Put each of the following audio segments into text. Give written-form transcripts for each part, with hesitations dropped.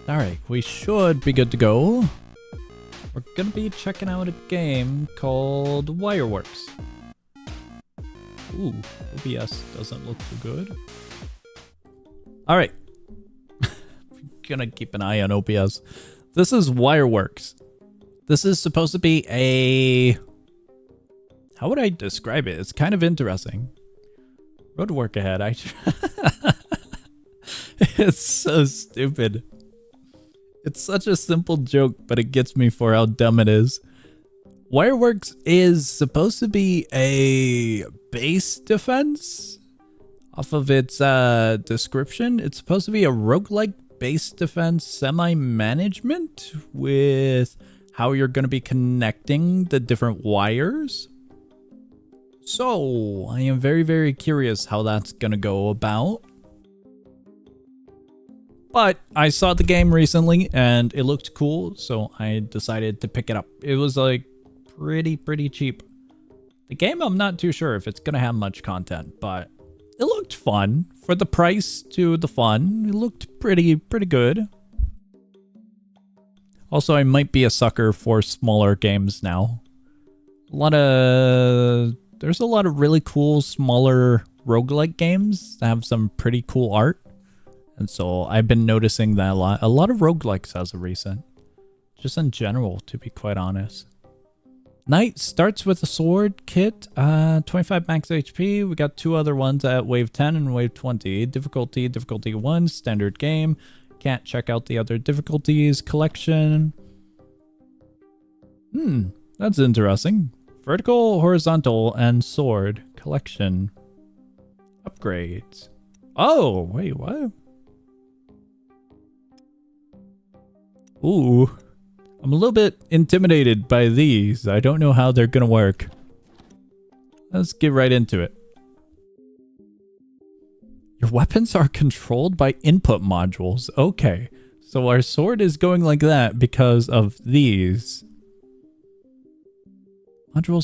Alright, we should be good to go. We're gonna be checking out a game called Wireworks. Ooh, OBS doesn't look too good. Alright. Gonna keep an eye on OBS. This is Wireworks. This is supposed to be a... How would I describe it? It's kind of interesting. Road work ahead. It's so stupid. It's such a simple joke, but it gets me for how dumb it is. Wireworks is supposed to be a base defense. Off of its description, it's supposed to be a roguelike base defense semi-management with how you're going to be connecting the different wires. So, I am very, very curious how that's going to go about. But I saw the game recently and it looked cool, so I decided to pick it up. It was like pretty cheap. The game, I'm not too sure if it's going to have much content, but it looked fun. For the price to the fun, it looked pretty good. Also, I might be a sucker for smaller games now. There's a lot of really cool smaller roguelike games that have some pretty cool art. And so I've been noticing that a lot of roguelikes as of recent. Just in general, to be quite honest. Knight starts with a sword kit, 25 max HP. We got two other ones at wave 10 and wave 20. Difficulty 1, standard game. Can't check out the other difficulties. Collection. That's interesting. Vertical, horizontal, and sword. Collection. Upgrades. Oh, wait, what? Ooh. I'm a little bit intimidated by these. I don't know how they're gonna work. Let's get right into it. Your weapons are controlled by input modules. Okay. So our sword is going like that because of these. Module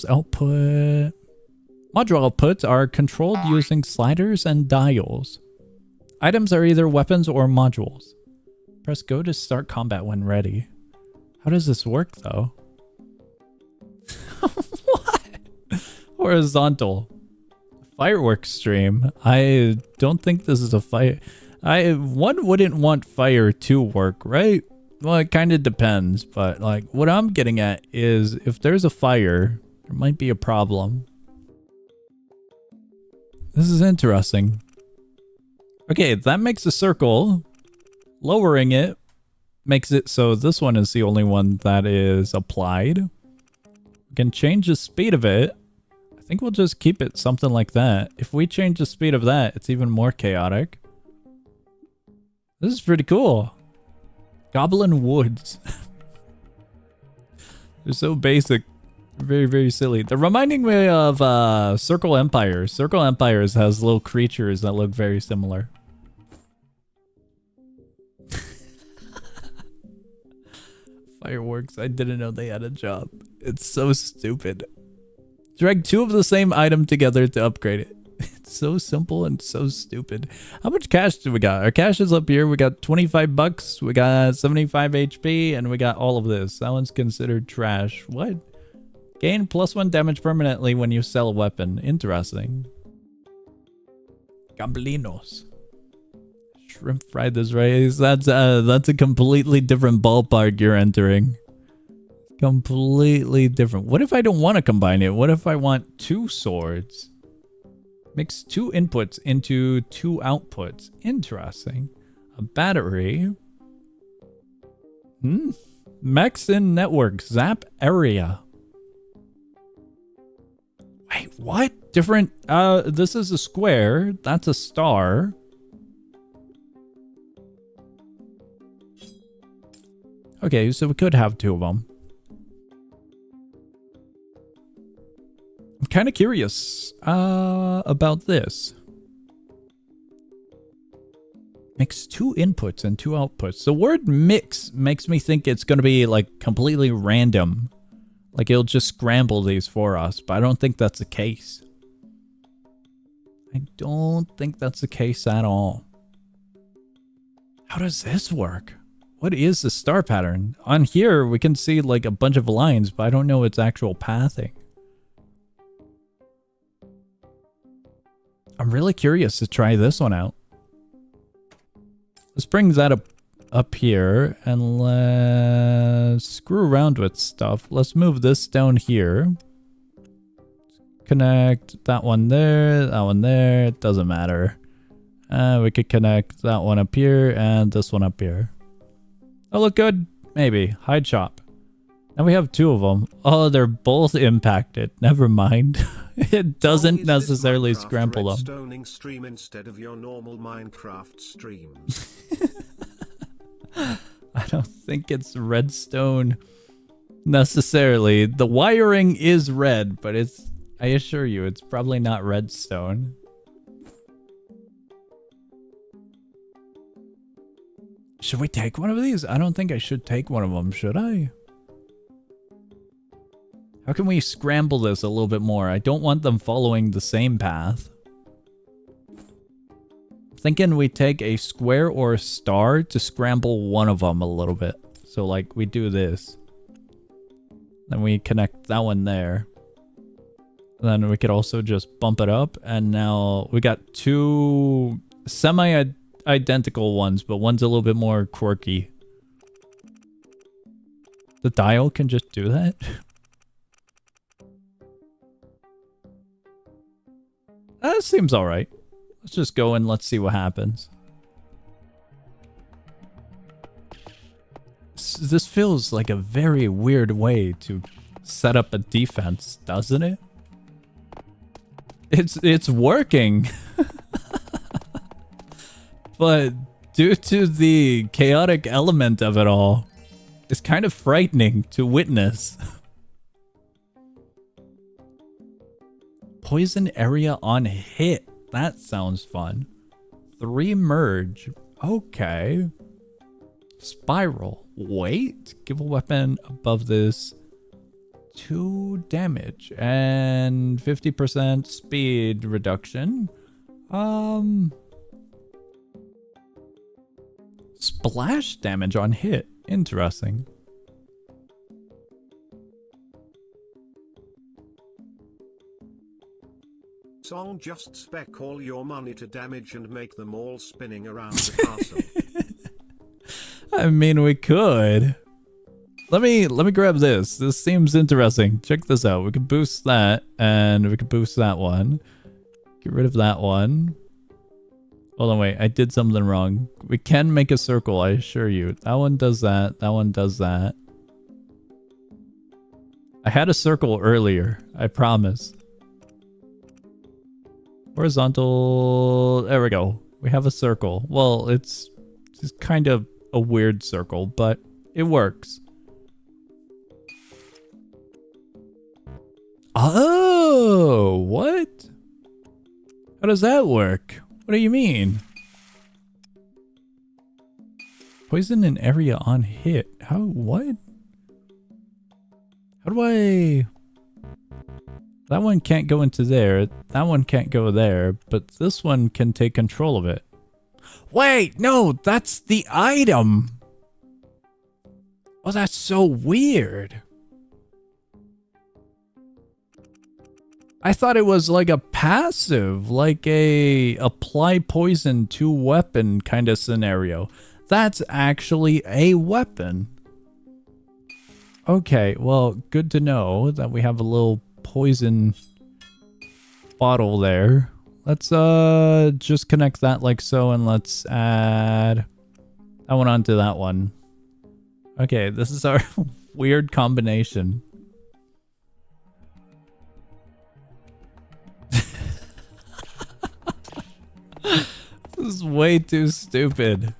outputs are controlled using sliders and dials. Items are either weapons or modules. Press go to start combat when ready. How does this work though? What? Horizontal. Fireworks stream. I don't think this is a fire. One wouldn't want fire to work, right? Well, it kind of depends, but like what I'm getting at is if there's a fire, there might be a problem. This is interesting. Okay, that makes a circle. Lowering it makes it so this one is the only one that is applied. We can change the speed of it. I think we'll just keep it something like that. If we change the speed of that, it's even more chaotic. This is pretty cool. Goblin Woods. They're so basic. Very silly. They're reminding me of Circle Empires. Circle Empires has little creatures that look very similar. Fireworks. I didn't know they had a job. It's so stupid. Drag two of the same item together to upgrade it. It's so simple and so stupid. How much cash do we got? Our cash is up here. We got 25 bucks. We got 75 HP and we got all of this. That one's considered trash. What? Gain +1 damage permanently when you sell a weapon. Interesting. Gamblinos. Shrimp fried this rice. That's a completely different ballpark you're entering. Completely different. What if I don't want to combine it? What if I want two swords? Mix two inputs into two outputs. Interesting. A battery. Max in network. Zap area. Wait, what? Different. This is a square. That's a star. Okay, so we could have two of them. I'm kind of curious about this. Mix two inputs and two outputs. The word mix makes me think it's going to be like completely random. Like it'll just scramble these for us, but I don't think that's the case. I don't think that's the case at all. How does this work? What is the star pattern? On here, we can see like a bunch of lines, but I don't know its actual pathing. I'm really curious to try this one out. Let's bring that up here and let's screw around with stuff. Let's move this down here. Connect that one there, that one there. It doesn't matter. We could connect that one up here and this one up here. Oh, look good? Maybe. Hide shop. Now we have two of them. Oh, they're both impacted. Never mind. It doesn't necessarily scramble them. Redstoning stream instead of your normal Minecraft streams. I don't think it's redstone necessarily. The wiring is red, but it's, I assure you, it's probably not redstone. Should we take one of these? I don't think I should take one of them, should I? How can we scramble this a little bit more? I don't want them following the same path. I'm thinking we take a square or a star to scramble one of them a little bit. So like we do this. Then we connect that one there. Then we could also just bump it up. And now we got two semi-identical ones, but one's a little bit more quirky. The dial can just do that? That seems alright. Let's just go and let's see what happens. This feels like a very weird way to set up a defense, doesn't it? It's working. But due to the chaotic element of it all, it's kind of frightening to witness. Poison area on hit. That sounds fun. 3 merge. Okay. Spiral. Wait. Give a weapon above this 2 damage and 50% speed reduction. Splash damage on hit. Interesting. Song just spec all your money to damage and make them all spinning around the castle. I mean, we could. Let me grab this. This seems interesting. Check this out. We can boost that, and we can boost that one. Get rid of that one. Hold on, wait. I did something wrong. We can make a circle, I assure you. That one does that. That one does that. I had a circle earlier. I promise. Horizontal. There we go. We have a circle. Well, it's kind of a weird circle, but it works. Oh, what? How does that work? What do you mean? Poison an area on hit. How? What? How do I... That one can't go into there. That one can't go there. But this one can take control of it. Wait, no, that's the item. Oh, that's so weird. I thought it was like a passive, like a apply poison to weapon kind of scenario. That's actually a weapon. Okay, well, good to know that we have a little poison bottle there. Let's just connect that like so, and let's add that one onto that one. Okay, this is our weird combination. This is way too stupid.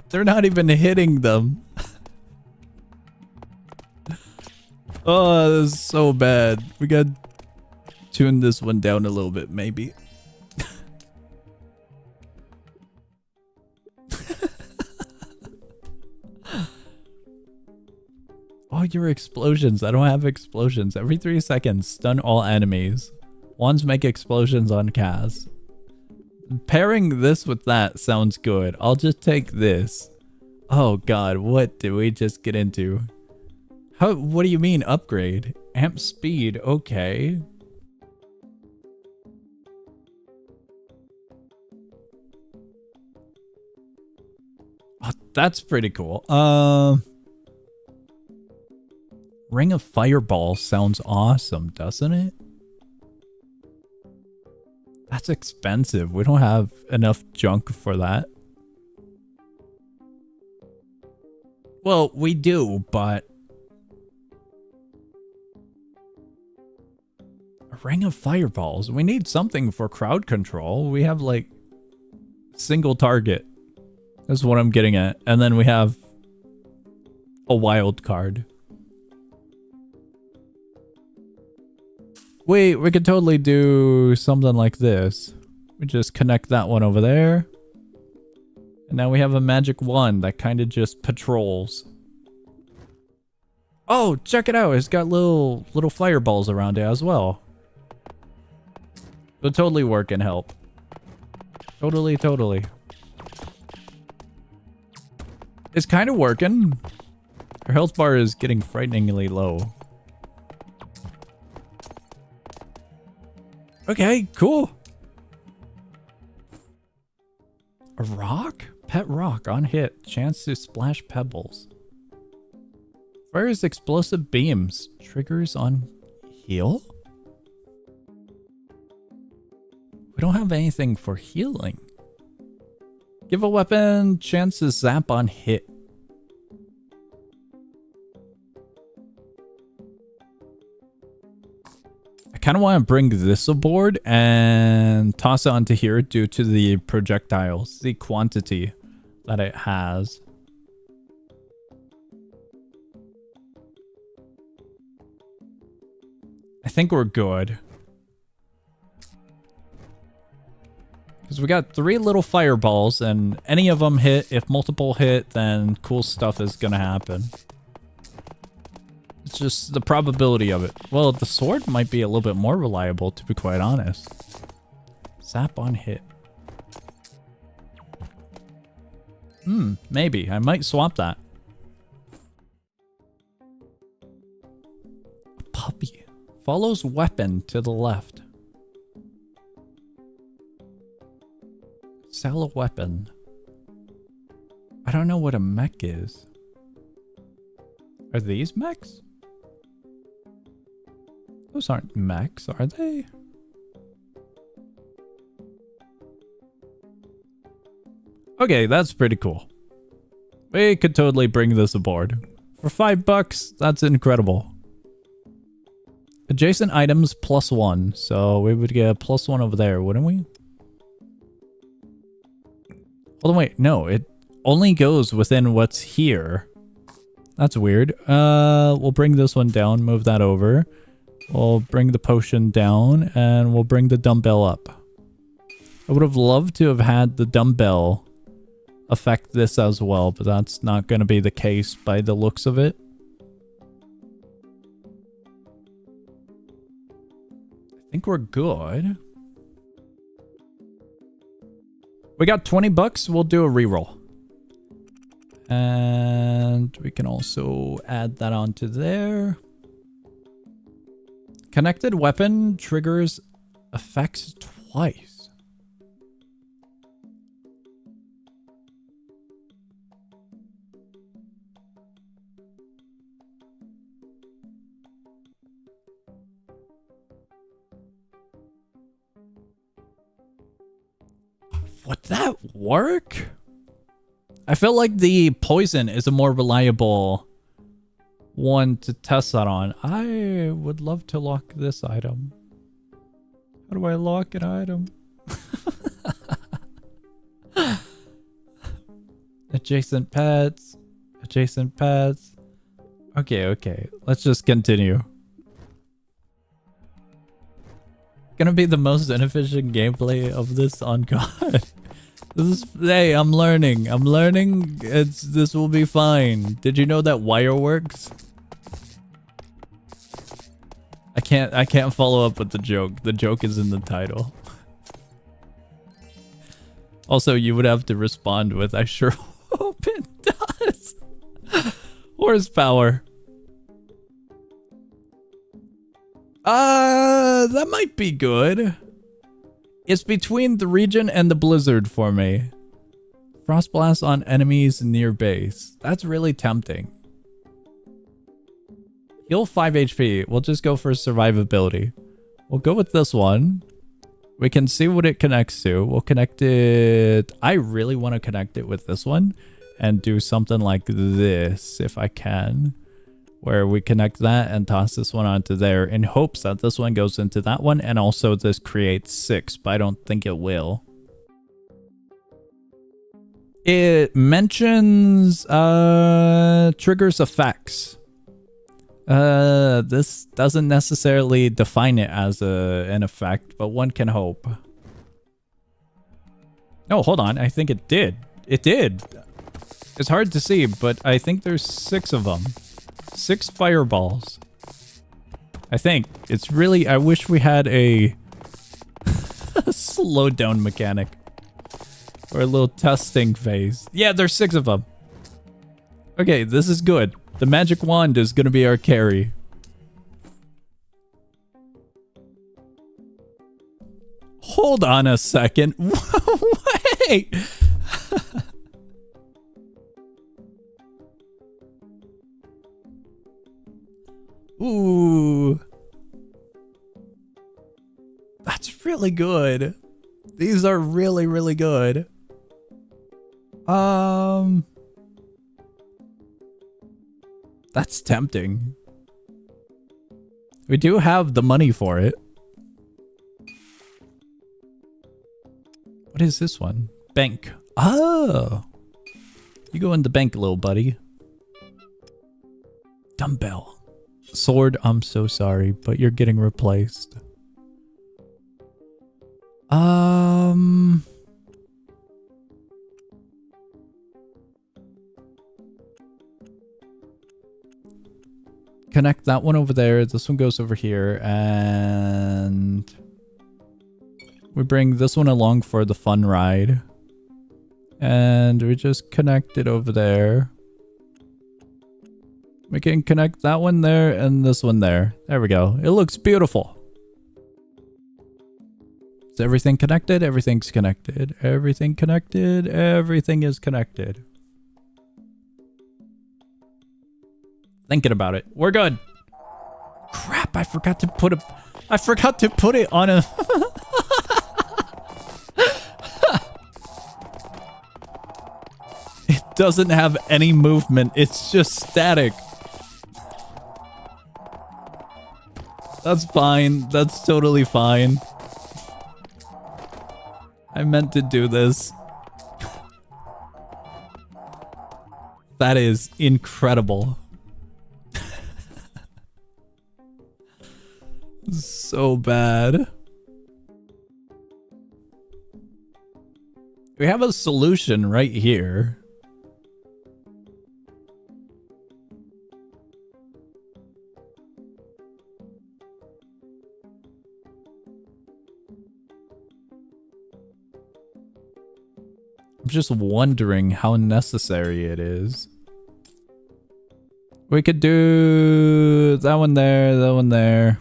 They're not even hitting them. Oh, this is so bad. We gotta tune this one down a little bit, maybe. Oh, your explosions. I don't have explosions. Every 3 seconds, stun all enemies. Wands make explosions on cast. Pairing this with that sounds good. I'll just take this. Oh god, what did we just get into? What do you mean upgrade? Amp speed, okay. Oh, that's pretty cool. Ring of Fireball sounds awesome, doesn't it? That's expensive. We don't have enough junk for that. Well, we do, but a ring of fireballs. We need something for crowd control. We have like single target. That's what I'm getting at. And then we have a wild card. Wait, we could totally do something like this. We just connect that one over there. And now we have a magic wand that kind of just patrols. Oh, check it out. It's got little fireballs around it as well. It'll totally work and help. Totally. It's kind of working. Our health bar is getting frighteningly low. Okay, cool. A rock? Pet rock on hit. Chance to splash pebbles. Fires explosive beams. Triggers on heal? We don't have anything for healing. Give a weapon. Chance to zap on hit. I kind of want to bring this aboard and toss it onto here due to the projectiles, the quantity that it has. I think we're good. Because we got 3 little fireballs and any of them hit. If multiple hit, then cool stuff is going to happen. It's just the probability of it. Well, the sword might be a little bit more reliable, to be quite honest. Zap on hit. Maybe. I might swap that. A puppy. Follows weapon to the left. Sell a weapon. I don't know what a mech is. Are these mechs? Those aren't mechs, are they? Okay, that's pretty cool. We could totally bring this aboard. For $5, that's incredible. Adjacent items +1. So we would get a +1 over there, wouldn't we? Hold on, wait. No, it only goes within what's here. That's weird. We'll bring this one down, move that over. We'll bring the potion down, and we'll bring the dumbbell up. I would have loved to have had the dumbbell affect this as well, but that's not going to be the case by the looks of it. I think we're good. We got $20. We'll do a reroll. And we can also add that onto there. Connected weapon triggers effects twice. Would that work? I feel like the poison is a more reliable one to test that on. I would love to lock this item. How do I lock an item? Adjacent pets. Adjacent pets. Okay. Let's just continue. Gonna be the most inefficient gameplay of this on God. Hey, I'm learning. This will be fine. Did you know that Wireworks? I can't follow up with the joke. The joke is in the title. Also, you would have to respond with, I sure hope it does. Horsepower. That might be good. It's between the region and the blizzard for me. Frost blast on enemies near base. That's really tempting. Heal 5 HP. We'll just go for survivability. We'll go with this one. We can see what it connects to. We'll connect it. I really want to connect it with this one and do something like this if I can, where we connect that and toss this one onto there in hopes that this one goes into that one, and also this creates 6, but I don't think it will. It mentions triggers effects. This doesn't necessarily define it as an effect, but one can hope. Oh, hold on. I think it did. It did. It's hard to see, but I think there's 6 of them. 6 fireballs. I think. It's really... I wish we had a slowdown mechanic. Or a little testing phase. Yeah, there's 6 of them. Okay, this is good. The magic wand is going to be our carry. Hold on a second. Wait! Ooh. That's really good. These are really, really good. That's tempting. We do have the money for it. What is this one? Bank. Oh. You go in the bank, little buddy. Dumbbell. Sword, I'm so sorry, but you're getting replaced. Connect that one over there. This one goes over here, and we bring this one along for the fun ride. And we just connect it over there. We can connect that one there and this one there. There we go. It looks beautiful. Is everything connected? Everything's connected. Everything connected. Everything is connected. Thinking about it. We're good. Crap, I forgot to put it on a It doesn't have any movement. It's just static. That's fine. That's totally fine. I meant to do this. That is incredible. So bad. We have a solution right here. I'm just wondering how necessary it is. We could do that one there, that one there.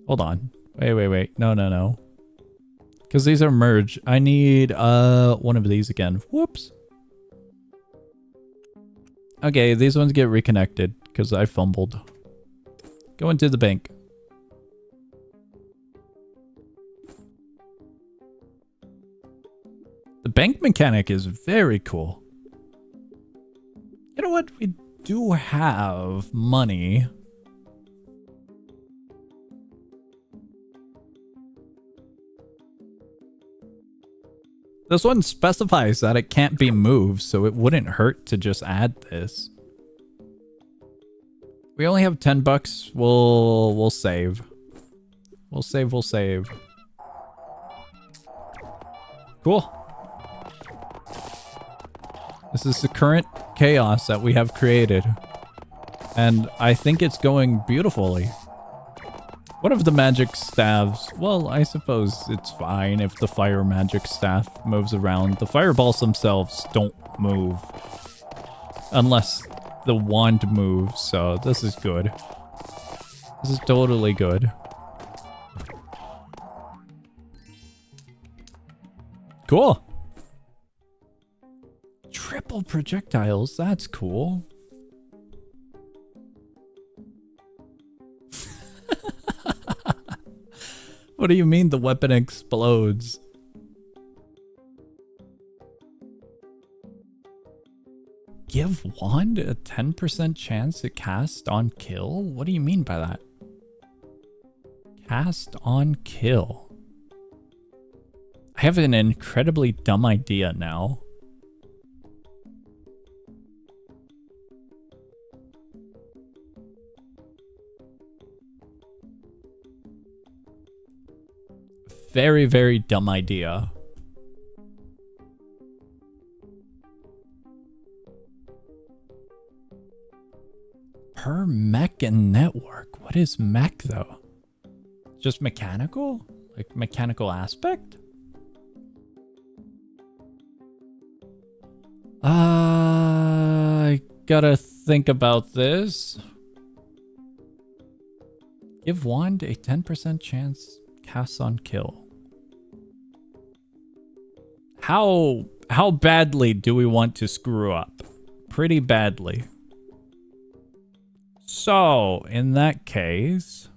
Hold on. Wait. No. Because these are merged. I need one of these again. Whoops. Okay, these ones get reconnected because I fumbled. Go into the bank. The bank mechanic is very cool. You know what? We do have money. This one specifies that it can't be moved, so it wouldn't hurt to just add this. We only have 10 bucks. We'll save. We'll save. Cool. This is the current chaos that we have created. And I think it's going beautifully. One of the magic staves, well, I suppose it's fine if the fire magic staff moves around. The fireballs themselves don't move unless the wand moves, so this is good. This is totally good. Cool. Triple projectiles, that's cool. What do you mean the weapon explodes? Give wand a 10% chance to cast on kill? What do you mean by that? Cast on kill. I have an incredibly dumb idea now. Very, very dumb idea. Per mech and network. What is mech though? Just mechanical? Like mechanical aspect? I gotta think about this. Give wand a 10% chance cast on kill. How badly do we want to screw up? Pretty badly. So, in that case,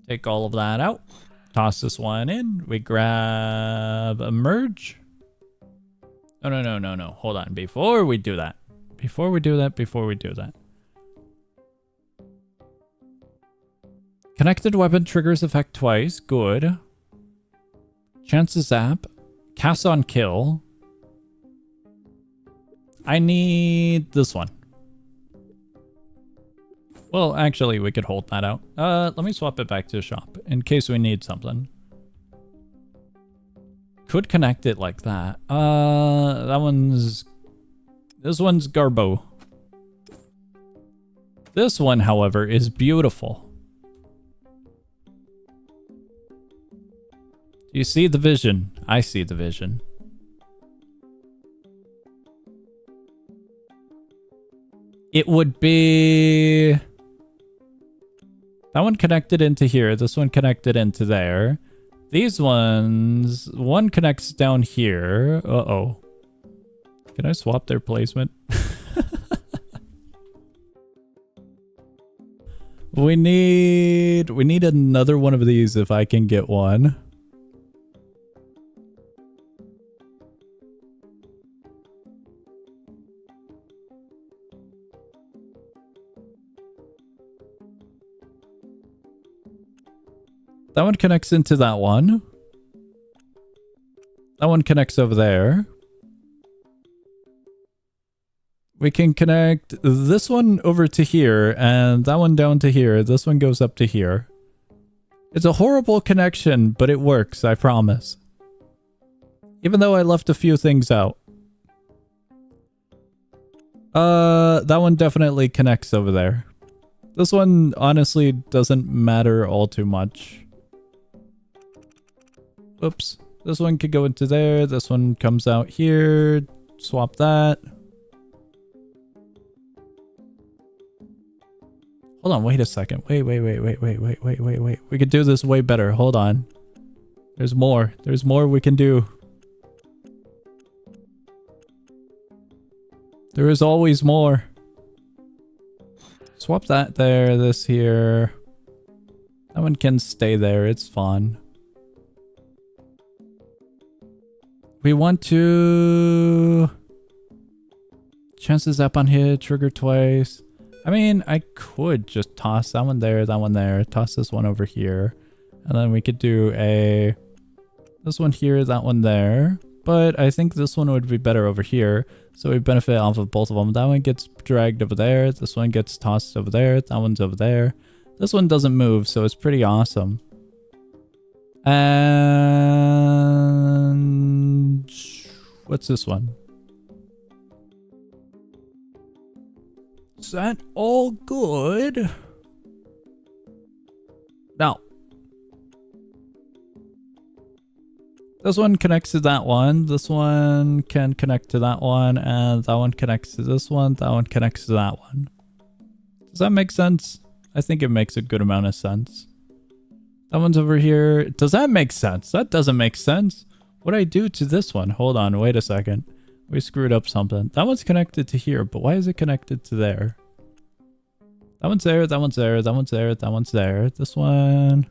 take all of that out. Toss this one in. We grab a merge. Oh, no. Hold on. Before we do that. Connected weapon triggers effect twice. Good. Chances zap. Cast on kill. I need this one. Well, actually, we could hold that out. Let me swap it back to the shop in case we need something. Could connect it like that. This one's Garbo. This one, however, is beautiful. Do you see the vision? I see the vision. It would be... that one connected into here. This one connected into there. These ones... one connects down here. Uh-oh. Can I swap their placement? We need another one of these if I can get one. That one connects into that one. That one connects over there. We can connect this one over to here and that one down to here. This one goes up to here. It's a horrible connection, but it works, I promise. Even though I left a few things out. That one definitely connects over there. This one honestly doesn't matter all too much. Oops. This one could go into there. This one comes out here. Swap that. Hold on, wait a second. Wait. We could do this way better. Hold on. There's more. There's more we can do. There is always more. Swap that there, this here. That one can stay there. It's fun. We want to... chances up on hit, trigger twice. I mean, I could just toss that one there, toss this one over here. And then we could do this one here, that one there. But I think this one would be better over here. So we benefit off of both of them. That one gets dragged over there. This one gets tossed over there. That one's over there. This one doesn't move, so it's pretty awesome. And... what's this one? Is that all good? Now, this one connects to that one. This one can connect to that one. And that one connects to this one. That one connects to that one. Does that make sense? I think it makes a good amount of sense. That one's over here. Does that make sense? That doesn't make sense. What do I do to this one? Hold on, wait a second. We screwed up something. That one's connected to here, but why is it connected to there? That one's there, that one's there, that one's there, that one's there. This one...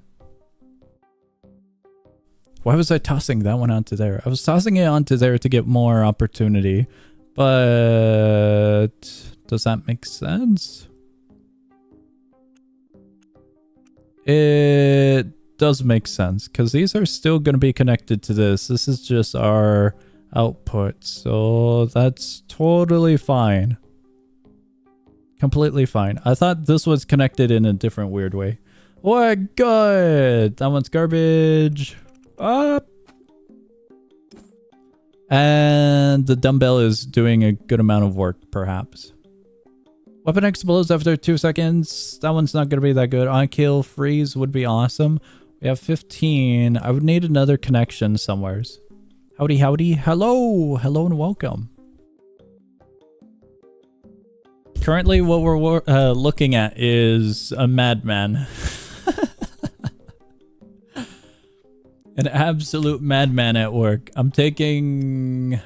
Why was I tossing that one onto there? I was tossing it onto there to get more opportunity. But... does that make sense? It does make sense, because these are still going to be connected to this. This is just our output, so that's totally fine. Completely fine. I thought this was connected in a different weird way. What? Good! That one's garbage. Up! And the dumbbell is doing a good amount of work, perhaps. Weapon explodes after 2 seconds. That one's not going to be that good. On kill freeze would be awesome. We have 15. I would need another connection somewheres. Howdy, howdy. Hello. Hello and welcome. Currently, what we're looking at is a madman. An absolute madman at work. I'm taking...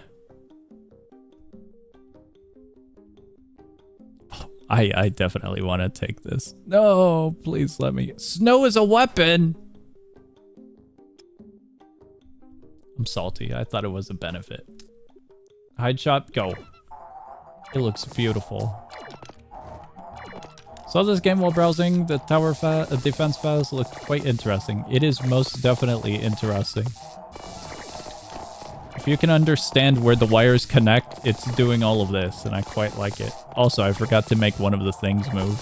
I definitely want to take this. No, please let me. Snow is a weapon. I'm salty. I thought it was a benefit. Hide shot, go. It looks beautiful. Saw this game while browsing. The tower defense files look quite interesting. It is most definitely interesting. If you can understand where the wires connect, it's doing all of this, and I quite like it. Also, I forgot to make one of the things move.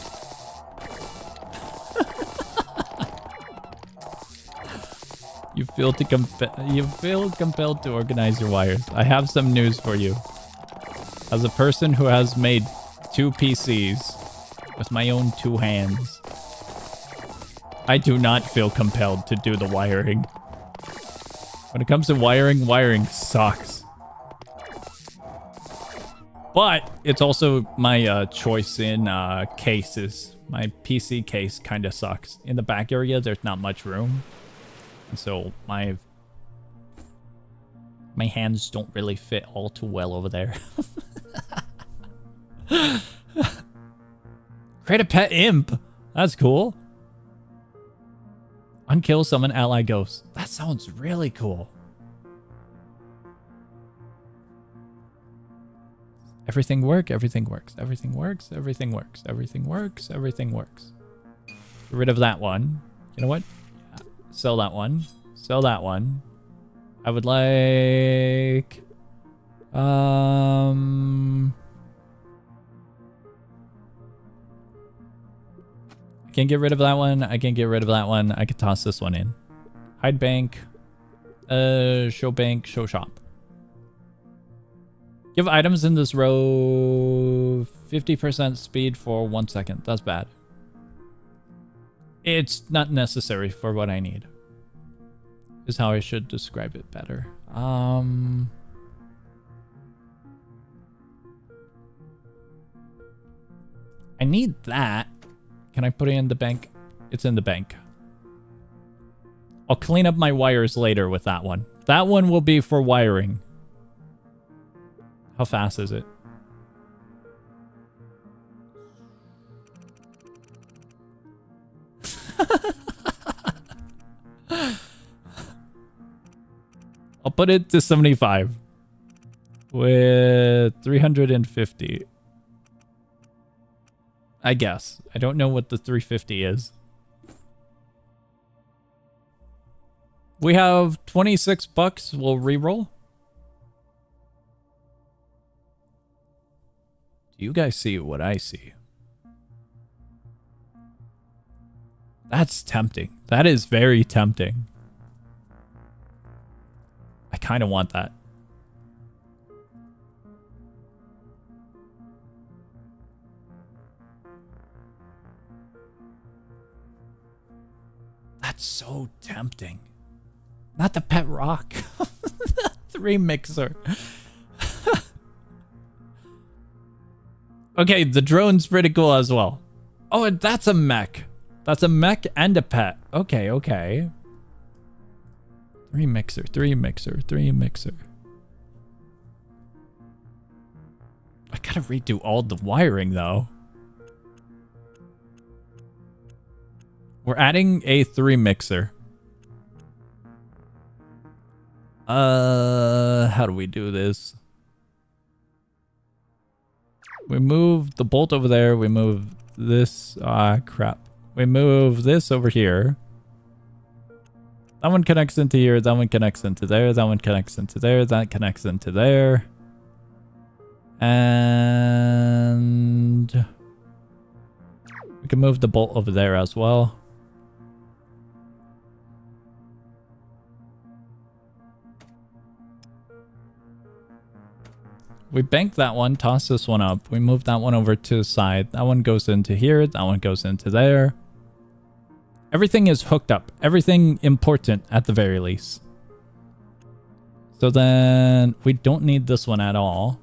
You feel compelled to organize your wires. I have some news for you. As a person who has made 2 PCs with my own 2 hands, I do not feel compelled to do the wiring. When it comes to wiring, wiring sucks. But it's also my choice in cases. My PC case kind of sucks. In the back area, there's not much room. And so my hands don't really fit all too well over there. Create a pet imp. That's cool. Unkill summon ally ghosts. That sounds really cool. Everything works, everything works, everything works, everything works, everything works, everything works. Get rid of that one. You know what? Yeah. Sell that one. Sell that one. I would like... I can't get rid of that one. I can't get rid of that one. I could toss this one in. Hide bank. Show bank. Show shop. Give items in this row 50% speed for 1 second. That's bad. It's not necessary for what I need. Is how I should describe it better. I need that. Can I put it in the bank? It's in the bank. I'll clean up my wires later with that one. That one will be for wiring. How fast is it? I'll put it to 75 with 350. I guess. I don't know what the 350 is. We have 26 bucks. We'll reroll. Do you guys see what I see? That's tempting. That is very tempting. I kind of want that. That's so tempting. Not the pet rock. 3 mixer. Okay, the drone's pretty cool as well. Oh, and that's a mech. That's a mech and a pet. Okay, okay. 3 mixer, 3 mixer, 3 mixer. I gotta redo all the wiring though. We're adding a 3 mixer. How do we do this? We move the bolt over there. We move this. Crap. We move this over here. That one connects into here. That one connects into there. That one connects into there. That connects into there. And we can move the bolt over there as well. We bank that one, toss this one up. We move that one over to the side. That one goes into here. That one goes into there. Everything is hooked up. Everything important at the very least. So then we don't need this one at all.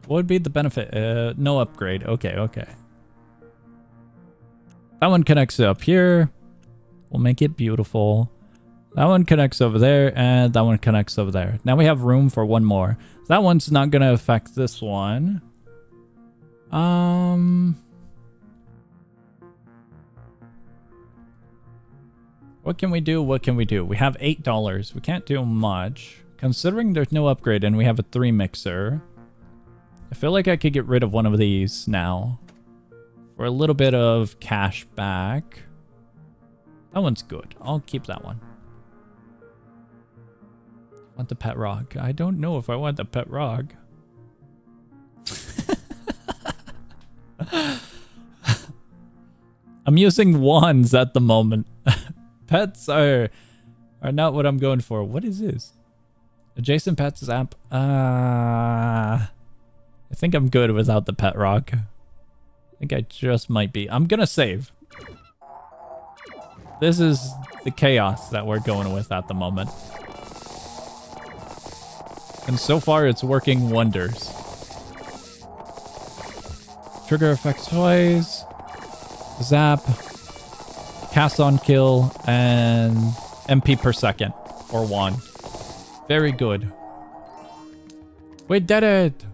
What would be the benefit? No upgrade. Okay, okay. That one connects up here. We'll make it beautiful. That one connects over there, and that one connects over there. Now we have room for one more. That one's not going to affect this one. What can we do? What can we do? We have $8. We can't do much. Considering there's no upgrade and we have a 3 mixer, I feel like I could get rid of one of these now for a little bit of cash back. That one's good. I'll keep that one. Want the pet rock? I don't know if I want the pet rock. I'm using wands at the moment. Pets are not what I'm going for. What is this? Adjacent pets app. I think I'm good without the pet rock. I think I just might be. I'm gonna save. This is the chaos that we're going with at the moment. And so far, it's working wonders. Trigger effects twice. Zap. Cast on kill. And MP per second. Or 1. Very good. We did it!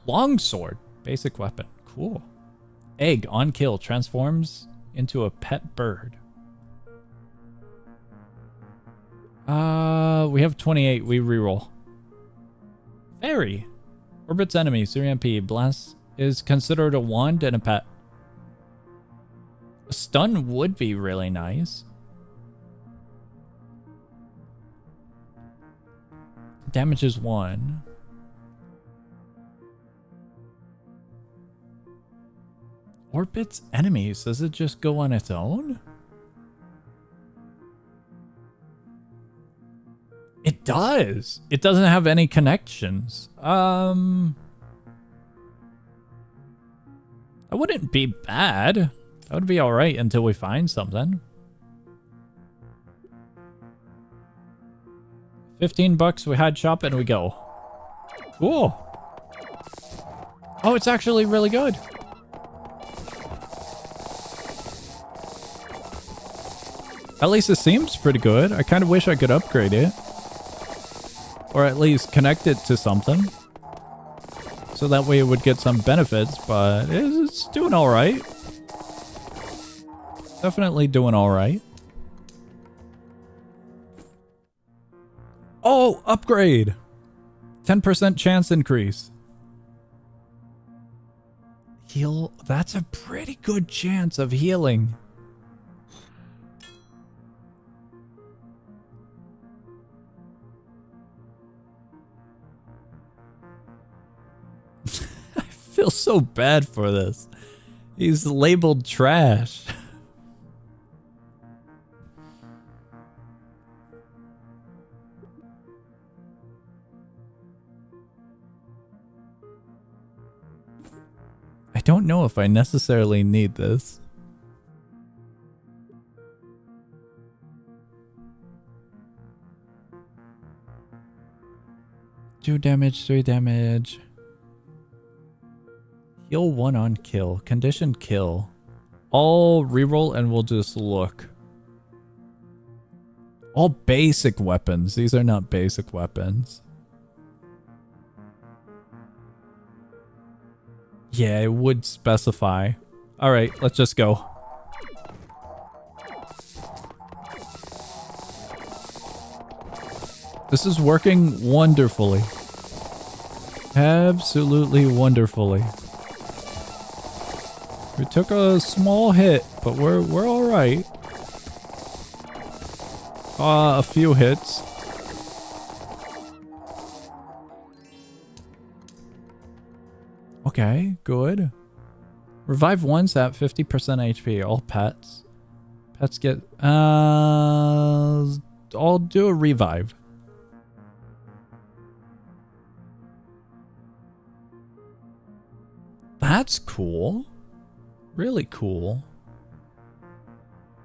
Longsword. Basic weapon. Cool. Egg on kill transforms into a pet bird. We have 28. We reroll. Fairy. Orbits enemy. 3 MP. Blast is considered a wand and a pet. A stun would be really nice. Damage is 1. Orbits enemies. Does it just go on its own? It does. It doesn't have any connections. That wouldn't be bad. That would be alright until we find something. $15 we had shop and we go. Cool. Oh, it's actually really good. At least it seems pretty good. I kind of wish I could upgrade it. Or at least connect it to something. So that way it would get some benefits, but it's doing alright. Definitely doing alright. Oh, upgrade! 10% chance increase. Heal. That's a pretty good chance of healing. I feel so bad for this. He's labeled trash. I don't know if I necessarily need this. 2 damage, 3 damage. Heal 1 on kill. Condition kill. I'll reroll and we'll just look. All basic weapons. These are not basic weapons. Yeah, it would specify. Alright, let's just go. This is working wonderfully. Absolutely wonderfully. We took a small hit, but we're all right. A few hits. Okay, good. Revive once at 50% HP. All pets. Pets get... I'll do a revive. That's cool. Really cool.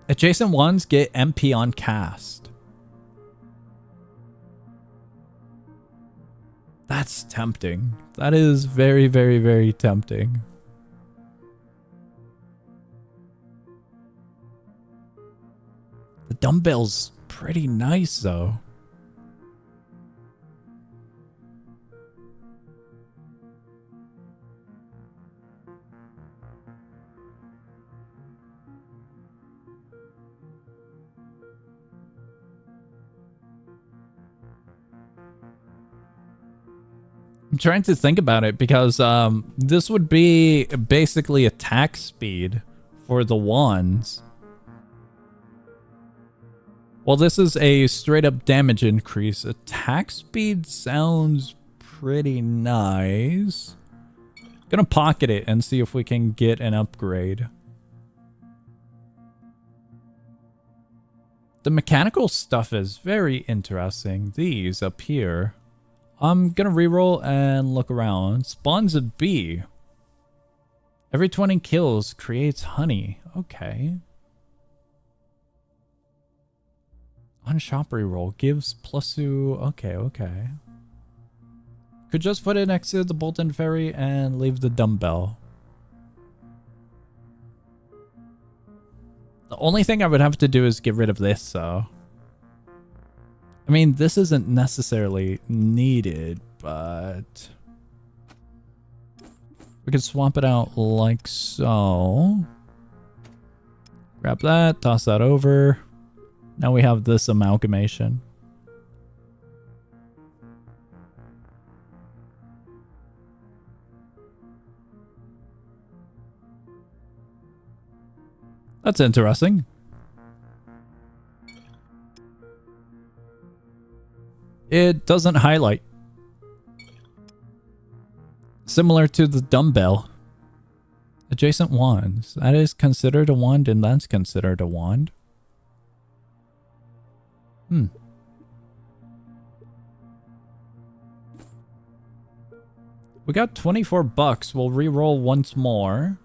Adjacent ones get MP on cast. That's tempting. That is very, very, very tempting. The dumbbell's pretty nice, though. I'm trying to think about it because this would be basically attack speed for the wands. Well, this is a straight up damage increase. Attack speed sounds pretty nice. Gonna pocket it and see if we can get an upgrade. The mechanical stuff is very interesting. These up here. I'm gonna reroll and look around. Spawns a bee. Every 20 kills creates honey. Okay. On shop reroll gives +2. Okay, okay. Could just put it next to the Bolton Ferry and leave the dumbbell. The only thing I would have to do is get rid of this, though. I mean, this isn't necessarily needed, but we could swap it out like so. Grab that, toss that over. Now we have this amalgamation. That's interesting. It doesn't highlight. Similar to the dumbbell. Adjacent wands. That is considered a wand and that's considered a wand. We got 24 bucks. We'll re-roll once more.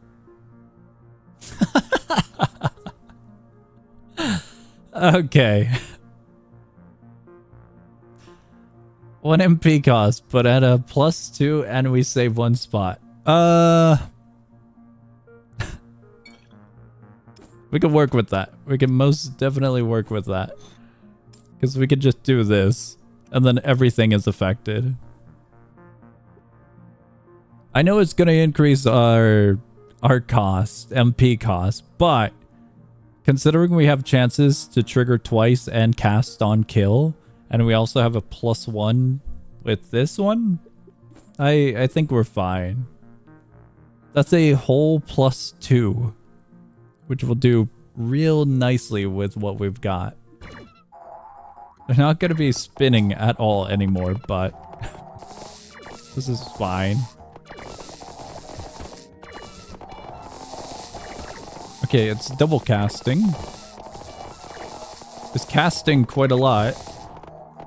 Okay. 1 MP cost, but at a +2 and we save 1 spot. We can work with that. We can most definitely work with that. Because we could just do this, and then everything is affected. I know it's going to increase our cost, MP cost, but considering we have chances to trigger twice and cast on kill, and we also have a +1 with this one, I think we're fine. That's a whole +2, which will do real nicely with what we've got. They're not going to be spinning at all anymore, but this is fine. Okay, it's double casting. It's casting quite a lot.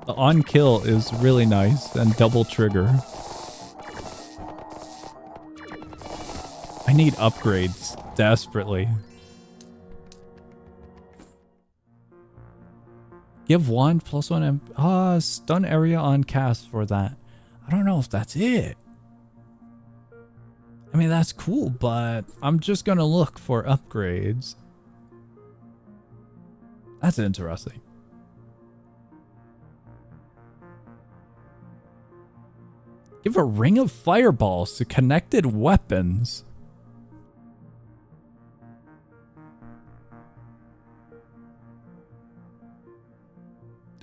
The on kill is really nice and double trigger. I need upgrades desperately. Give wand +1 stun area on cast for that. I don't know if that's it. I mean, that's cool, but I'm just gonna look for upgrades. That's interesting. Give a ring of fireballs to connected weapons.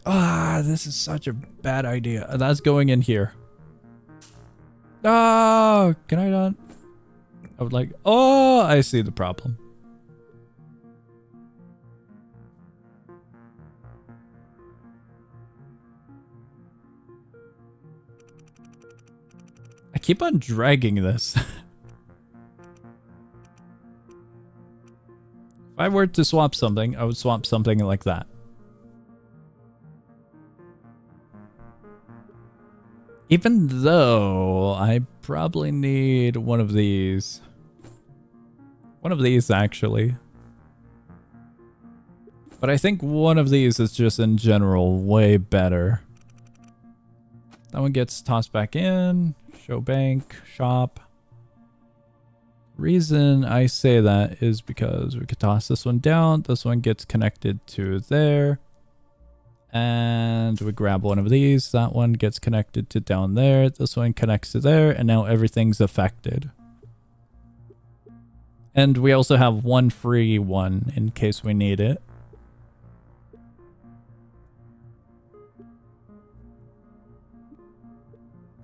Ah, this is such a bad idea. That's going in here. Oh, can I not? I would like... Oh, I see the problem. I keep on dragging this. If I were to swap something, I would swap something like that. Even though I probably need one of these. One of these, actually. But I think one of these is just in general way better. That one gets tossed back in. Show bank, shop. Reason I say that is because we could toss this one down. This one gets connected to there. And we grab one of these. That one gets connected to down there. This one connects to there. And now everything's affected. And we also have one free one in case we need it.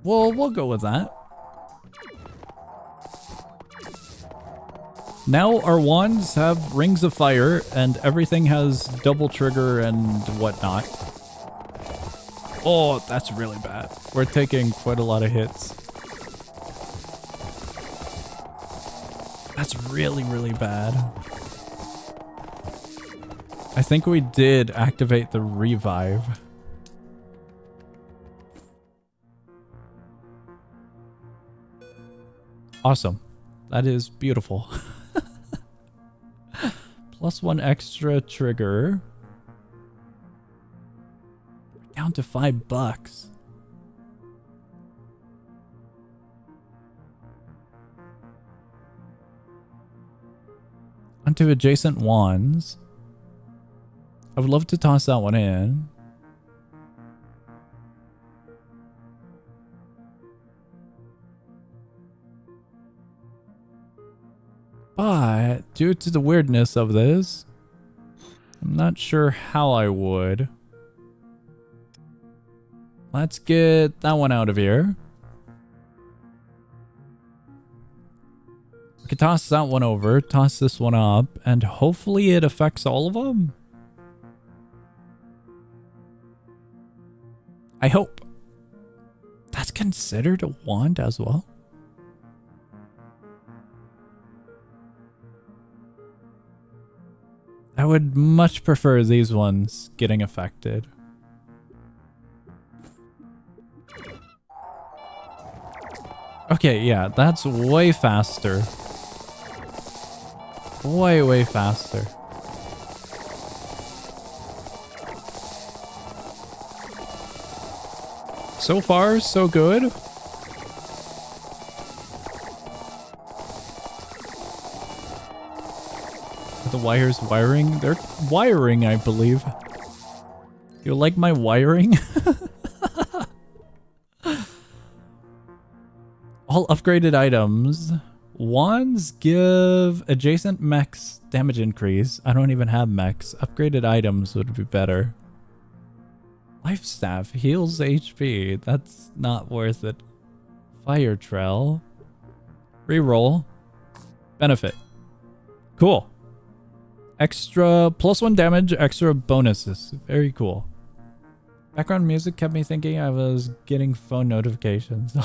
Well, we'll go with that. Now our wands have rings of fire and everything has double trigger and whatnot. Oh, that's really bad. We're taking quite a lot of hits. That's really, really bad. I think we did activate the revive. Awesome. That is beautiful. Plus one extra trigger. Down to $5. Onto adjacent wands. I would love to toss that one in. But due to the weirdness of this, I'm not sure how I would. Let's get that one out of here. We can toss that one over, toss this one up, and hopefully it affects all of them. I hope. That's considered a wand as well. I would much prefer these ones getting affected. Okay, yeah, that's way faster. Way, way faster. So far, so good. The wires wiring? They're wiring, I believe. You like my wiring? All upgraded items. Wands give adjacent mechs damage increase. I don't even have mechs. Upgraded items would be better. Life staff heals HP. That's not worth it. Fire trail. Reroll. Benefit. Cool. Extra +1 damage, extra bonuses. Very cool. Background music kept me thinking I was getting phone notifications.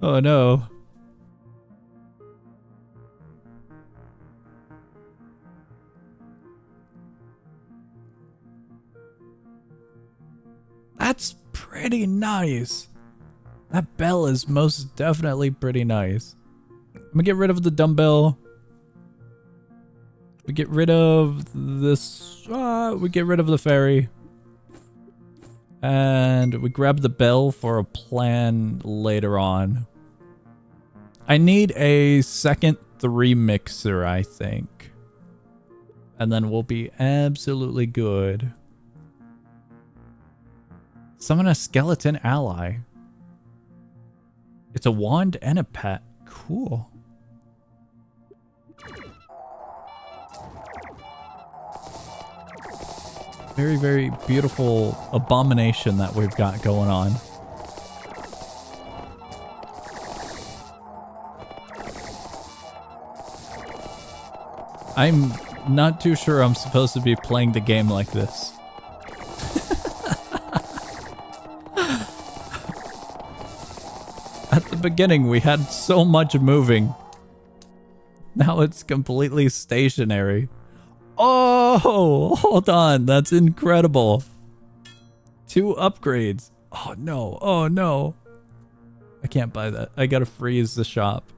Oh no. That's pretty nice. That bell is most definitely pretty nice. I'm gonna get rid of the dumbbell. We get rid of this. We get rid of the fairy. And we grab the bell for a plan later on. I need a second 3 mixer, I think. And then we'll be absolutely good. Summon a skeleton ally. It's a wand and a pet. Cool. Very, very beautiful abomination that we've got going on. I'm not too sure I'm supposed to be playing the game like this. At the beginning, we had so much moving. Now it's completely stationary. Oh, hold on. That's incredible. 2 upgrades. Oh, no. Oh, no. I can't buy that. I gotta freeze the shop.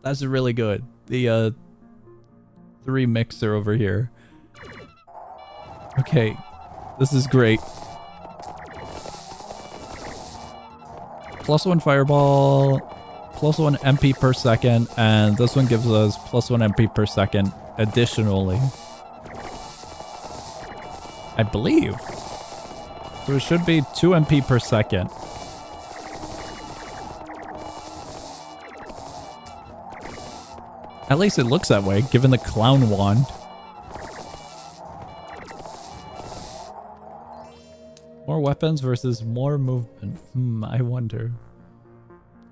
That's really good. The 3 mixer over here. Okay. This is great. +1 fireball, +1 MP per second, and this one gives us +1 MP per second additionally. I believe. So it should be 2 MP per second. At least it looks that way, given the clown wand. More weapons versus more movement. I wonder.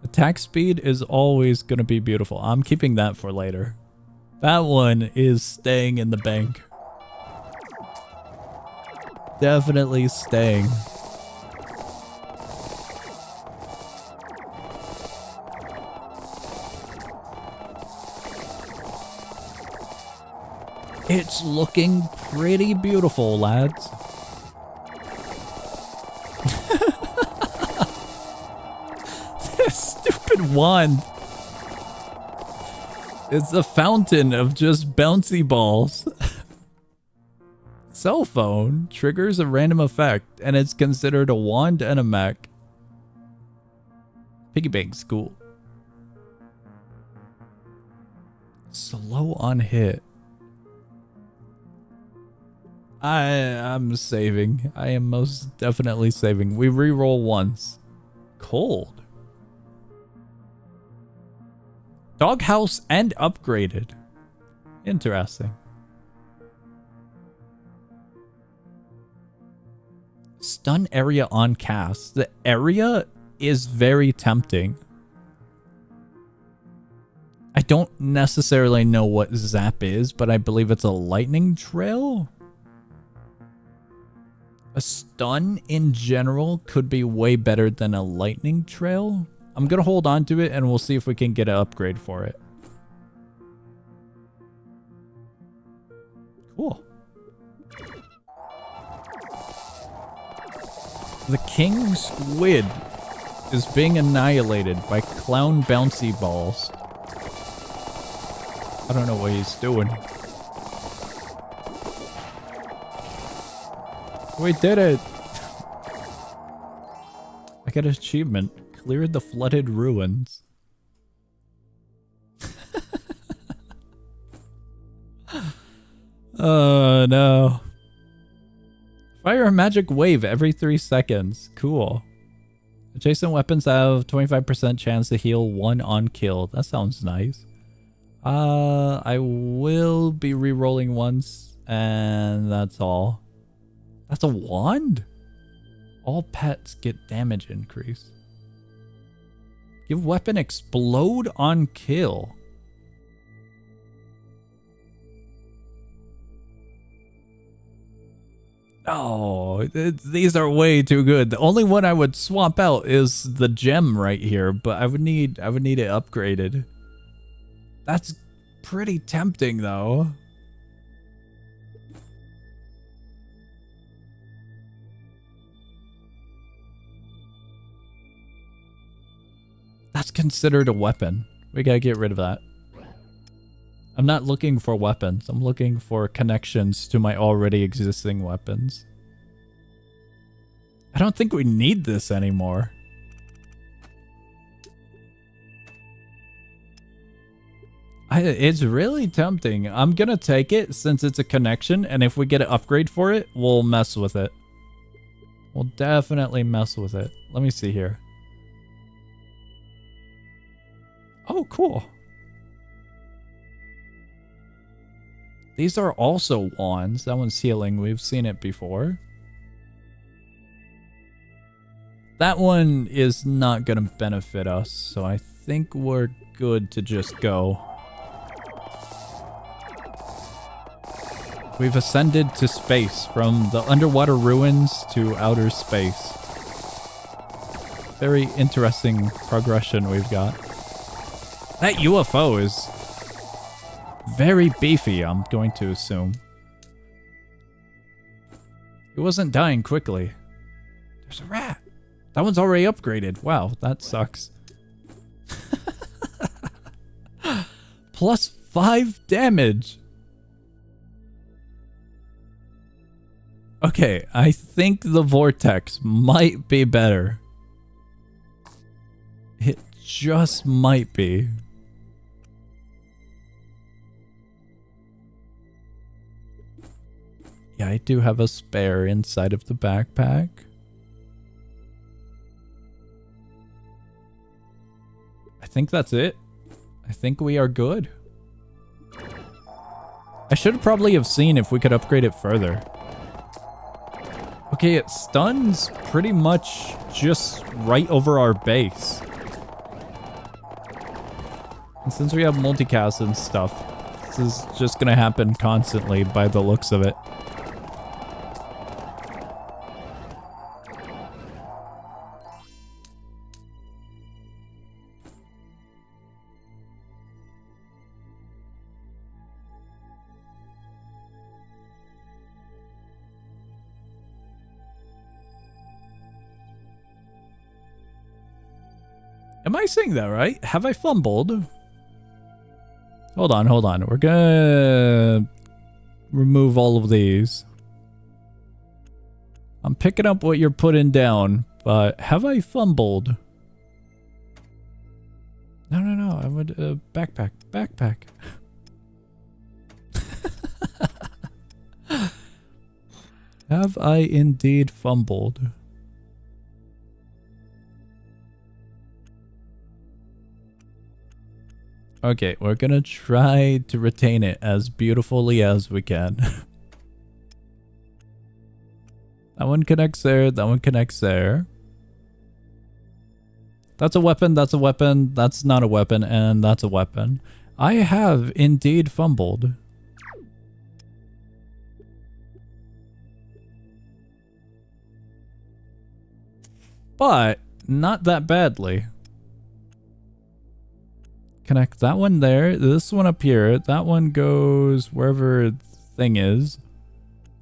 Attack speed is always going to be beautiful. I'm keeping that for later. That one is staying in the bank. Definitely staying. It's looking pretty beautiful, lads. This stupid wand. It's a fountain of just bouncy balls. Cell phone triggers a random effect, and it's considered a wand and a mech. Piggy bank's cool. Slow on hit. I'm saving. I am most definitely saving. We reroll once. Cold. Doghouse and upgraded. Interesting. Stun area on cast. The area is very tempting. I don't necessarily know what zap is, but I believe it's a lightning trail. A stun in general could be way better than a lightning trail. I'm going to hold on to it and we'll see if we can get an upgrade for it. Cool. The king squid is being annihilated by clown bouncy balls. I don't know what he's doing. We did it! I got an achievement. Cleared the flooded ruins. Oh no. Fire a magic wave every 3 seconds. Cool. Adjacent weapons have 25% chance to heal 1 on kill. That sounds nice. I will be re-rolling once, and that's all. That's a wand? All pets get damage increase. Give weapon explode on kill. Oh, these are way too good. The only one I would swap out is the gem right here, but I would need it upgraded. That's pretty tempting though. That's considered a weapon. We gotta get rid of that. I'm not looking for weapons. I'm looking for connections to my already existing weapons. I don't think we need this anymore. It's really tempting. I'm gonna take it since it's a connection, and if we get an upgrade for it, we'll mess with it. We'll definitely mess with it. Let me see here. Oh, cool. These are also wands. That one's healing. We've seen it before. That one is not gonna benefit us, so I think we're good to just go. We've ascended to space, from the underwater ruins to outer space. Very interesting progression we've got. That UFO is very beefy, I'm going to assume. He wasn't dying quickly. There's a rat. That one's already upgraded. Wow, that sucks. Plus 5 damage. Okay, I think the vortex might be better. It just might be. Yeah, I do have a spare inside of the backpack. I think that's it. I think we are good. I should probably have seen if we could upgrade it further. Okay, it stuns pretty much just right over our base. And since we have multicast and stuff, this is just gonna happen constantly by the looks of it. Am I saying that right? Have I fumbled? Hold on, hold on. We're gonna remove all of these. I'm picking up what you're putting down, but have I fumbled? No, no, no. I would backpack, backpack. Have I indeed fumbled? Okay, we're gonna try to retain it as beautifully as we can. That one connects there, that one connects there. That's a weapon, that's a weapon, that's not a weapon, and that's a weapon. I have indeed fumbled. But not that badly. Connect that one there, this one up here, that one goes wherever the thing is.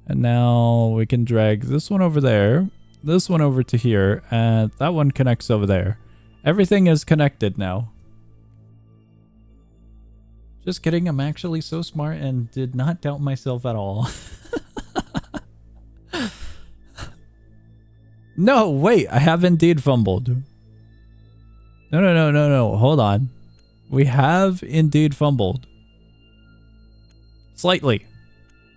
And now we can drag this one over there, this one over to here, and that one connects over there. Everything is connected now. Just kidding, I'm actually so smart and did not doubt myself at all. No, wait, I have indeed fumbled. No, no, no, no, no, hold on. We have indeed fumbled. Slightly.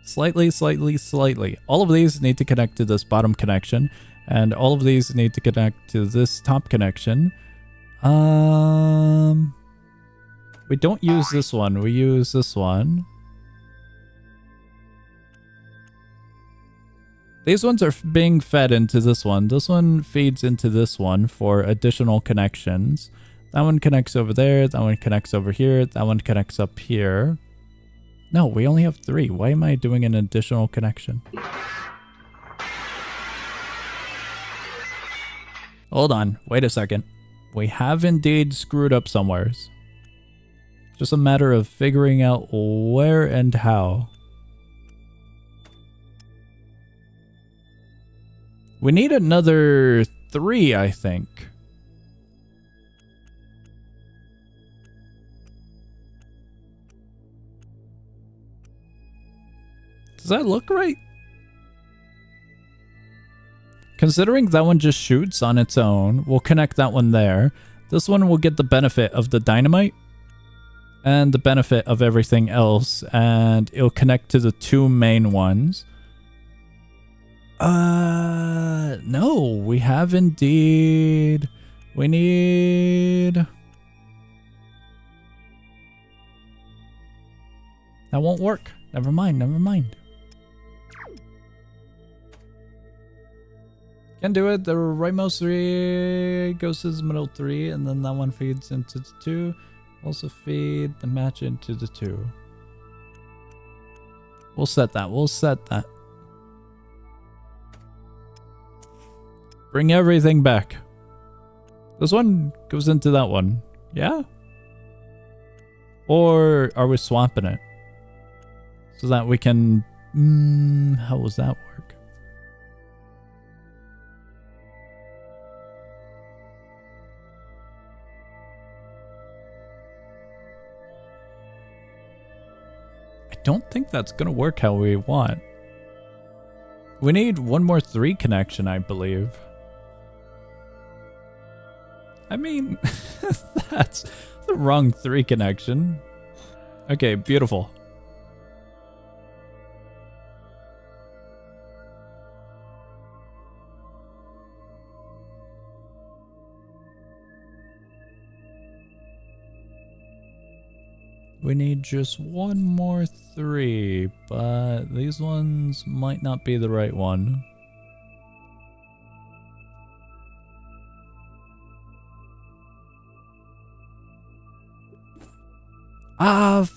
Slightly, slightly, slightly. All of these need to connect to this bottom connection. And all of these need to connect to this top connection. We don't use this one. We use this one. These ones are being fed into this one. This one feeds into this one for additional connections. That one connects over there, that one connects over here, that one connects up here. No, we only have 3. Why am I doing an additional connection? Hold on, wait a second. We have indeed screwed up somewheres. Just a matter of figuring out where and how. We need another 3, I think. Does that look right? Considering that one just shoots on its own, we'll connect that one there. This one will get the benefit of the dynamite and the benefit of everything else, and it'll connect to the two main ones. No, we have indeed. We need... That won't work. Never mind, never mind. Can do it. The rightmost 3 goes to the middle 3, and then that one feeds into the 2. Also feed the match into the 2. We'll set that. We'll set that. Bring everything back. This one goes into that one. Yeah? Or are we swapping it? So that we can... how does that work? I don't think that's going to work how we want. We need one more 3 connection, I believe. I mean, that's the wrong 3 connection. Okay, beautiful. We need just one more 3, but these ones might not be the right one.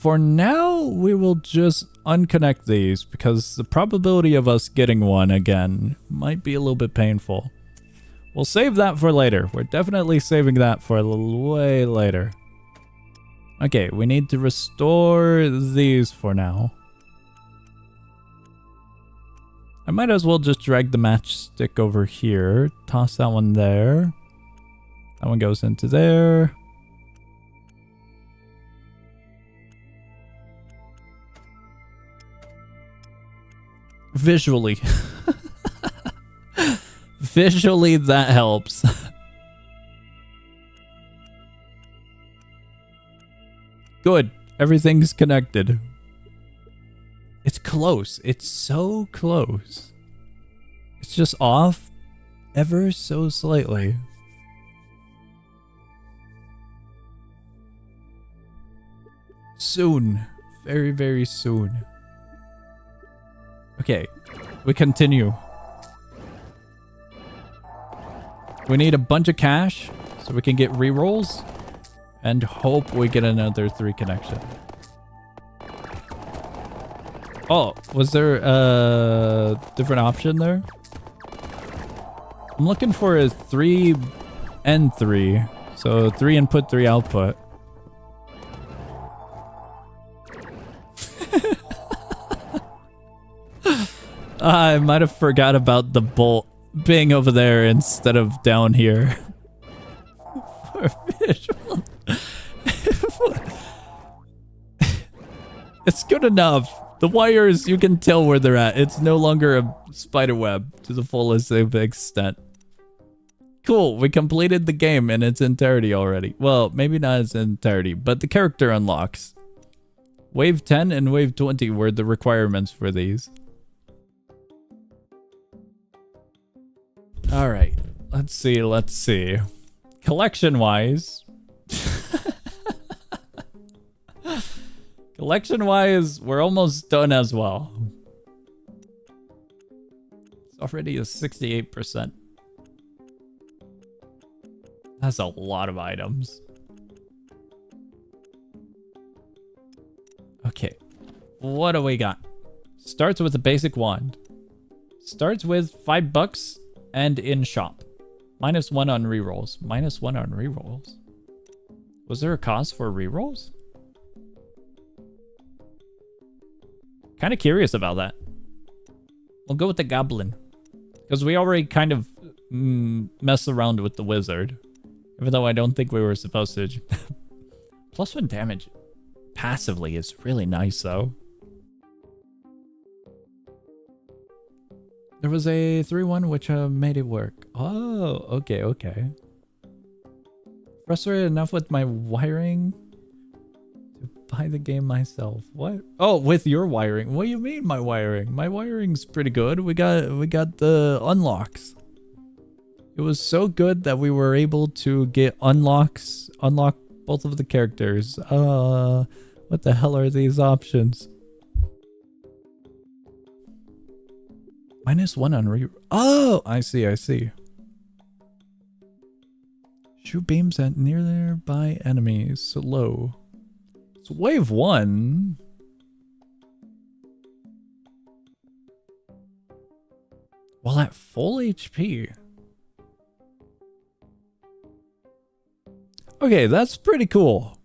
For now, we will just unconnect these because the probability of us getting one again might be a little bit painful. We'll save that for later. We're definitely saving that for a little way later. Okay, we need to restore these for now. I might as well just drag the matchstick over here. Toss that one there. That one goes into there. Visually. Visually, that helps. Good. Everything's connected. It's close. It's so close. It's just off ever so slightly. Soon. Very, very soon. Okay. We continue. We need a bunch of cash so we can get rerolls. And hope we get another 3 connection. Oh, was there a different option there? I'm looking for a 3 and 3. So 3 input, 3 output. I might have forgot about the bolt being over there instead of down here. For visual. It's good enough. The wires, you can tell where they're at. It's no longer a spider web to the fullest extent. Cool, we completed the game in its entirety already. Well, maybe not its entirety, but the character unlocks. Wave 10 and Wave 20 were the requirements for these. Alright, let's see. Collection-wise... Collection-wise, we're almost done as well. It's already a 68%. That's a lot of items. Okay, what do we got? Starts with a basic wand. Starts with $5 and in shop. -1 on rerolls. -1 on rerolls. Was there a cost for rerolls? Kind of curious about that. We'll go with the goblin. Because we already kind of messed around with the wizard. Even though I don't think we were supposed to. +1 damage passively is really nice though. There was a 3-1 which made it work. Oh, okay, okay. Frustrated enough with my wiring to buy the game myself. What? Oh, with your wiring. What do you mean my wiring? My wiring's pretty good. We got the unlocks. It was so good that we were able to get unlock both of the characters. What the hell are these options? -1 on re. Oh, I see. Shoot beams at nearby enemies. Slow. It's wave 1. While at full HP. Okay, that's pretty cool.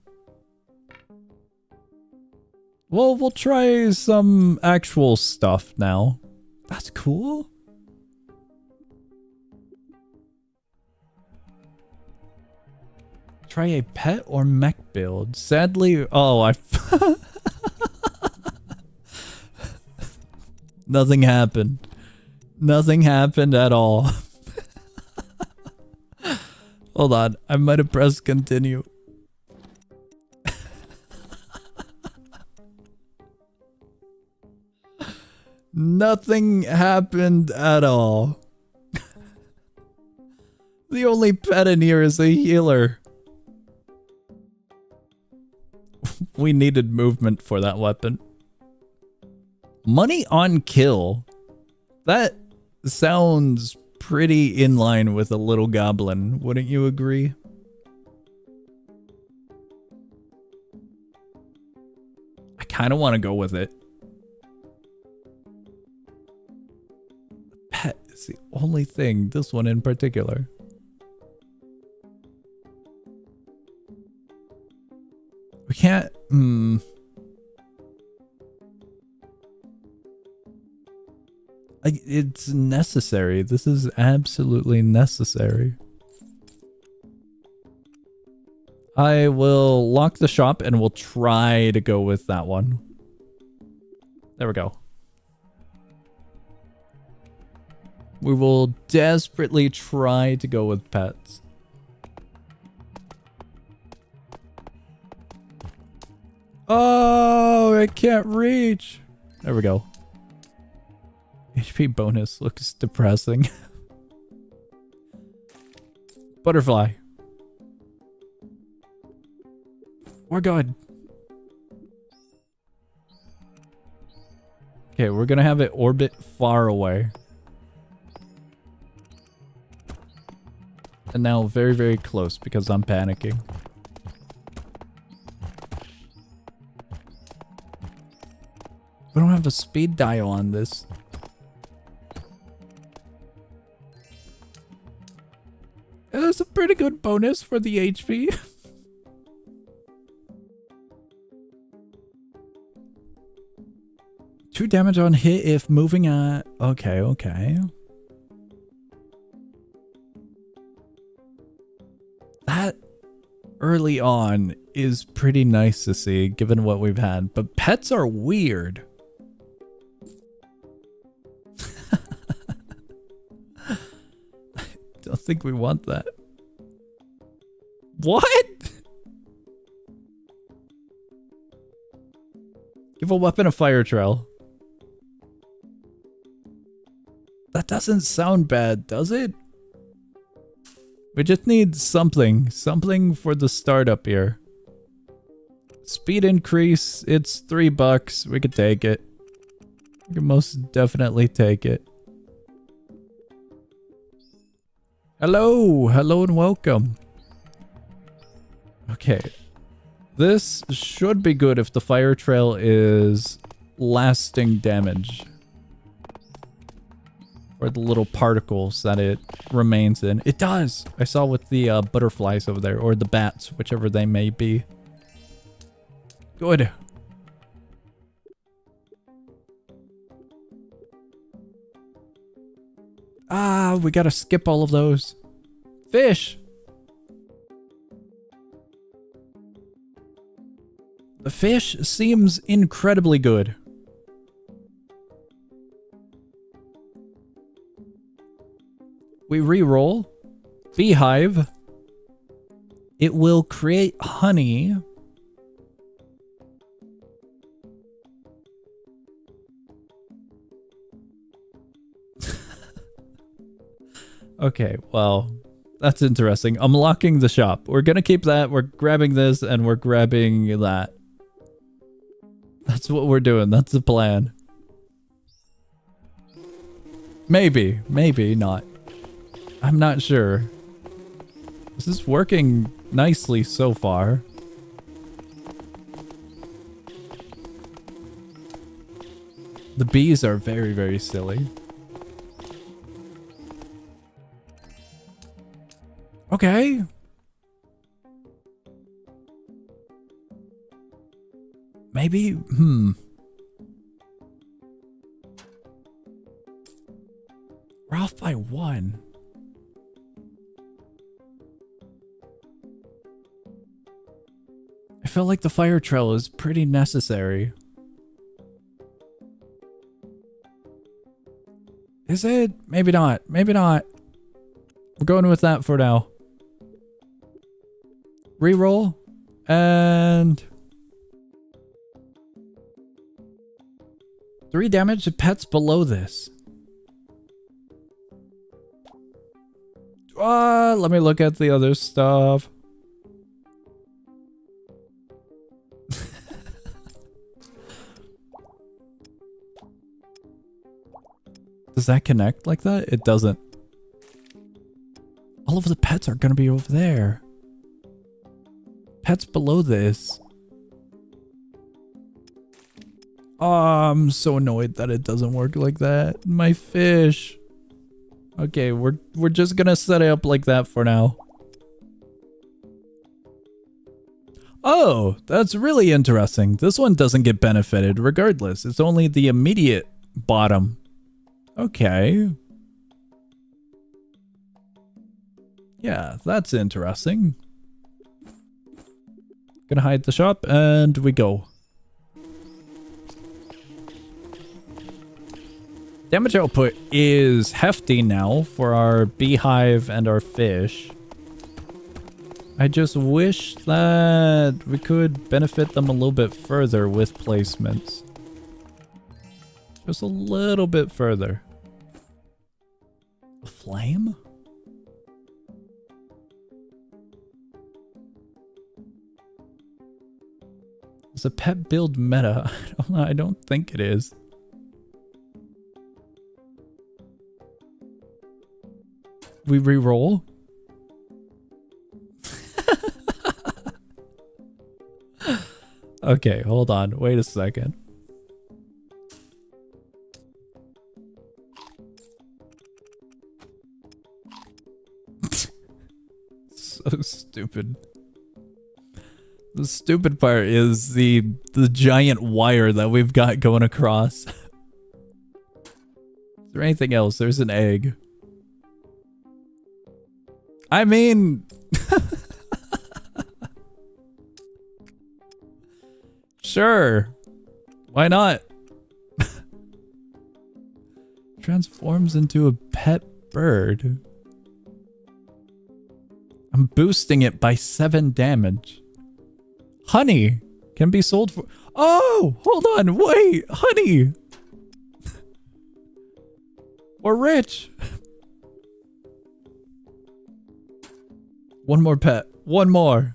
Well, we'll try some actual stuff now. That's cool. Try a pet or mech build. Sadly, oh, nothing happened. Nothing happened at all. Hold on, I might have pressed continue. Nothing happened at all. The only pet in here is a healer. We needed movement for that weapon. Money on kill. That sounds pretty in line with a little goblin, wouldn't you agree? I kind of want to go with it. Pet is the only thing, this one in particular. We can't, it's necessary. This is absolutely necessary. I will lock the shop and we'll try to go with that one. There we go. We will desperately try to go with pets. Oh, I can't reach. There we go. HP bonus looks depressing. Butterfly. We're good. Okay, we're gonna have it orbit far away. And now very, very close because I'm panicking. We don't have a speed dial on this. That's a pretty good bonus for the HP. 2 damage on hit if moving at... Okay, okay. That early on is pretty nice to see, given what we've had. But pets are weird. I don't think we want that. What? Give a weapon a fire trail. That doesn't sound bad, does it? We just need something. Something for the startup here. Speed increase. It's $3. We could take it. We can most definitely take it. Hello. Hello and welcome. Okay. This should be good if the fire trail is lasting damage. Or the little particles that it remains in. It does! I saw with the butterflies over there. Or the bats, whichever they may be. Good. Ah, we gotta skip all of those. Fish! The fish seems incredibly good. We re-roll. Beehive. It will create honey. Okay, well, that's interesting. Unlocking the shop. We're gonna keep that. We're grabbing this and we're grabbing that. That's what we're doing. That's the plan. Maybe. Maybe not. I'm not sure. This is working nicely so far. The bees are very, very silly. Okay. Maybe, We're off by 1. I feel like the fire trail is pretty necessary. Is it? Maybe not. Maybe not. We're going with that for now. Reroll. And 3 damage to pets below this. Let me look at the other stuff. Does that connect like that? It doesn't. All of the pets are going to be over there. Pets below this. Oh, I'm so annoyed that it doesn't work like that. My fish. Okay, we're just going to set it up like that for now. Oh, that's really interesting. This one doesn't get benefited regardless. It's only the immediate bottom. Okay. Yeah, that's interesting. Gonna hide the shop and we go. Damage output is hefty now for our beehive and our fish. I just wish that we could benefit them a little bit further with placements. Just a little bit further. A flame? Is a pet build meta? I don't think it is. We re-roll? Okay, hold on. Wait a second. So stupid. The stupid part is the giant wire that we've got going across. Is there anything else? There's an egg. I mean... Sure. Why not? Transforms into a pet bird. I'm boosting it by 7 damage. Honey can be sold for... Oh! Hold on! Wait! Honey! We're rich! One more pet. One more.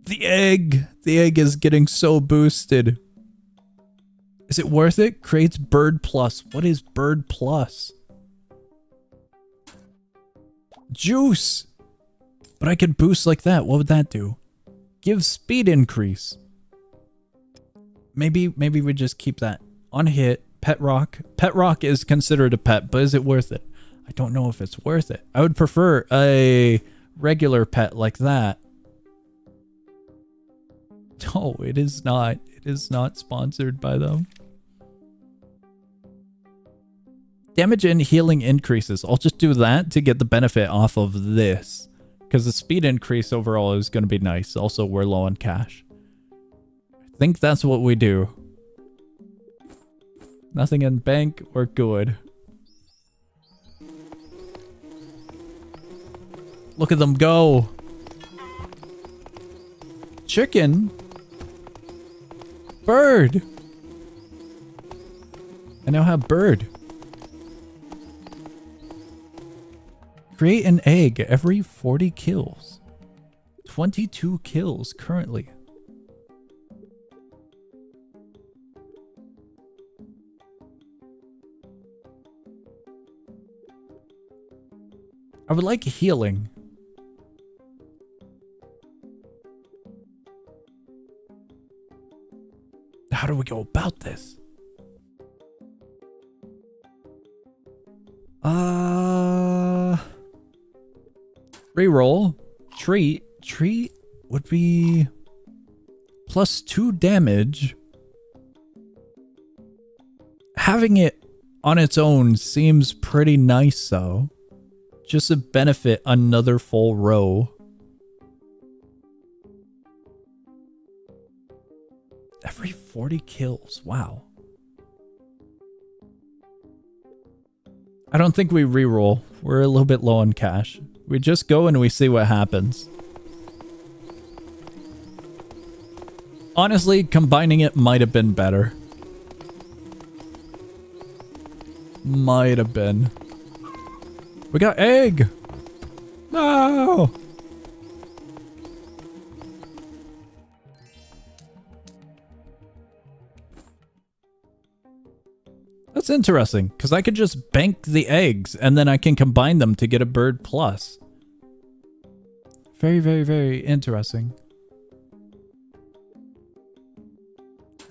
The egg! The egg is getting so boosted. Is it worth it? Creates bird plus. What is bird plus? Juice! But I could boost like that. What would that do? Give speed increase. Maybe we just keep that on hit. Pet rock. Pet rock is considered a pet, but is it worth it? I don't know if it's worth it. I would prefer a regular pet like that. No, it is not. It is not sponsored by them. Damage and healing increases. I'll just do that to get the benefit off of this. Because the speed increase overall is going to be nice. Also, we're low on cash. I think that's what we do. Nothing in bank. We're good. Look at them go. Chicken. Bird. I now have bird. Create an egg every 40 kills. 22 kills currently. I would like healing. How do we go about this? Reroll. Treat. Treat would be +2 damage. Having it on its own seems pretty nice though. Just to benefit another full row. Every 40 kills. Wow. I don't think we reroll. We're a little bit low on cash. We just go and we see what happens. Honestly, combining it might have been better. Might have been. We got egg! No! That's interesting, because I could just bank the eggs and then I can combine them to get a bird plus. Very, very, very interesting.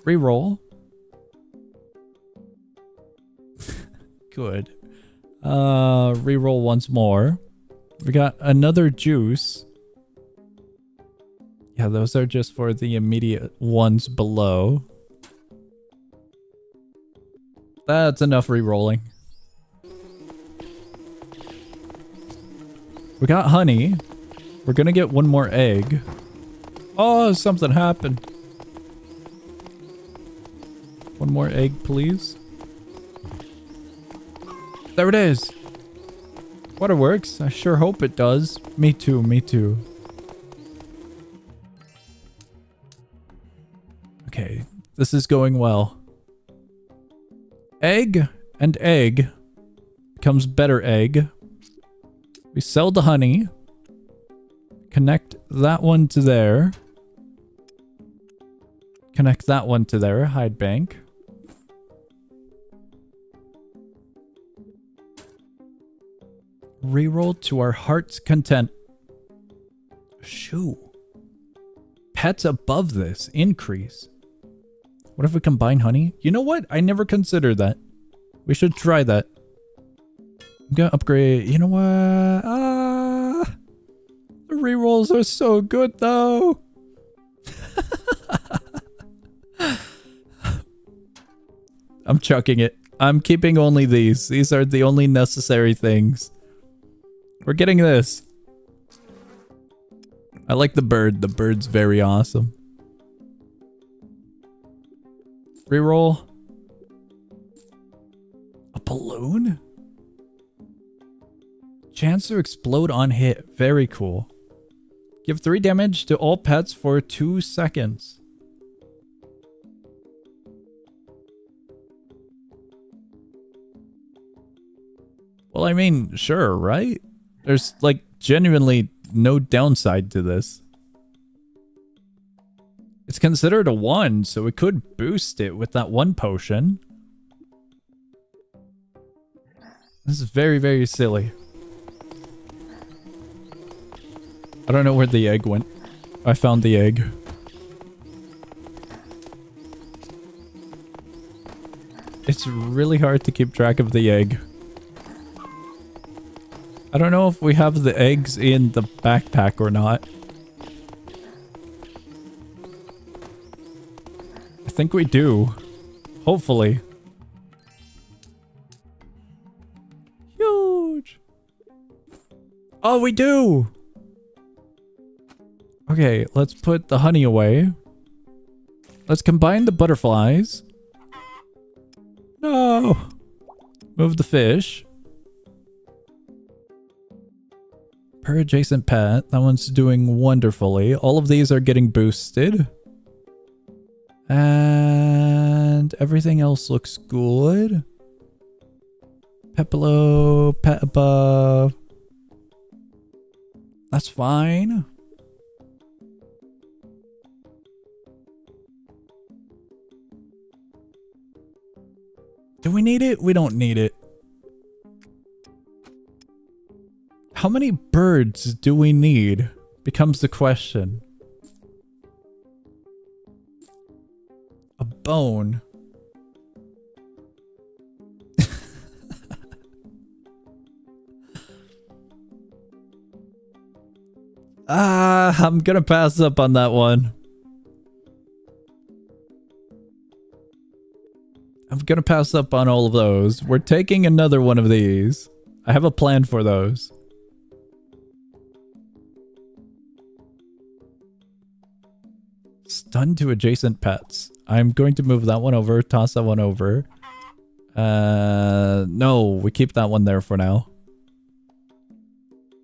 Reroll. Good. Reroll once more. We got another juice. Yeah, those are just for the immediate ones below. That's enough re-rolling. We got honey. We're gonna get one more egg. Oh, something happened. One more egg, please. There it is. Waterworks. I sure hope it does. Me too, me too. Okay, this is going well. Egg and egg becomes better egg. We sell the honey. Connect that one to there. Connect that one to there. Hide bank. Reroll to our heart's content. Shoo. Pets above this increase. What if we combine honey? You know what? I never considered that. We should try that. I'm gonna upgrade. You know what? The rerolls are so good though. I'm chucking it. I'm keeping only these. These are the only necessary things. We're getting this. I like the bird. The bird's very awesome. Reroll. A balloon? Chance to explode on hit. Very cool. Give 3 damage to all pets for 2 seconds. Well, I mean, sure, right? There's, like, genuinely no downside to this. It's considered a 1, so we could boost it with that 1 potion. This is very, very silly. I don't know where the egg went. I found the egg. It's really hard to keep track of the egg. I don't know if we have the eggs in the backpack or not. I think we do. Hopefully. Huge. Oh, we do. Okay, let's put the honey away. Let's combine the butterflies. No! Move the fish. Per adjacent pet. That one's doing wonderfully. All of these are getting boosted. And everything else looks good. Pet below, pet above. That's fine. Do we need it? We don't need it. How many birds do we need? Becomes the question. A bone. I'm gonna pass up on that one. I'm gonna pass up on all of those. We're taking another one of these. I have a plan for those. Stun to adjacent pets. I'm going to move that one over, toss that one over. No, we keep that one there for now.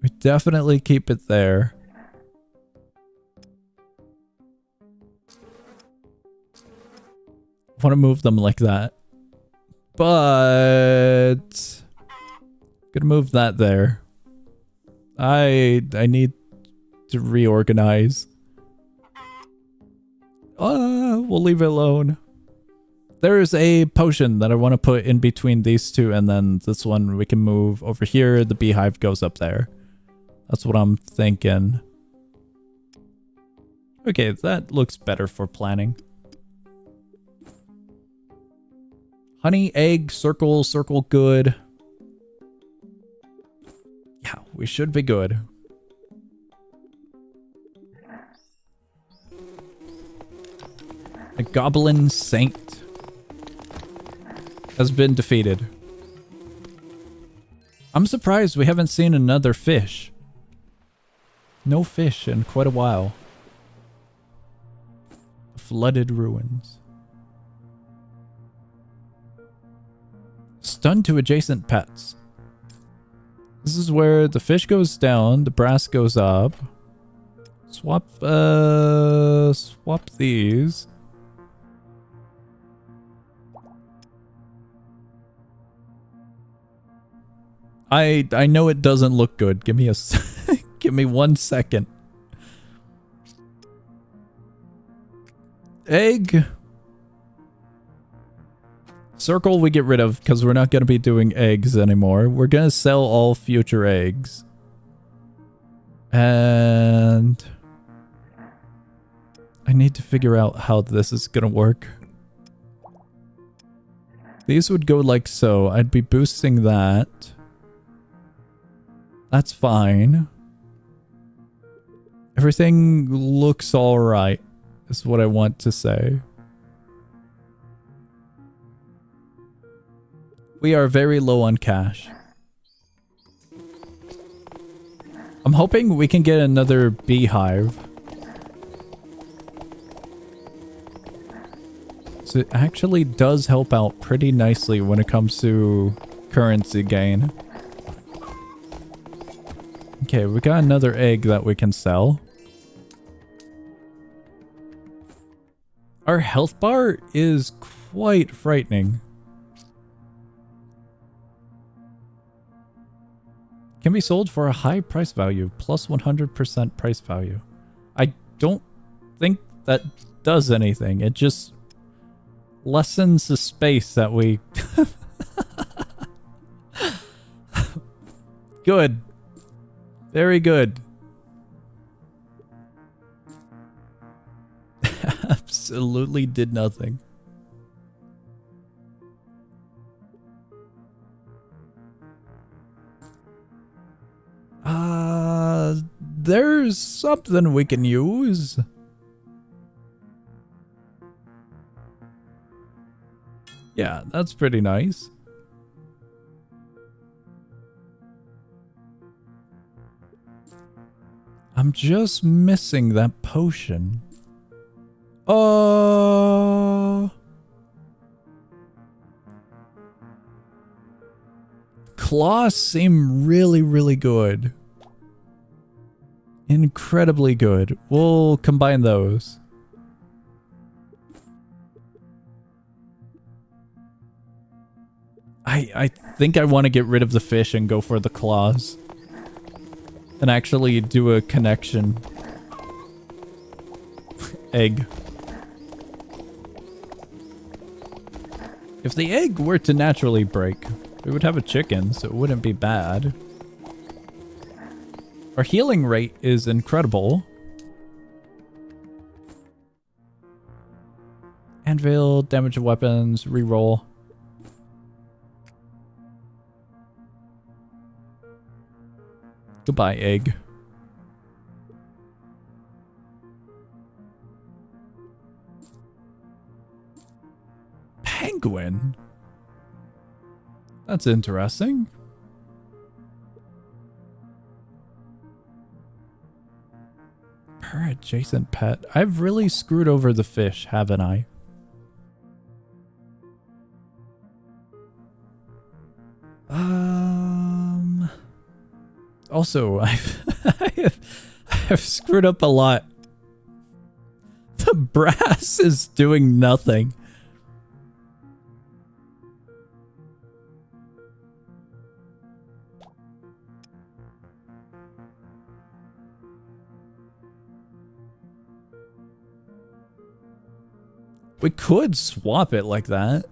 We definitely keep it there. Want to move them like that. But gonna move that there. I need to reorganize. We'll leave it alone. There's a potion that I want to put in between these two, and then this one we can move over here. The beehive goes up there. That's what I'm thinking. Okay, that looks better for planning. Honey, egg, circle, circle, good. Yeah, we should be good. A goblin saint has been defeated. I'm surprised we haven't seen another fish. No fish in quite a while. Flooded ruins. Stun to adjacent pets. This is where the fish goes down, the brass goes up. Swap these. I know it doesn't look good. Give me a give me 1 second. Egg. Circle we get rid of because we're not going to be doing eggs anymore. We're going to sell all future eggs. And I need to figure out how this is going to work. These would go like so. I'd be boosting that. That's fine. Everything looks alright, is what I want to say. We are very low on cash. I'm hoping we can get another beehive. So it actually does help out pretty nicely when it comes to currency gain. Okay, we got another egg that we can sell. Our health bar is quite frightening. Can be sold for a high price value, plus 100% price value. I don't think that does anything. It just lessens the space that we... Good. Very good. Absolutely did nothing. There's something we can use. Yeah, that's pretty nice. I'm just missing that potion. claws seem really, really good. Incredibly good. We'll combine those. I think I want to get rid of the fish and go for the claws. And actually do a connection. Egg. If the egg were to naturally break, we would have a chicken, so it wouldn't be bad. Our healing rate is incredible. Anvil, damage of weapons, reroll. Goodbye, egg. Penguin? That's interesting. Per adjacent pet. I've really screwed over the fish, haven't I? Also, I've screwed up a lot. The brass is doing nothing. We could swap it like that.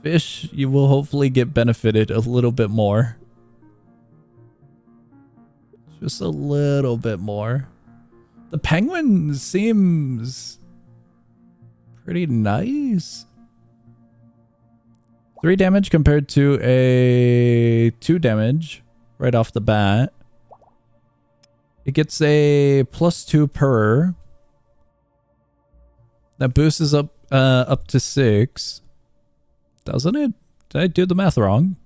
Fish, you will hopefully get benefited a little bit more. Just a little bit more. The penguin seems pretty nice. 3 damage compared to a 2 damage right off the bat. It gets a +2 per. That boosts up to 6. Doesn't it? Did I do the math wrong?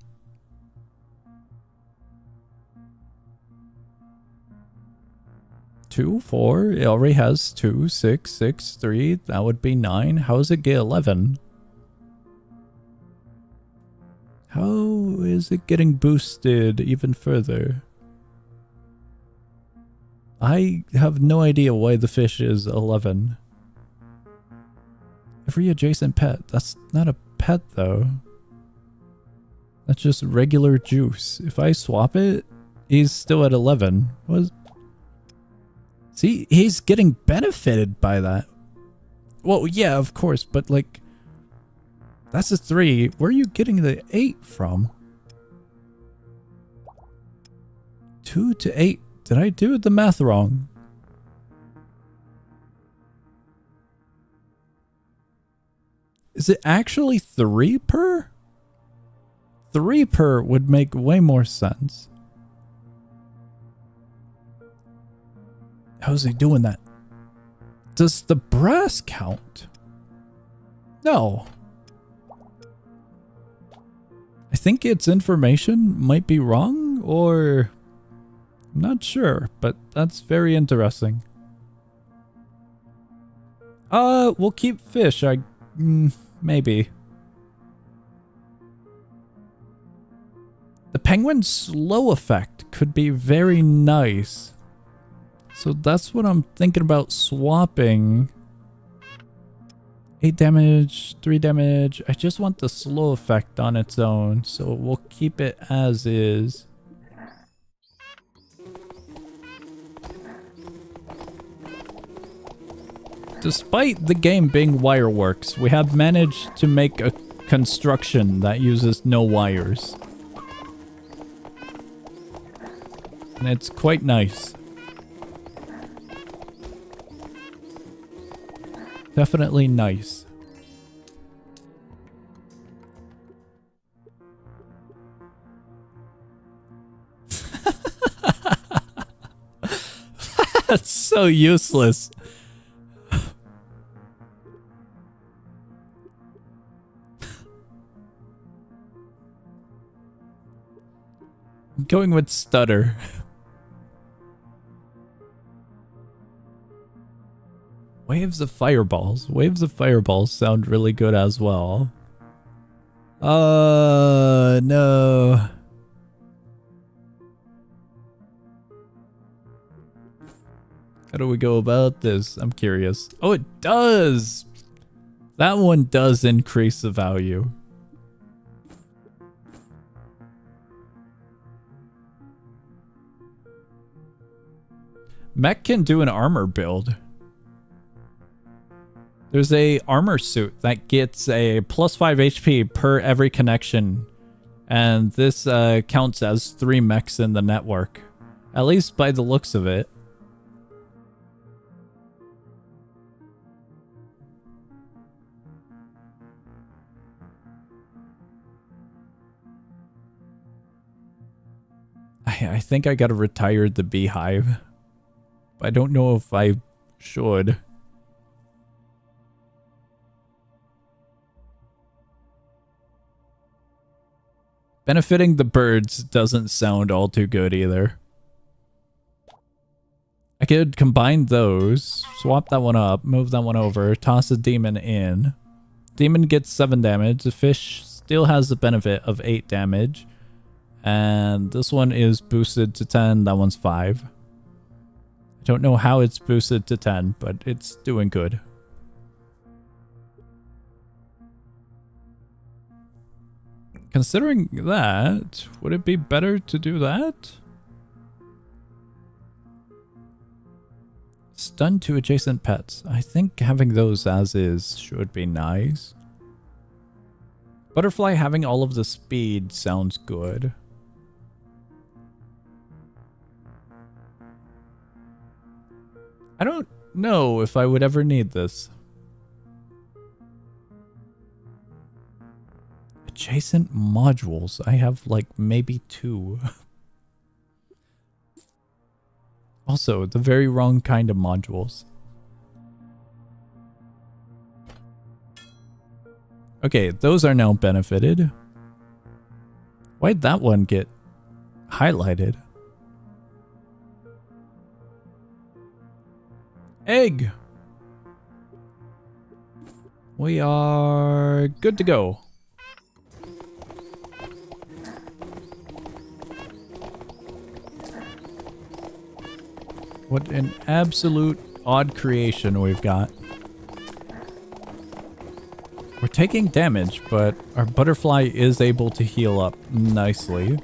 Two, 4. It already has 2, 6, 6, 3. That would be 9. How does it get 11? How is it getting boosted even further? I have no idea why the fish is 11. Every adjacent pet. That's not a pet though. That's just regular juice. If I swap it, he's still at 11. What? See, he's getting benefited by that. Well, yeah, of course, but like, that's a 3. Where are you getting the 8 from? 2 to 8. Did I do the math wrong? Is it actually 3 per? 3 per would make way more sense. How's he doing that? Does the brass count? No. I think its information might be wrong, or I'm not sure, but that's very interesting. We'll keep fish. Maybe. The penguin slow effect could be very nice. So that's what I'm thinking about swapping. 8 damage, 3 damage. I just want the slow effect on its own, so we'll keep it as is. Despite the game being Wireworks, we have managed to make a construction that uses no wires. And it's quite nice. Definitely nice. That's so useless. I'm going with stutter. Waves of fireballs. Waves of fireballs sound really good as well. No. How do we go about this? I'm curious. Oh, it does! That one does increase the value. Mech can do an armor build. There's a armor suit that gets a +5 HP per every connection. And this counts as 3 mechs in the network. At least by the looks of it. I think I gotta retire the beehive. I don't know if I should. Benefiting the birds doesn't sound all too good either. I could combine those, swap that one up, move that one over, toss a demon in. Demon gets 7 damage. The fish still has the benefit of 8 damage. And this one is boosted to 10. That one's 5. I don't know how it's boosted to 10, but it's doing good. Considering that, would it be better to do that? Stun to adjacent pets. I think having those as is should be nice. Butterfly having all of the speed sounds good. I don't know if I would ever need this. Adjacent modules. I have like maybe 2. Also, the very wrong kind of modules. Okay, those are now benefited. Why'd that one get highlighted? Egg! We are good to go. What an absolute odd creation we've got. We're taking damage, but our butterfly is able to heal up nicely.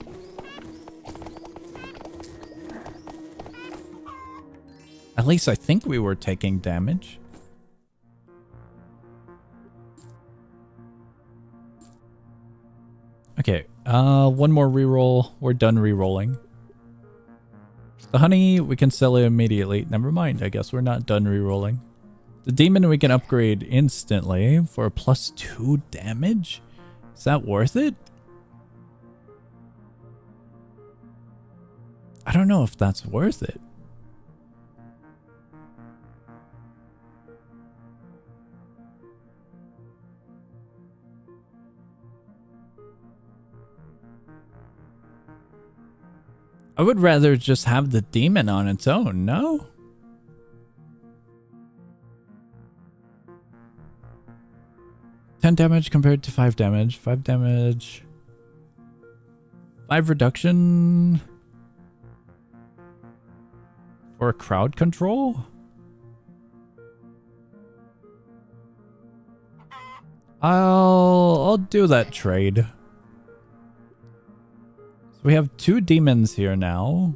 At least I think we were taking damage. Okay, one more reroll. We're done rerolling. The honey, we can sell it immediately. Never mind, I guess we're not done rerolling. The demon we can upgrade instantly for a +2 damage? Is that worth it? I don't know if that's worth it. I would rather just have the demon on its own, no? $10 damage compared to 5 damage. 5 damage. 5 reduction. For crowd control? I'll do that trade. So we have 2 demons here now.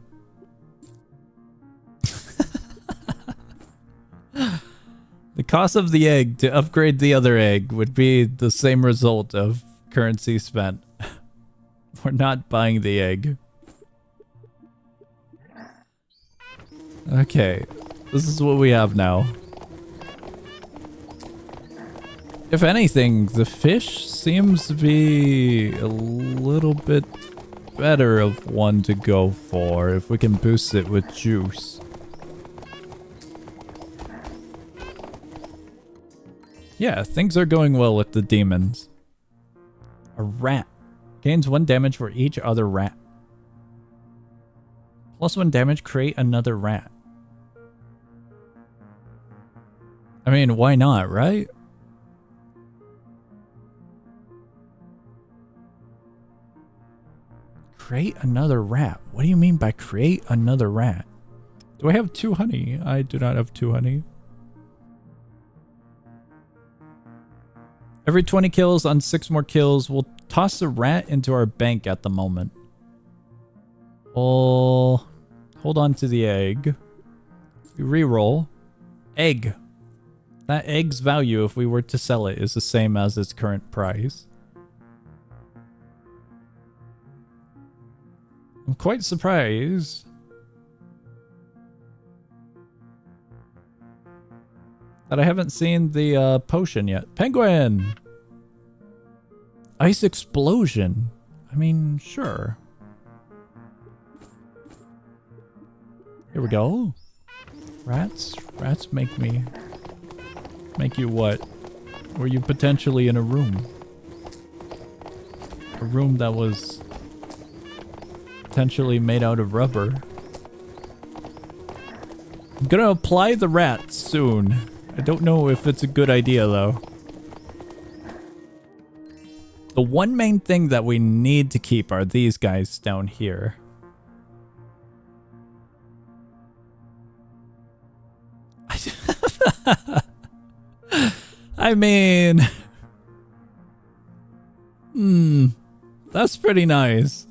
The cost of the egg to upgrade the other egg would be the same result of currency spent. We're not buying the egg. Okay, this is what we have now. If anything, the fish seems to be a little bit better of one to go for if we can boost it with juice. Yeah, things are going well with the demons. A rat. Gains 1 damage for each other rat. +1 damage, create another rat. I mean, why not, right? Create another rat. What do you mean by create another rat? Do I have 2 honey? I do not have 2 honey. Every 20 kills on 6 more kills, we'll toss the rat into our bank at the moment. We'll hold on to the egg. We reroll. Egg. That egg's value, if we were to sell it, is the same as its current price. I'm quite surprised that I haven't seen the potion yet. Penguin! Ice explosion. I mean, sure. Here we go. Rats? Rats make you what? Were you potentially in a room? A room that was potentially made out of rubber. I'm gonna apply the rats soon. I don't know if it's a good idea though. The one main thing that we need to keep are these guys down here. I mean, that's pretty nice.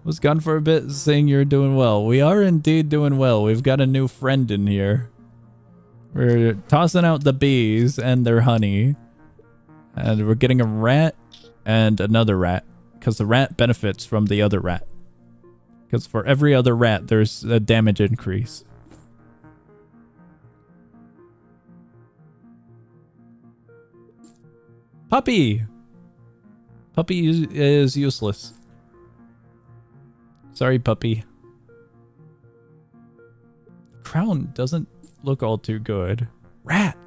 Was gone for a bit, saying you're doing well. We are indeed doing well. We've got a new friend in here. We're tossing out the bees and their honey. And we're getting a rat and another rat. Because the rat benefits from the other rat. Because for every other rat, there's a damage increase. Puppy! Puppy is useless. Sorry, puppy. Crown doesn't look all too good. Rat!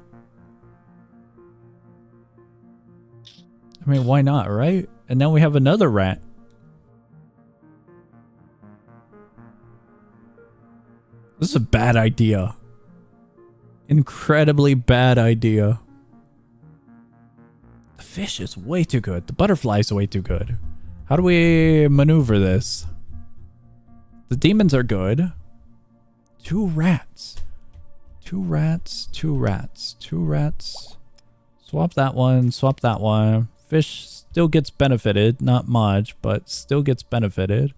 I mean, why not, right? And now we have another rat. This is a bad idea. Incredibly bad idea. The fish is way too good. The butterfly is way too good. How do we maneuver this? The demons are good. 2 rats. 2 rats, 2 rats, 2 rats. Swap that one, swap that one. Fish still gets benefited. Not much, but still gets benefited.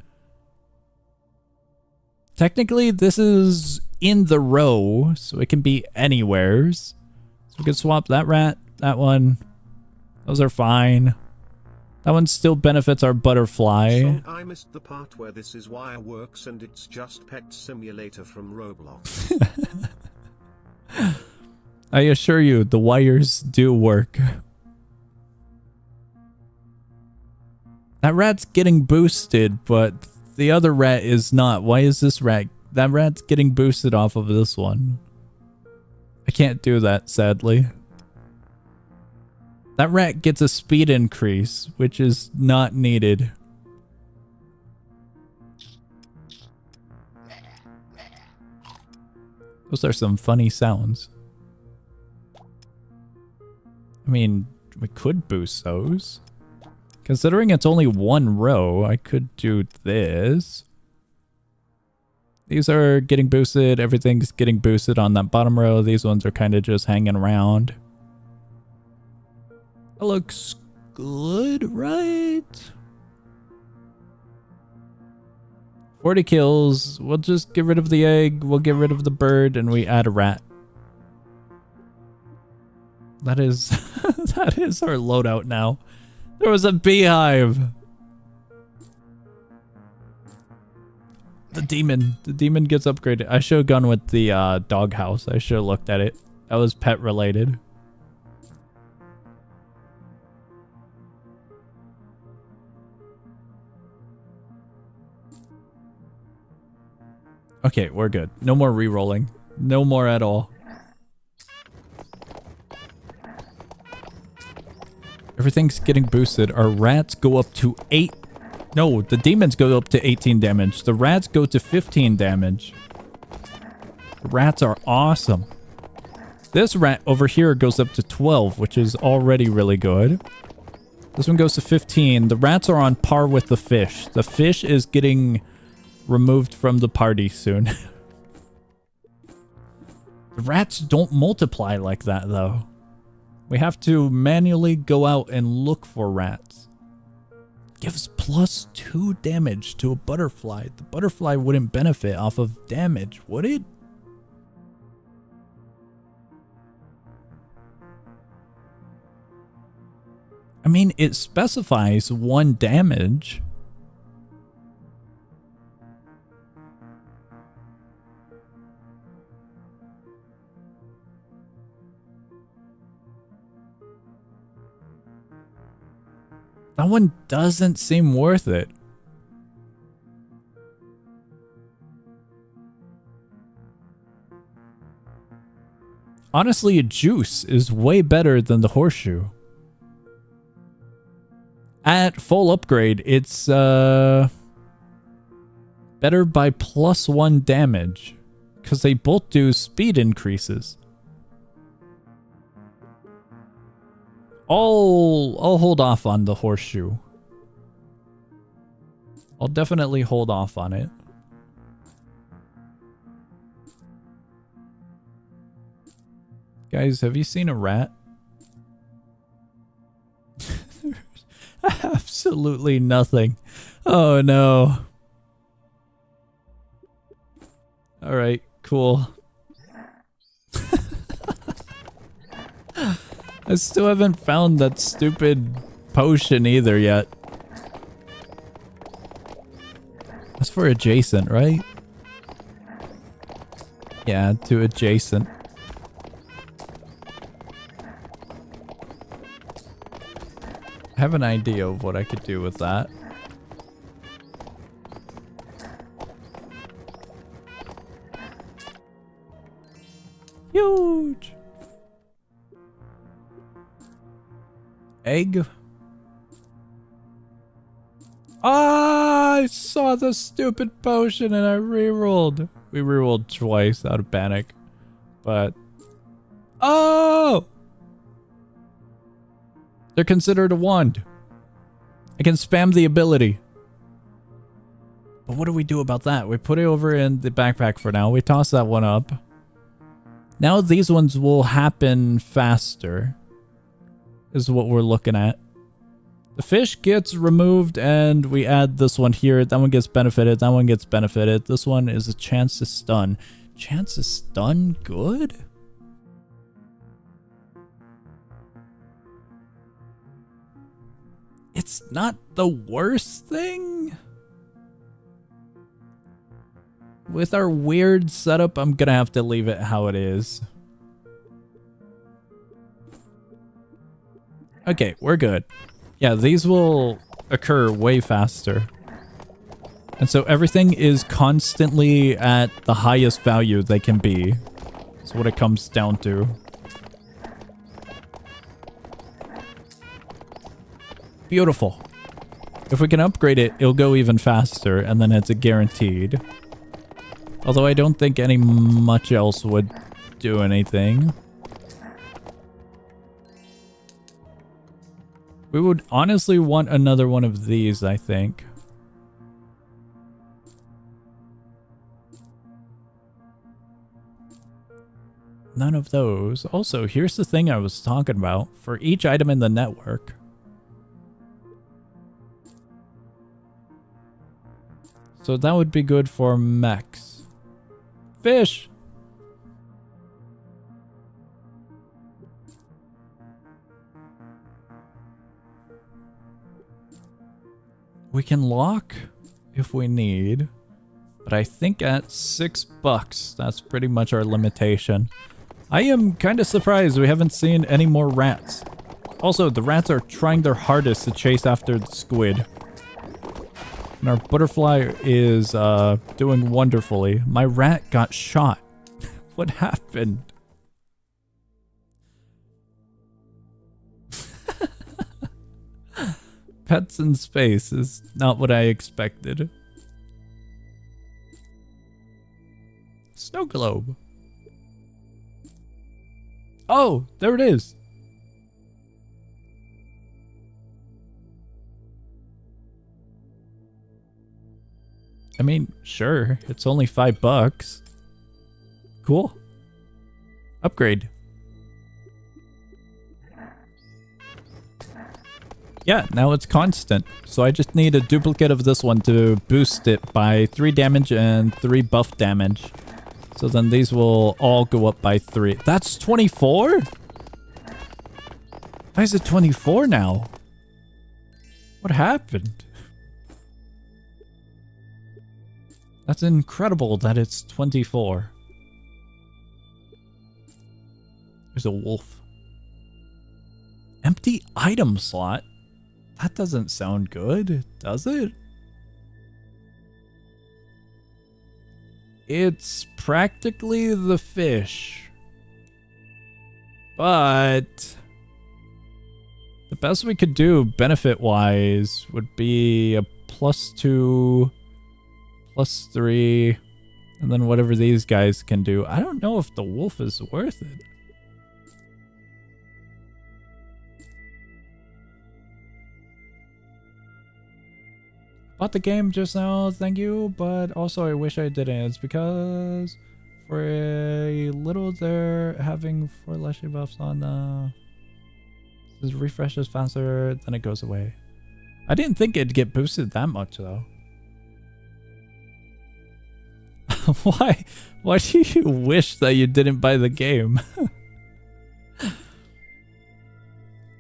Technically, this is in the row, so it can be anywheres. So we can swap that rat, that one. Those are fine. That one still benefits our butterfly. So I missed the part where this is Wireworks and it's just Pet Simulator from Roblox. I assure you, the wires do work. That rat's getting boosted, but the other rat is not. Why is this rat? That rat's getting boosted off of this one. I can't do that, sadly. That rat gets a speed increase, which is not needed. Those are some funny sounds. I mean, we could boost those. Considering it's only 1 row, I could do this. These are getting boosted. Everything's getting boosted on that bottom row. These ones are kind of just hanging around. That looks good, right? 40 kills. We'll just get rid of the egg. We'll get rid of the bird, and we add a rat. That is that is our loadout now. There was a beehive. The demon gets upgraded. I should have gone with the doghouse. I should have looked at it. That was pet related. Okay, we're good. No more re-rolling. No more at all. Everything's getting boosted. Our rats go up to 8. No, the demons go up to 18 damage. The rats go to 15 damage. The rats are awesome. This rat over here goes up to 12, which is already really good. This one goes to 15. The rats are on par with the fish. The fish is getting removed from the party soon. The rats don't multiply like that, though. We have to manually go out and look for rats. Gives +2 damage to a butterfly. The butterfly wouldn't benefit off of damage, would it? I mean, it specifies 1 damage. That one doesn't seem worth it. Honestly, a juice is way better than the horseshoe. At full upgrade, it's better by +1 damage, because they both do speed increases. I'll hold off on the horseshoe. I'll definitely hold off on it. Guys, have you seen a rat? Absolutely nothing. Oh no. Alright, cool. I still haven't found that stupid potion either yet. That's for adjacent, right? Yeah, to adjacent. I have an idea of what I could do with that. Huge! Egg? Ah, I saw the stupid potion and I rerolled. We rerolled twice out of panic. But... oh! They're considered a wand. I can spam the ability. But what do we do about that? We put it over in the backpack for now. We toss that one up. Now these ones will happen faster. Is what we're looking at. The fish gets removed and we add this one here. That one gets benefited. That one gets benefited. This one is a chance to stun. Chance to stun? Good? It's not the worst thing. With our weird setup, I'm gonna have to leave it how it is. Okay, we're good. Yeah, these will occur way faster. And so everything is constantly at the highest value they can be. That's what it comes down to. Beautiful. If we can upgrade it, it'll go even faster, and then it's a guaranteed. Although I don't think any much else would do anything. We would honestly want another one of these, I think. None of those. Also, here's the thing I was talking about. For each item in the network. So that would be good for mechs. Fish! We can lock if we need, but I think at $6, that's pretty much our limitation. I am kind of surprised we haven't seen any more rats. Also, the rats are trying their hardest to chase after the squid. And our butterfly is doing wonderfully. My rat got shot. What happened? Pets in space is not what I expected. Snow globe. Oh, there it is. I mean, sure. It's only $5. Cool. Upgrade. Yeah, now it's constant. So I just need a duplicate of this one to boost it by 3 damage and 3 buff damage. So then these will all go up by 3. That's 24? Why is it 24 now? What happened? That's incredible that it's 24. There's a wolf. Empty item slot? That doesn't sound good, does it? It's practically the fish. But the best we could do benefit-wise would be a +2, +3, and then whatever these guys can do. I don't know if the wolf is worth it. Bought the game just now, thank you, but also I wish I didn't. It's because for a little they're having 4 leshy buffs on this refreshes faster, then it goes away. I didn't think it'd get boosted that much though. Why do you wish that you didn't buy the game?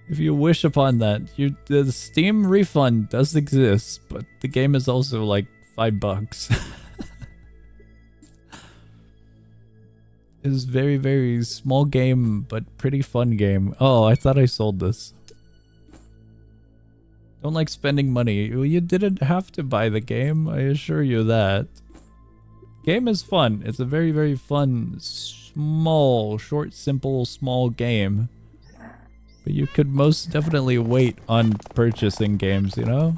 If you wish upon that, the Steam refund does exist, but the game is also like $5. It's very, very small game, but pretty fun game. Oh, I thought I sold this. Don't like spending money. You didn't have to buy the game, I assure you that. Game is fun. It's a very, very fun, small, short, simple, small game. But you could most definitely wait on purchasing games, you know?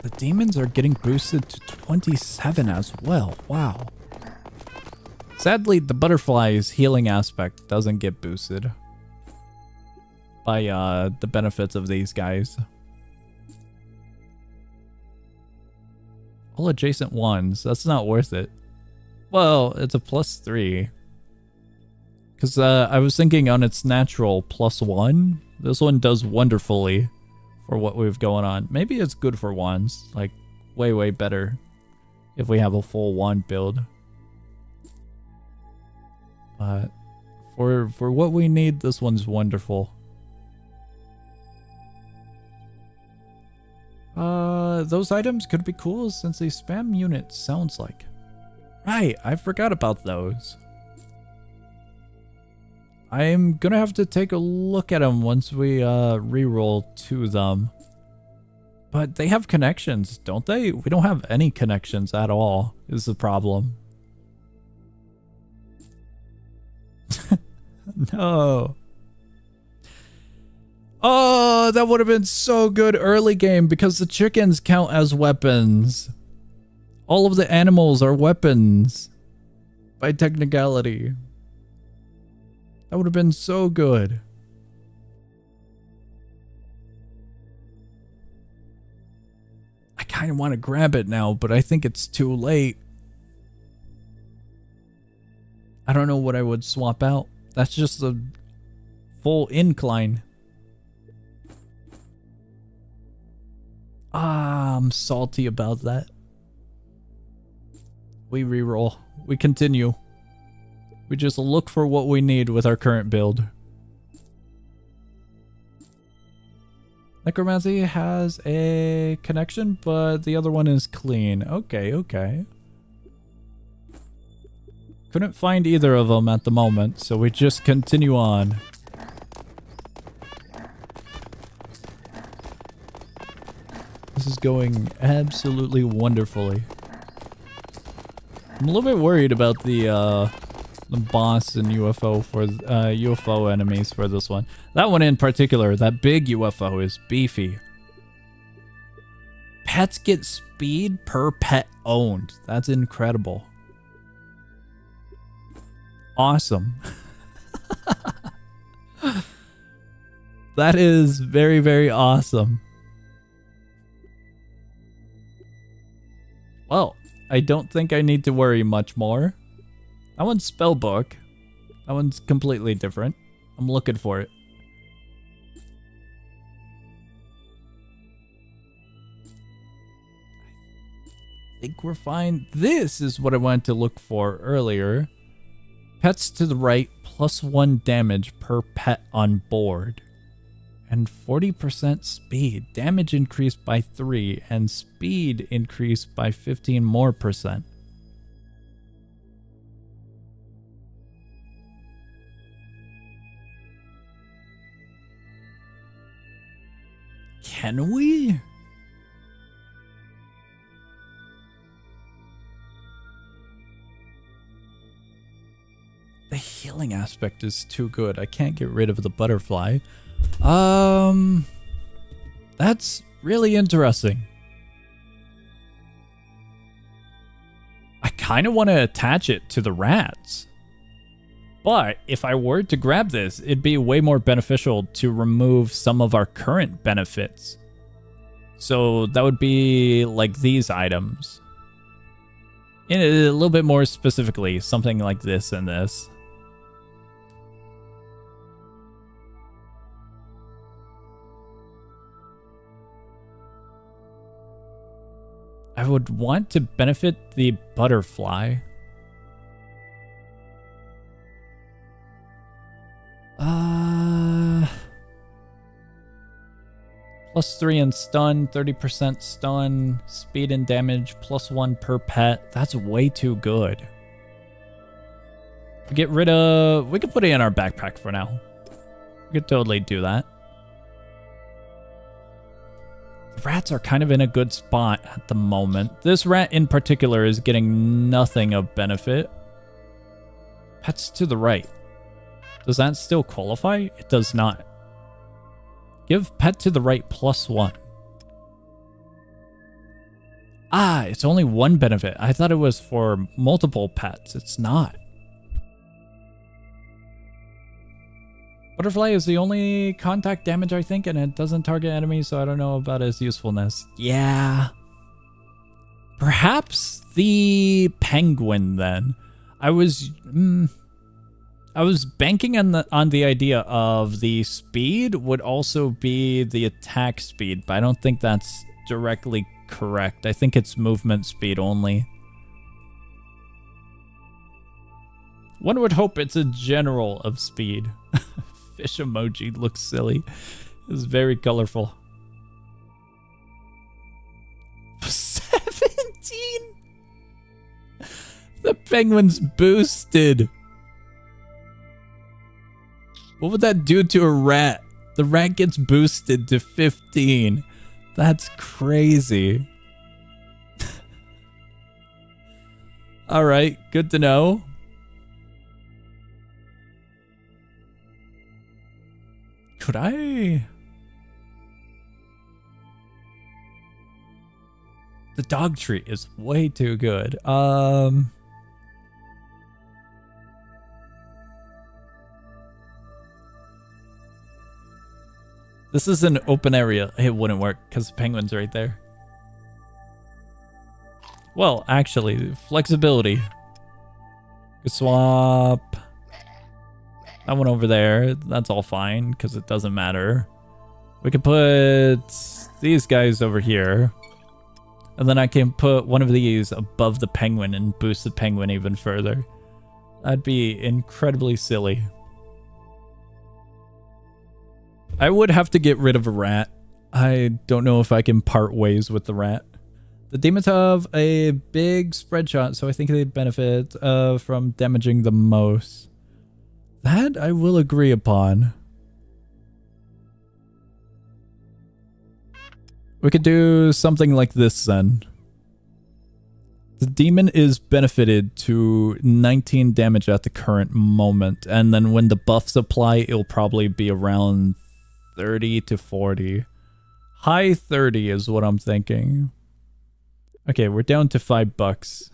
The demons are getting boosted to 27 as well. Wow. Sadly, the butterfly's healing aspect doesn't get boosted by the benefits of these guys. All adjacent ones. That's not worth it. Well, it's a +3. Because I was thinking on its natural +1. This one does wonderfully for what we've going on. Maybe it's good for wands. Like, way, way better if we have a full wand build. But for what we need, this one's wonderful. Those items could be cool since they spam units, sounds like. Right, I forgot about those. I'm gonna have to take a look at them once we reroll to them. But they have connections, don't they? We don't have any connections at all, is the problem. No. Oh, that would have been so good early game because the chickens count as weapons. All of the animals are weapons by technicality. That would have been so good. I kind of want to grab it now, but I think it's too late. I don't know what I would swap out. That's just a full incline. Ah, I'm salty about that. We reroll. We continue. We just look for what we need with our current build. Necromancy has a connection, but the other one is clean. Okay, okay. Couldn't find either of them at the moment, so we just continue on. This is going absolutely wonderfully. I'm a little bit worried about the boss and UFO for UFO enemies for this one. That one in particular, that big UFO is beefy. Pets get speed per pet owned. That's incredible. Awesome. That is very, very awesome. Well, I don't think I need to worry much more. That one's spellbook. That one's completely different. I'm looking for it. I think we're fine. This is what I wanted to look for earlier. Pets to the right, +1 damage per pet on board. And 40% speed. Damage increased by 3 and speed increased by 15 more percent. Can we? The healing aspect is too good. I can't get rid of the butterfly. That's really interesting. I kind of want to attach it to the rats. But if I were to grab this, it'd be way more beneficial to remove some of our current benefits. So that would be like these items. In a little bit more specifically, something like this and this. I would want to benefit the butterfly. +3 in stun, 30% stun, speed and damage, +1 per pet. That's way too good. We get rid of... We could put it in our backpack for now. We could totally do that. The rats are kind of in a good spot at the moment. This rat in particular is getting nothing of benefit. Pets to the right. Does that still qualify? It does not. Give pet to the right +1. Ah, it's only one benefit. I thought it was for multiple pets. It's not. Butterfly is the only contact damage, I think, and it doesn't target enemies, so I don't know about its usefulness. Yeah. Perhaps the penguin, then. I was banking on the idea of the speed would also be the attack speed, but I don't think that's directly correct. I think it's movement speed only. One would hope it's a general of speed. Fish emoji looks silly. It's very colorful. 17? The penguin's boosted. What would that do to a rat? The rat gets boosted to 15. That's crazy. All right, good to know. Could I? The dog treat is way too good. This is an open area. It wouldn't work because the penguin's right there. Well, actually, flexibility. Could swap that one over there. That's all fine because it doesn't matter. We could put these guys over here. And then I can put one of these above the penguin and boost the penguin even further. That'd be incredibly silly. I would have to get rid of a rat. I don't know if I can part ways with the rat. The demons have a big spread shot, so I think they benefit from damaging the most. That I will agree upon. We could do something like this then. The demon is benefited to 19 damage at the current moment, and then when the buffs apply, it'll probably be around 30 to 40. High 30 is what I'm thinking. Okay, we're down to $5.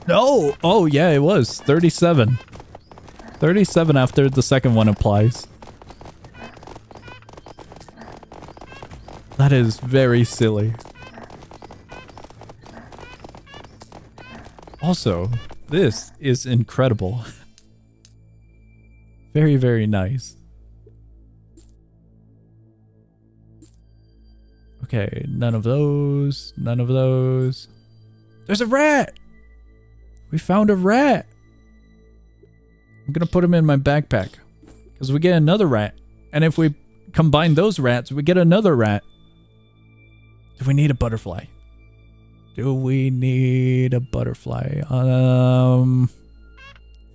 No! Oh yeah, it was 37. 37 after the second one applies. That is very silly. Also, this is incredible. Very, very nice. Okay, none of those. None of those. There's a rat! We found a rat! I'm gonna put him in my backpack. Because we get another rat. And if we combine those rats, we get another rat. Do we need a butterfly? Do we need a butterfly?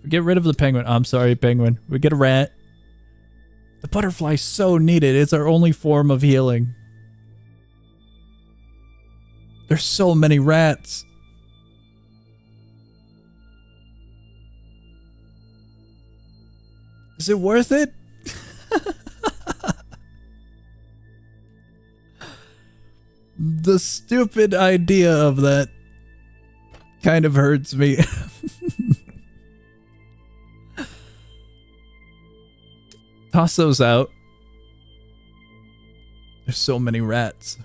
Get rid of the penguin. I'm sorry, penguin. We get a rat. The butterfly's so needed. It's our only form of healing. There's so many rats. Is it worth it? The stupid idea of that kind of hurts me. Toss those out. There's so many rats.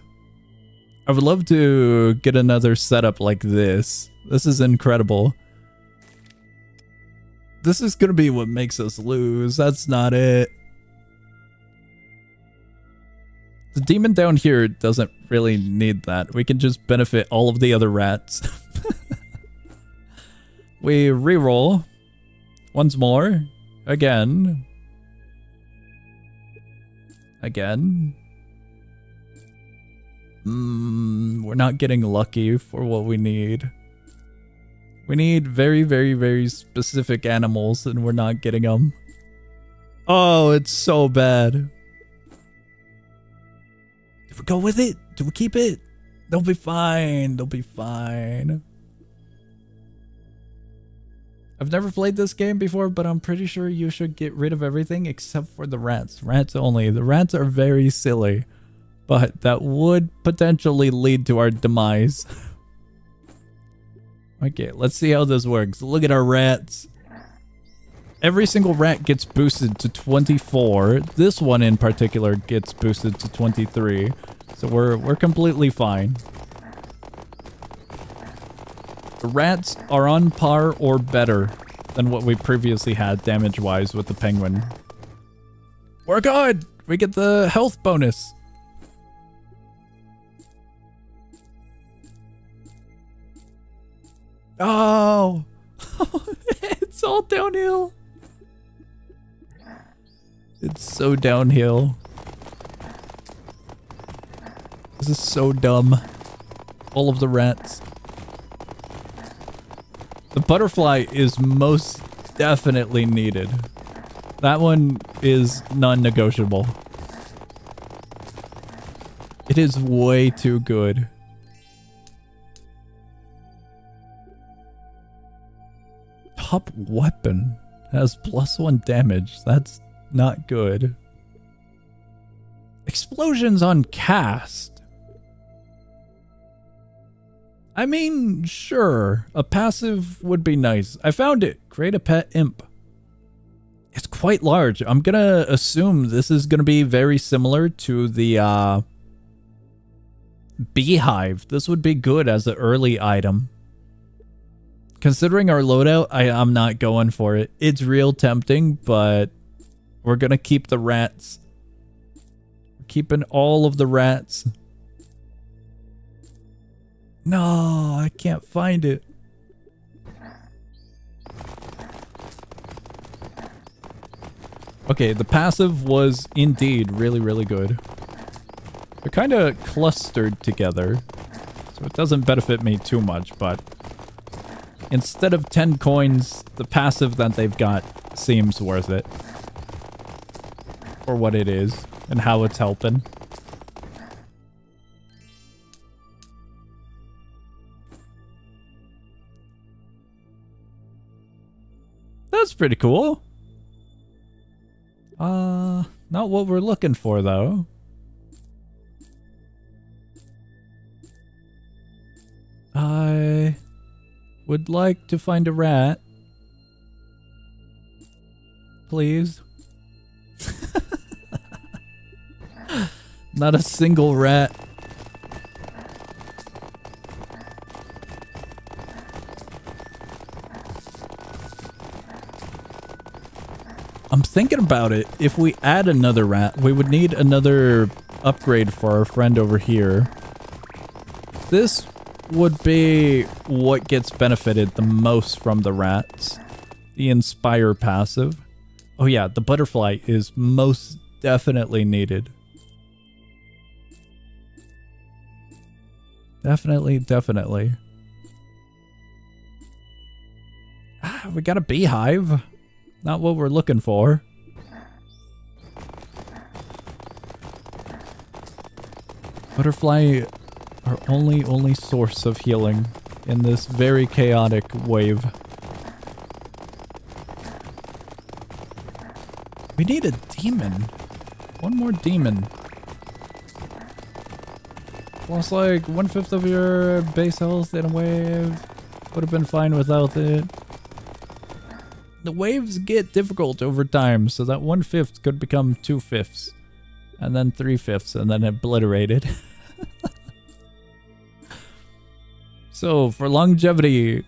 I would love to get another setup like this. This is incredible. This is gonna be what makes us lose. That's not it. The demon down here doesn't really need that. We can just benefit all of the other rats. We reroll. Once more. Again. Again. We're not getting lucky for what we need. We need very, very, very specific animals and we're not getting them. Oh, it's so bad. Do we go with it? Do we keep it? They'll be fine. They'll be fine. I've never played this game before, but I'm pretty sure you should get rid of everything except for the rats. Rats only. The rats are very silly, but that would potentially lead to our demise. Okay, let's see how this works. Look at our rats. Every single rat gets boosted to 24. This one in particular gets boosted to 23. So we're completely fine. The rats are on par or better than what we previously had damage-wise with the penguin. We're good! We get the health bonus. Oh! It's all downhill. It's so downhill. This is so dumb. All of the rats. The butterfly is most definitely needed. That one is non-negotiable. It is way too good. Top weapon has +1 damage. That's not good. Explosions on cast. I mean, sure, a passive would be nice. I found it. Create a pet imp. It's quite large. I'm gonna assume this is gonna be very similar to the beehive. This would be good as an early item. Considering our loadout, I'm not going for it. It's real tempting, but we're gonna keep the rats. We're keeping all of the rats. No, I can't find it. Okay, the passive was indeed really, really good. They're kind of clustered together, so it doesn't benefit me too much, but instead of 10 coins, the passive that they've got seems worth it. For what it is, and how it's helping. That's pretty cool. Not what we're looking for, though. I would like to find a rat. Please. Not a single rat. I'm thinking about it. If we add another rat, we would need another upgrade for our friend over here. This would be what gets benefited the most from the rats. The Inspire passive. Oh yeah, the butterfly is most definitely needed. Definitely. Ah, we got a beehive. Not what we're looking for. Butterfly, our only source of healing in this very chaotic wave. We need a demon. One more demon. Lost like 1/5 of your base health in a wave. Would have been fine without it. The waves get difficult over time, so that 1/5 could become 2/5. And then 3/5, and then obliterated. So, for longevity,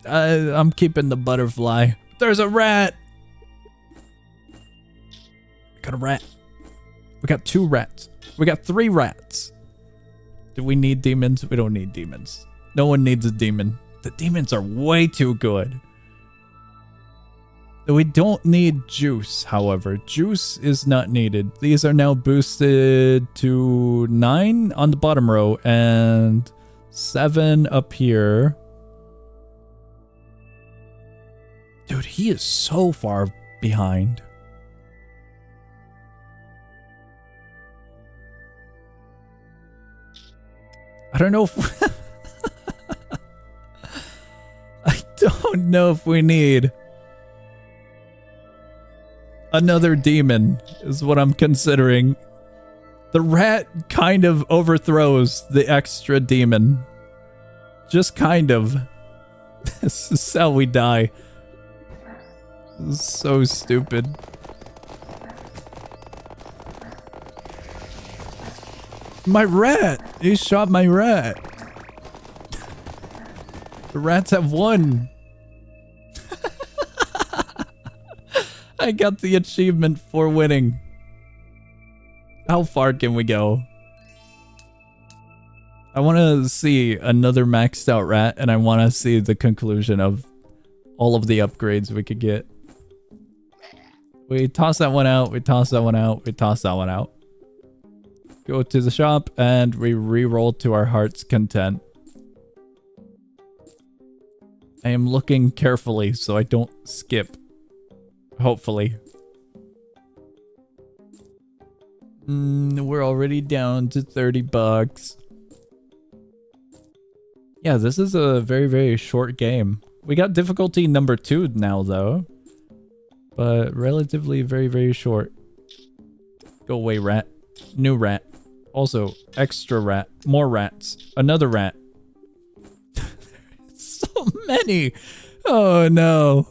I'm keeping the butterfly. There's a rat! Got a rat. We got 2 rats. We got 3 rats. Do we need demons? We don't need demons. No one needs a demon. The demons are way too good. We don't need juice, however. Juice is not needed. These are now boosted to 9 on the bottom row and 7 up here. Dude, he is so far behind. I don't know if... I don't know if we need... another demon is what I'm considering. The rat kind of overthrows the extra demon. Just kind of. This is how we die. This is so stupid. My rat! He shot my rat. The rats have won. I got the achievement for winning. How far can we go? I want to see another maxed out rat, and I want to see the conclusion of all of the upgrades we could get. We toss that one out, we toss that one out, we toss that one out. Go to the shop, and we re-roll to our heart's content. I am looking carefully so I don't skip. Hopefully. We're already down to 30 bucks. Yeah, this is a very, very short game. We got difficulty number 2 now, though. But relatively very, very short. Go away, rat. New rat. Also, extra rat. More rats. Another rat. So many! Oh, no.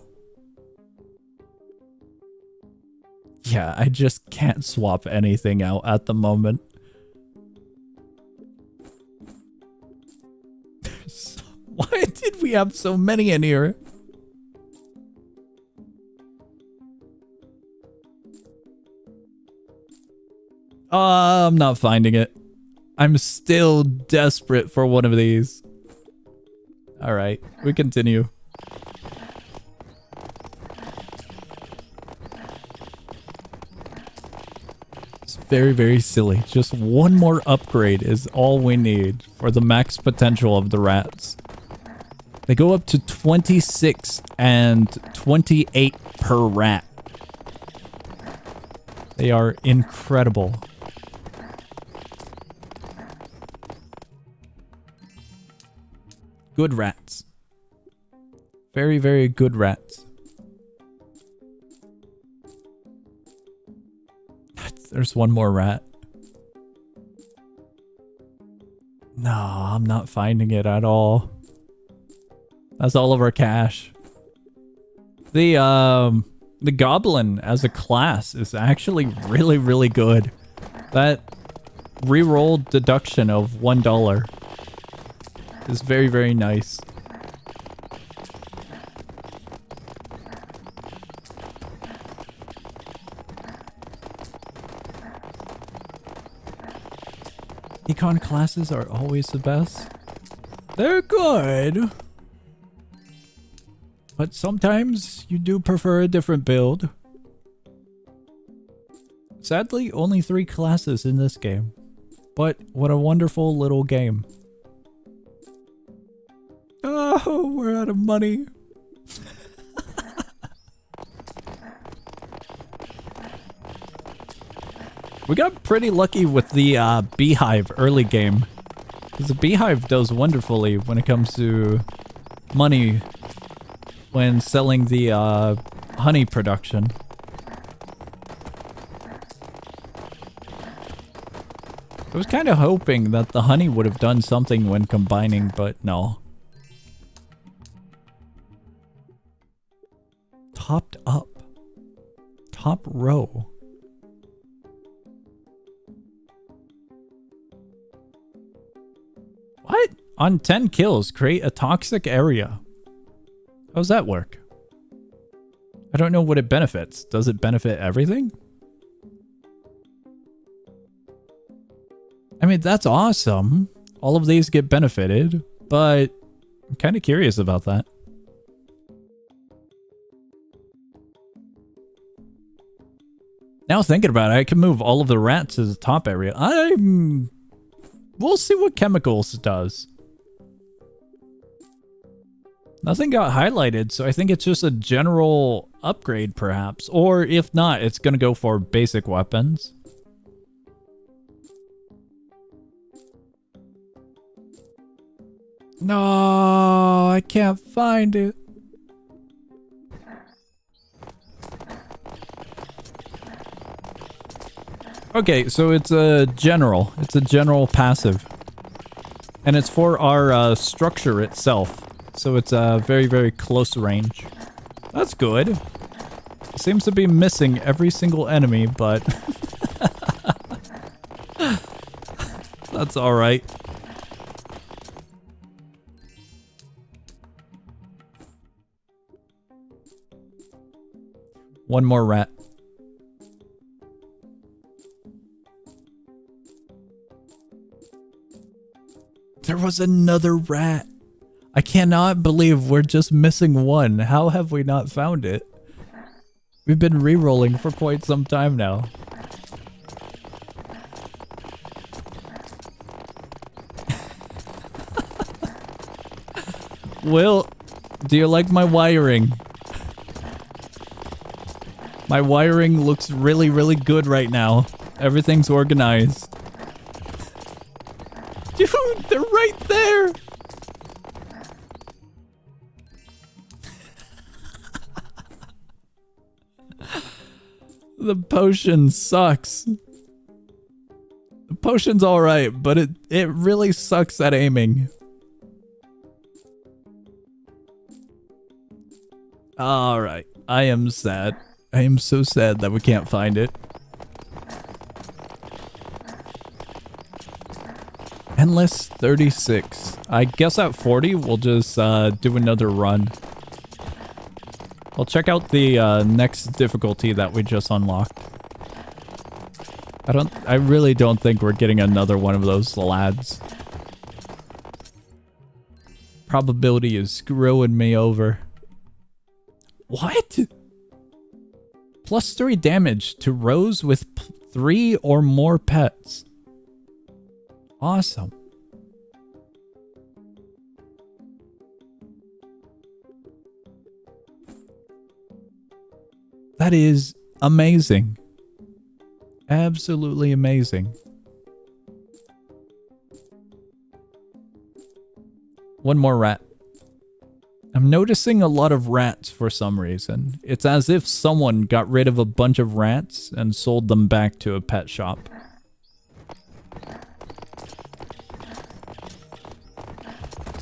Yeah, I just can't swap anything out at the moment. Why did we have so many in here? I'm not finding it. I'm still desperate for one of these. Alright, we continue. Very, very silly. Just one more upgrade is all we need for the max potential of the rats. They go up to 26 and 28 per rat. They are incredible. Good rats. Very, very good rats. There's one more rat. No, I'm not finding it at all. That's all of our cash. The goblin as a class is actually really, really good. That reroll deduction of $1. It's very, very nice. Econ classes are always the best. They're good. But sometimes you do prefer a different build. Sadly, only 3 classes in this game. But what a wonderful little game. Oh, we're out of money. We got pretty lucky with the beehive early game. Because the beehive does wonderfully when it comes to money when selling the honey production. I was kind of hoping that the honey would have done something when combining, but no. Topped up. Top row. What? On 10 kills, create a toxic area. How does that work? I don't know what it benefits. Does it benefit everything? I mean, that's awesome. All of these get benefited, but I'm kind of curious about that. Now thinking about it, I can move all of the rats to the top area. We'll see what chemicals does. Nothing got highlighted, so I think it's just a general upgrade, perhaps. Or if not, it's gonna go for basic weapons. No, I can't find it. Okay, so it's a general. It's a general passive. And it's for our structure itself. So it's a very, very close range. That's good. It seems to be missing every single enemy, but... that's alright. One more rat. There was another rat. I cannot believe we're just missing one. How have we not found it? We've been re-rolling for quite some time now. Will, do you like my wiring? My wiring looks really, really good right now. Everything's organized. Dude, they're right there! The potion sucks. The potion's alright, but it really sucks at aiming. Alright, I am sad. I am so sad that we can't find it. Endless 36. I guess at 40 we'll just do another run. I'll check out the next difficulty that we just unlocked. I really don't think we're getting another one of those lads. Probability is screwing me over. What? +3 damage to rows with 3 or more pets. Awesome. That is amazing. Absolutely amazing. One more rat. I'm noticing a lot of rats for some reason. It's as if someone got rid of a bunch of rats and sold them back to a pet shop.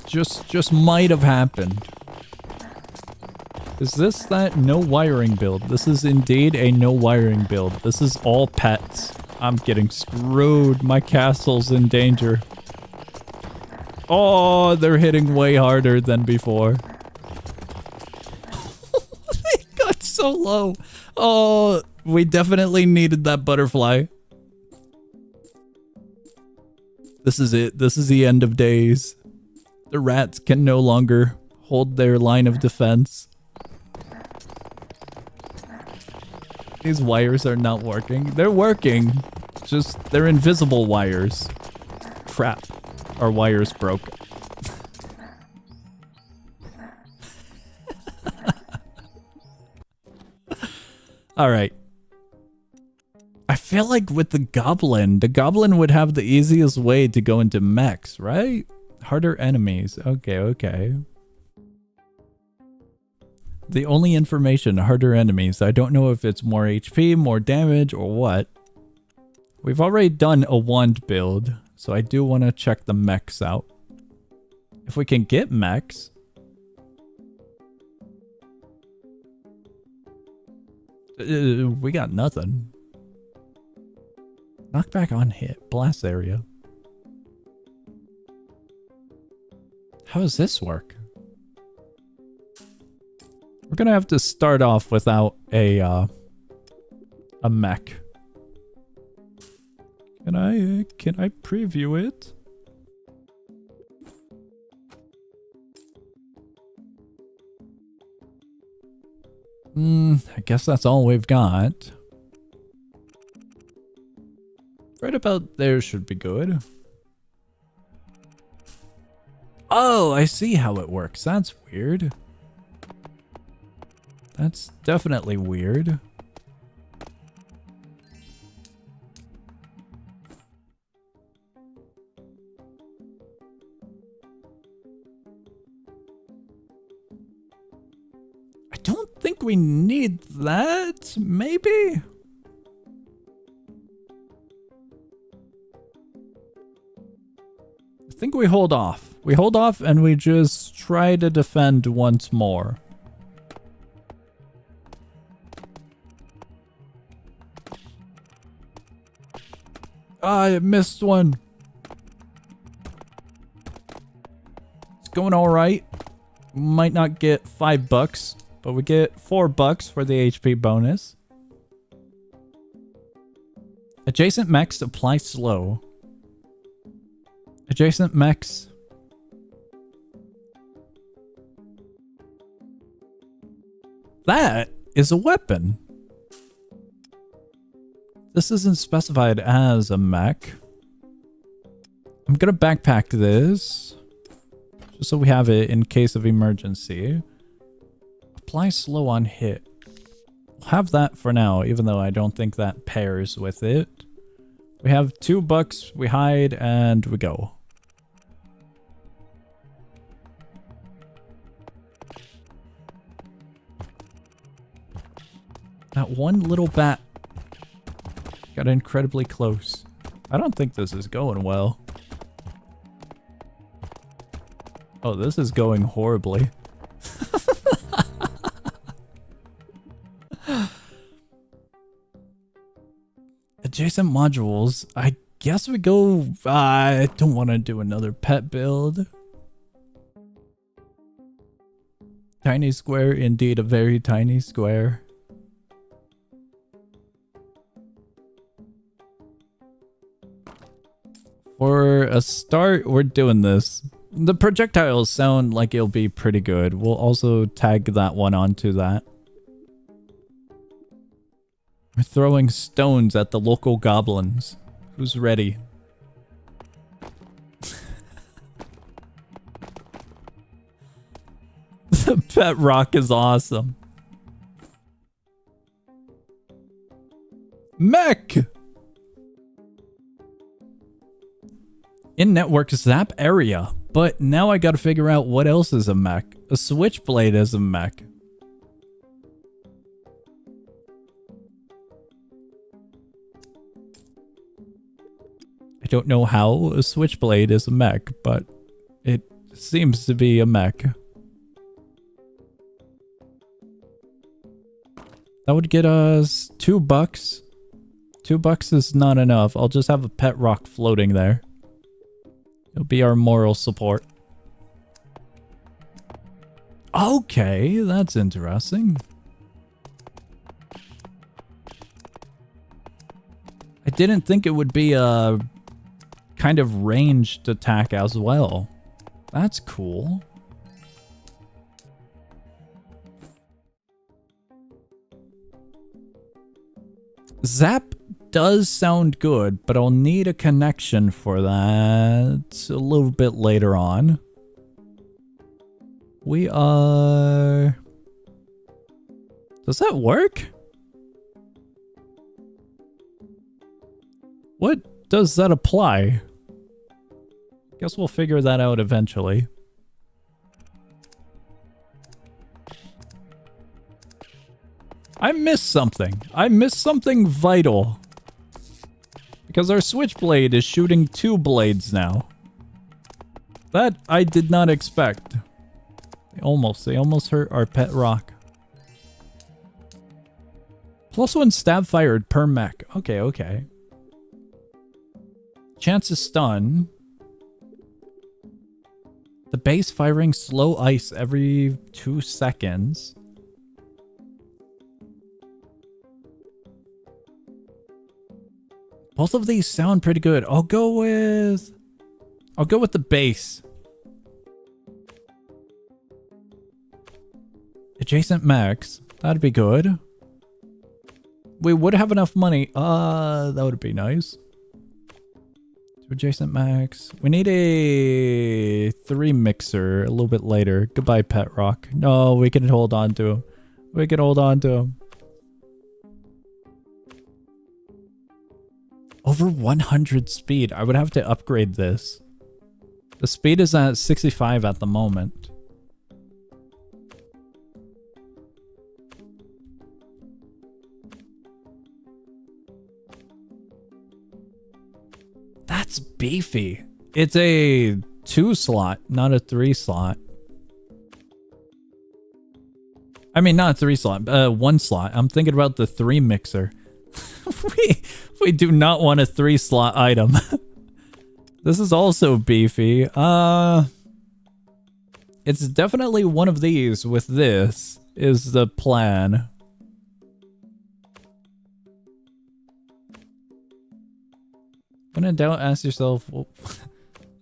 Just might have happened. Is this that no wiring build? This is indeed a no wiring build. This is all pets. I'm getting screwed. My castle's in danger. Oh, they're hitting way harder than before. They got so low. Oh, we definitely needed that butterfly. This is it. This is the end of days. The rats can no longer hold their line of defense. These wires are not working. They're working. Just, they're invisible wires. Crap. Our wires broke. Alright. I feel like with the goblin would have the easiest way to go into mechs, right? Harder enemies. Okay, okay. The only information, harder enemies. I don't know if it's more HP, more damage, or what. We've already done a wand build, so I do want to check the mechs out. If we can get mechs. We got nothing. Knockback on hit. Blast area. How does this work? We're gonna have to start off without a mech. Can I preview it? I guess that's all we've got. Right about there should be good. Oh, I see how it works. That's weird. That's definitely weird. I don't think we need that, maybe? I think we hold off. We hold off and we just try to defend once more. Ah, I missed one. It's going all right. Might not get $5, but we get $4 for the HP bonus. Adjacent mechs apply slow. Adjacent mechs. That is a weapon. This isn't specified as a mech. I'm gonna backpack this. Just so we have it in case of emergency. Apply slow on hit. We'll have that for now, even though I don't think that pairs with it. We have $2, we hide, and we go. That one little bat got incredibly close. I don't think this is going well. Oh, this is going horribly. Adjacent modules. I guess we go... I don't want to do another pet build. Tiny square, indeed a very tiny square. For a start, we're doing this. The projectiles sound like it'll be pretty good. We'll also tag that one onto that. We're throwing stones at the local goblins. Who's ready? The pet rock is awesome. Mech! In-network zap area. But now I gotta figure out what else is a mech. A switchblade is a mech. I don't know how a switchblade is a mech, but it seems to be a mech. That would get us $2. $2 is not enough. I'll just have a pet rock floating there. It'll be our moral support. Okay, that's interesting. I didn't think it would be a kind of ranged attack as well. That's cool. Zap does sound good, but I'll need a connection for that a little bit later on. We are... Does that work? What does that apply? Guess we'll figure that out eventually. I missed something. I missed something vital. Because our switchblade is shooting 2 blades now. That I did not expect. They almost hurt our pet rock. +1 stab fired per mech. Okay, okay. Chance to stun. The base firing slow ice every 2 seconds. Both of these sound pretty good. I'll go with the base. Adjacent max. That'd be good. We would have enough money. That would be nice. Adjacent max. We need a 3 mixer a little bit later. Goodbye, pet rock. No, we can hold on to him. We can hold on to him. Over 100 speed. I would have to upgrade this. The speed is at 65 at the moment. That's beefy. It's a 2 slot, not a 3 slot. I mean, not a 3 slot, 1 slot. I'm thinking about the 3 mixer. we do not want a 3 slot item. This is also beefy. It's definitely one of these with this is the plan. When in doubt, ask yourself, well,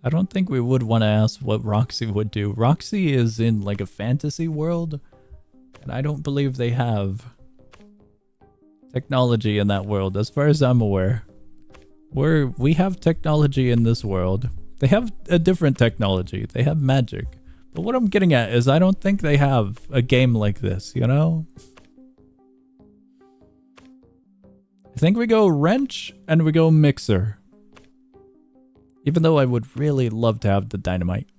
I don't think we would want to ask what Roxy would do. Roxy is in like a fantasy world, and I don't believe they have technology in that world, as far as I'm aware. We have technology in this world. They have a different technology. They have magic. But what I'm getting at is I don't think they have a game like this, you know? I think we go wrench and we go mixer. Even though I would really love to have the dynamite.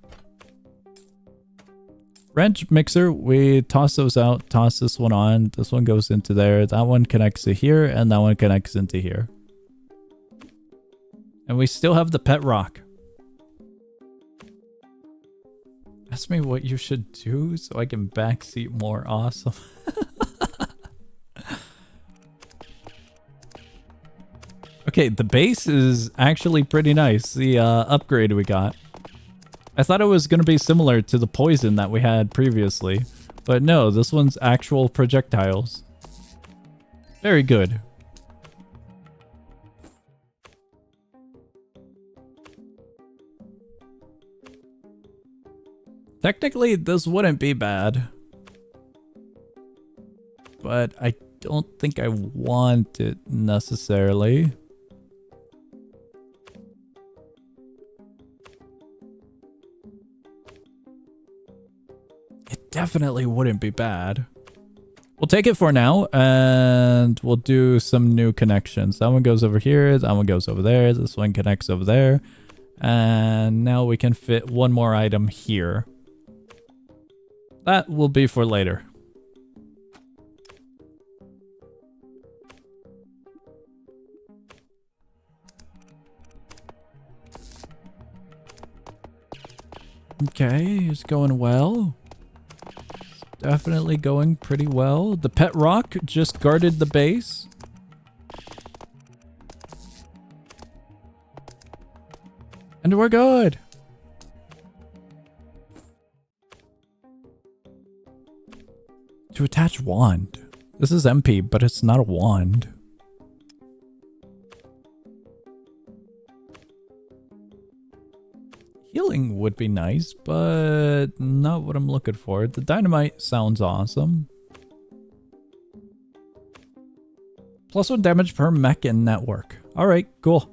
Wrench, mixer, we toss those out, toss this one on. This one goes into there. That one connects to here, and that one connects into here. And we still have the pet rock. Ask me what you should do so I can backseat more. Awesome. Okay, the base is actually pretty nice. The upgrade we got. I thought it was going to be similar to the poison that we had previously. But no, this one's actual projectiles. Very good. Technically, this wouldn't be bad. But I don't think I want it necessarily. It definitely wouldn't be bad. We'll take it for now, and we'll do some new connections. That one goes over here, that one goes over there, this one connects over there. And now we can fit one more item here. That will be for later. Okay, it's going well. Definitely going pretty well. The pet rock just guarded the base. And we're good. To attach wand. This is MP, but it's not a wand. Healing would be nice, but not what I'm looking for. The dynamite sounds awesome. +1 damage per mech in network. Alright, cool.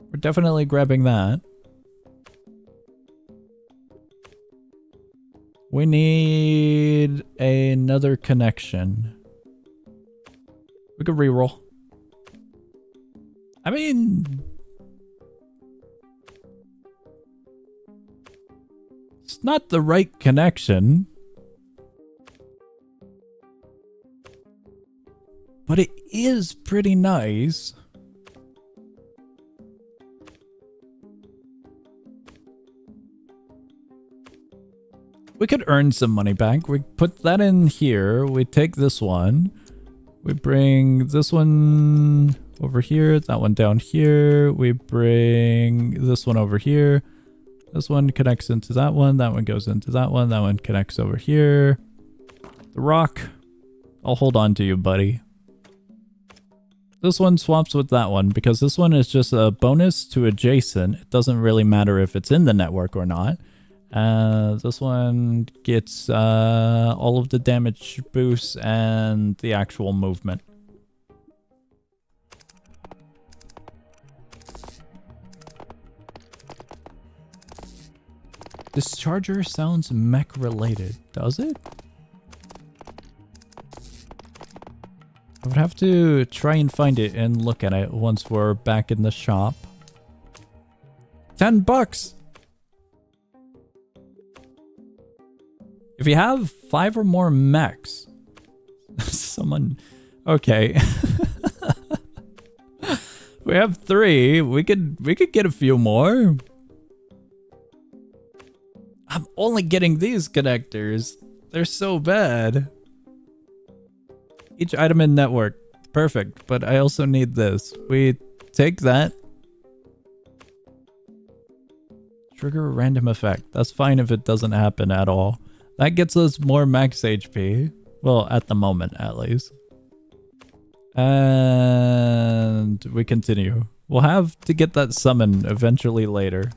We're definitely grabbing that. We need another connection. We could reroll. I mean... it's not the right connection. But it is pretty nice. We could earn some money back. We put that in here. We take this one. We bring this one over here. That one down here. We bring this one over here. This one connects into that one. That one goes into that one. That one connects over here. The rock. I'll hold on to you, buddy. This one swaps with that one because this one is just a bonus to adjacent. It doesn't really matter if it's in the network or not. This one gets all of the damage boosts and the actual movement. This charger sounds mech related, does it? I would have to try and find it and look at it once we're back in the shop. $10! If you have 5 or more mechs, someone... okay. We have 3. We could get a few more. I'm only getting these connectors. They're so bad. Each item in network. Perfect. But I also need this. We take that. Trigger a random effect. That's fine if it doesn't happen at all. That gets us more max HP. Well, at the moment, at least. And we continue. We'll have to get that summon eventually later.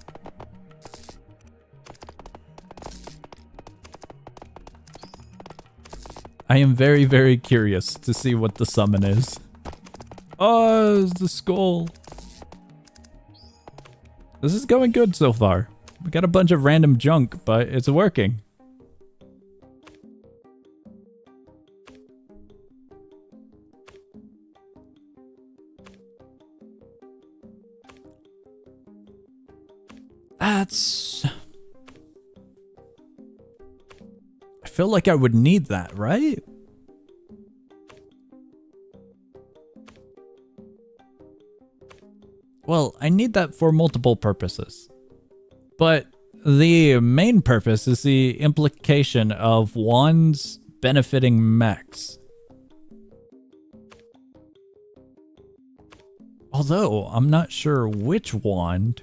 I am very, very curious to see what the summon is. Oh, it's the skull. This is going good so far. We got a bunch of random junk, but it's working. That's... I feel like I would need that, right? Well, I need that for multiple purposes. But the main purpose is the implication of wands benefiting mechs. Although, I'm not sure which wand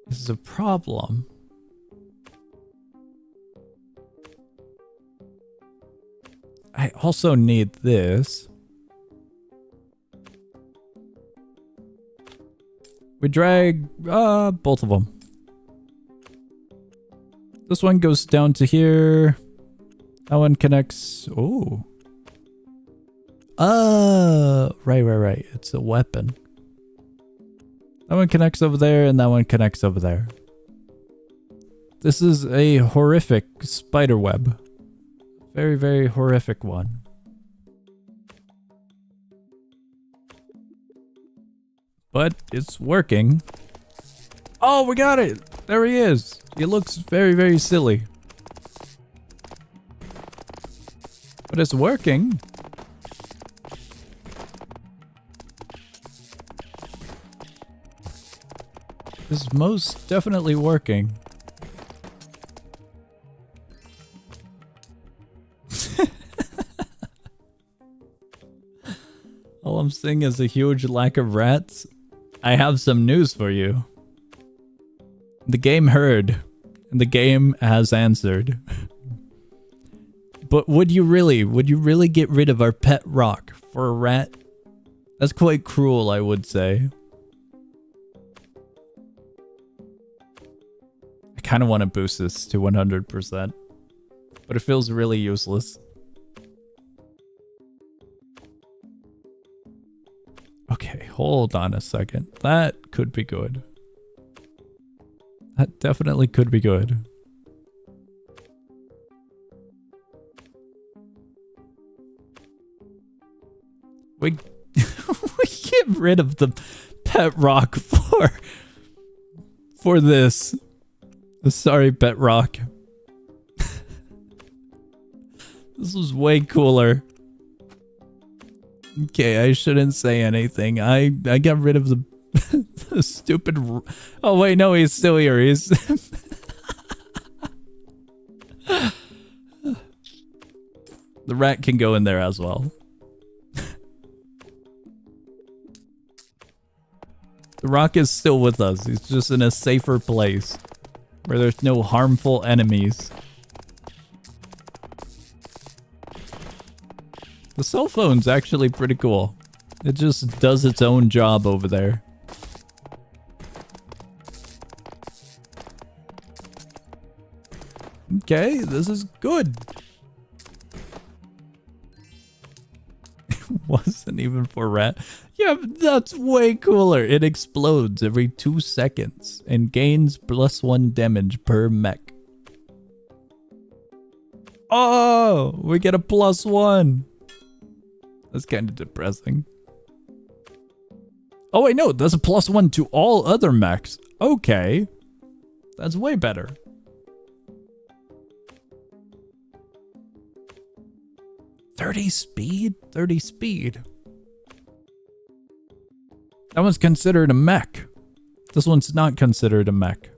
is a problem. I also need this. We drag both of them. This one goes down to here. That one connects. Oh. Right. It's a weapon. That one connects over there, and that one connects over there. This is a horrific spider web. Very, very horrific one. But it's working. Oh, we got it! There he is! He looks very, very silly. But it's working. It's most definitely working. All I'm seeing is a huge lack of rats. I have some news for you. The game heard. And the game has answered. But would you really get rid of our pet rock for a rat? That's quite cruel, I would say. I kind of want to boost this to 100%. But it feels really useless. Okay, hold on a second. That could be good. That definitely could be good. We get rid of the pet rock for this. Sorry, pet rock. This was way cooler. Okay, I shouldn't say anything. I got rid of the, the stupid... Oh, wait, no, he's still here. He's... The rat can go in there as well. The rock is still with us. He's just in a safer place where there's no harmful enemies. The cell phone's actually pretty cool. It just does its own job over there. Okay, this is good. Wasn't even for rat. Yeah, that's way cooler. It explodes every 2 seconds and gains +1 damage per mech. Oh, we get a +1. That's kind of depressing. Oh wait, no, that's a +1 to all other mechs. Okay, that's way better. $30 speed? 30 speed. That one's considered a mech. This one's not considered a mech.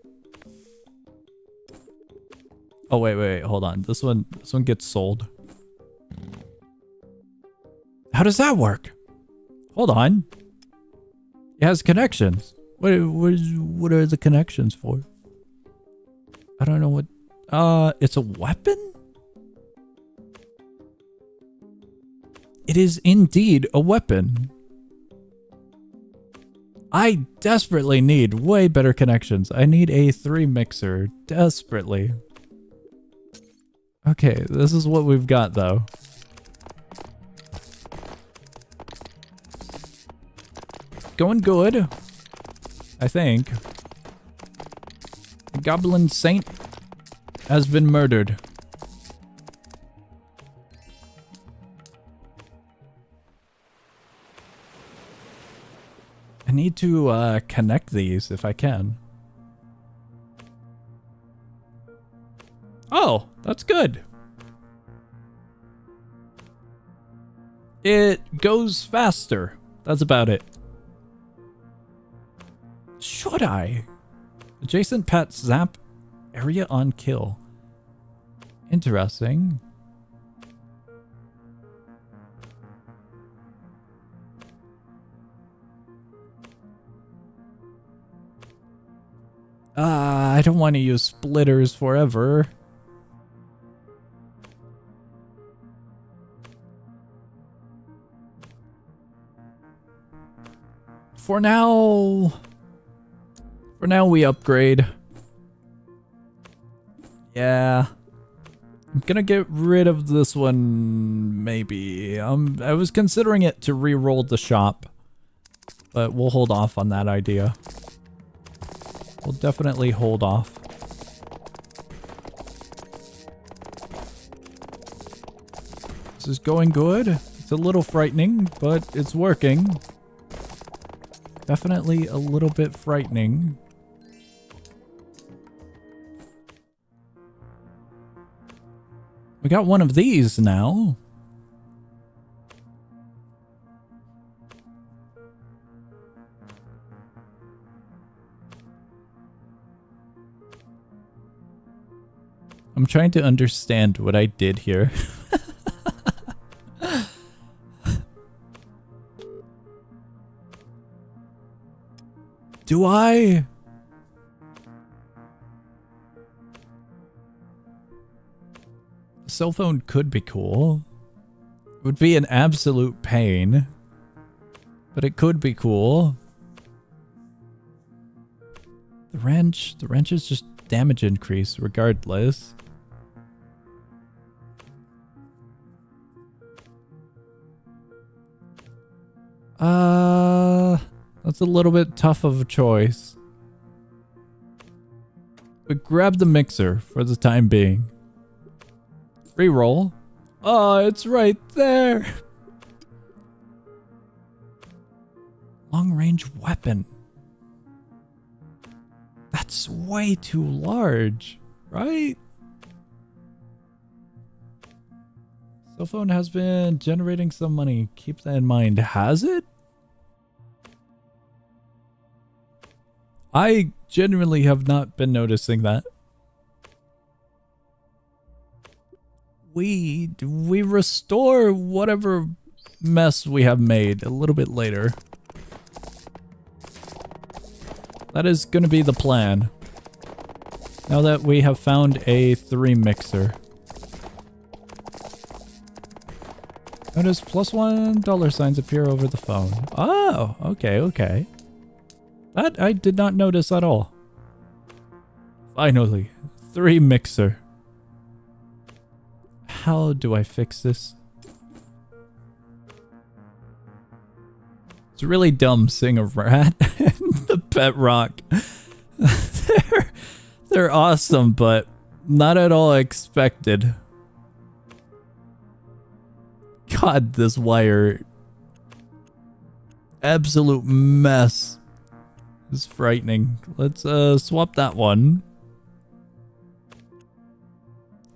Oh wait, hold on. This one gets sold. How does that work? Hold on. It has connections. What are the connections for? I don't know what. It's a weapon? It is indeed a weapon. I desperately need way better connections. I need a 3 mixer. Desperately. Okay, this is what we've got though. Going good. I think. The Goblin Saint has been murdered. I need to connect these if I can. Oh, that's good. It goes faster. That's about it. Should I? Adjacent pets zap area on kill. Interesting. I don't want to use splitters forever. For now we upgrade. Yeah. I'm gonna get rid of this one, maybe. I was considering it to re-roll the shop, but we'll hold off on that idea. We'll definitely hold off. This is going good. It's a little frightening, but it's working. Definitely a little bit frightening. We got one of these now. I'm trying to understand what I did here. Do I? A cell phone could be cool. It would be an absolute pain. But it could be cool. The wrench is just damage increase regardless. That's a little bit tough of a choice. But grab the mixer for the time being. Reroll. Oh, it's right there. Long-range weapon. That's way too large, right? Cell phone has been generating some money. Keep that in mind. Has it? I genuinely have not been noticing that. We restore whatever mess we have made a little bit later. That is going to be the plan. Now that we have found a 3 mixer. Notice +1 $ appear over the phone. Oh, okay. That I did not notice at all. Finally, 3 mixer. How do I fix this? It's really dumb seeing a rat and the pet rock. They're awesome, but not at all expected. God, this wire. Absolute mess. It's frightening. Let's swap that one.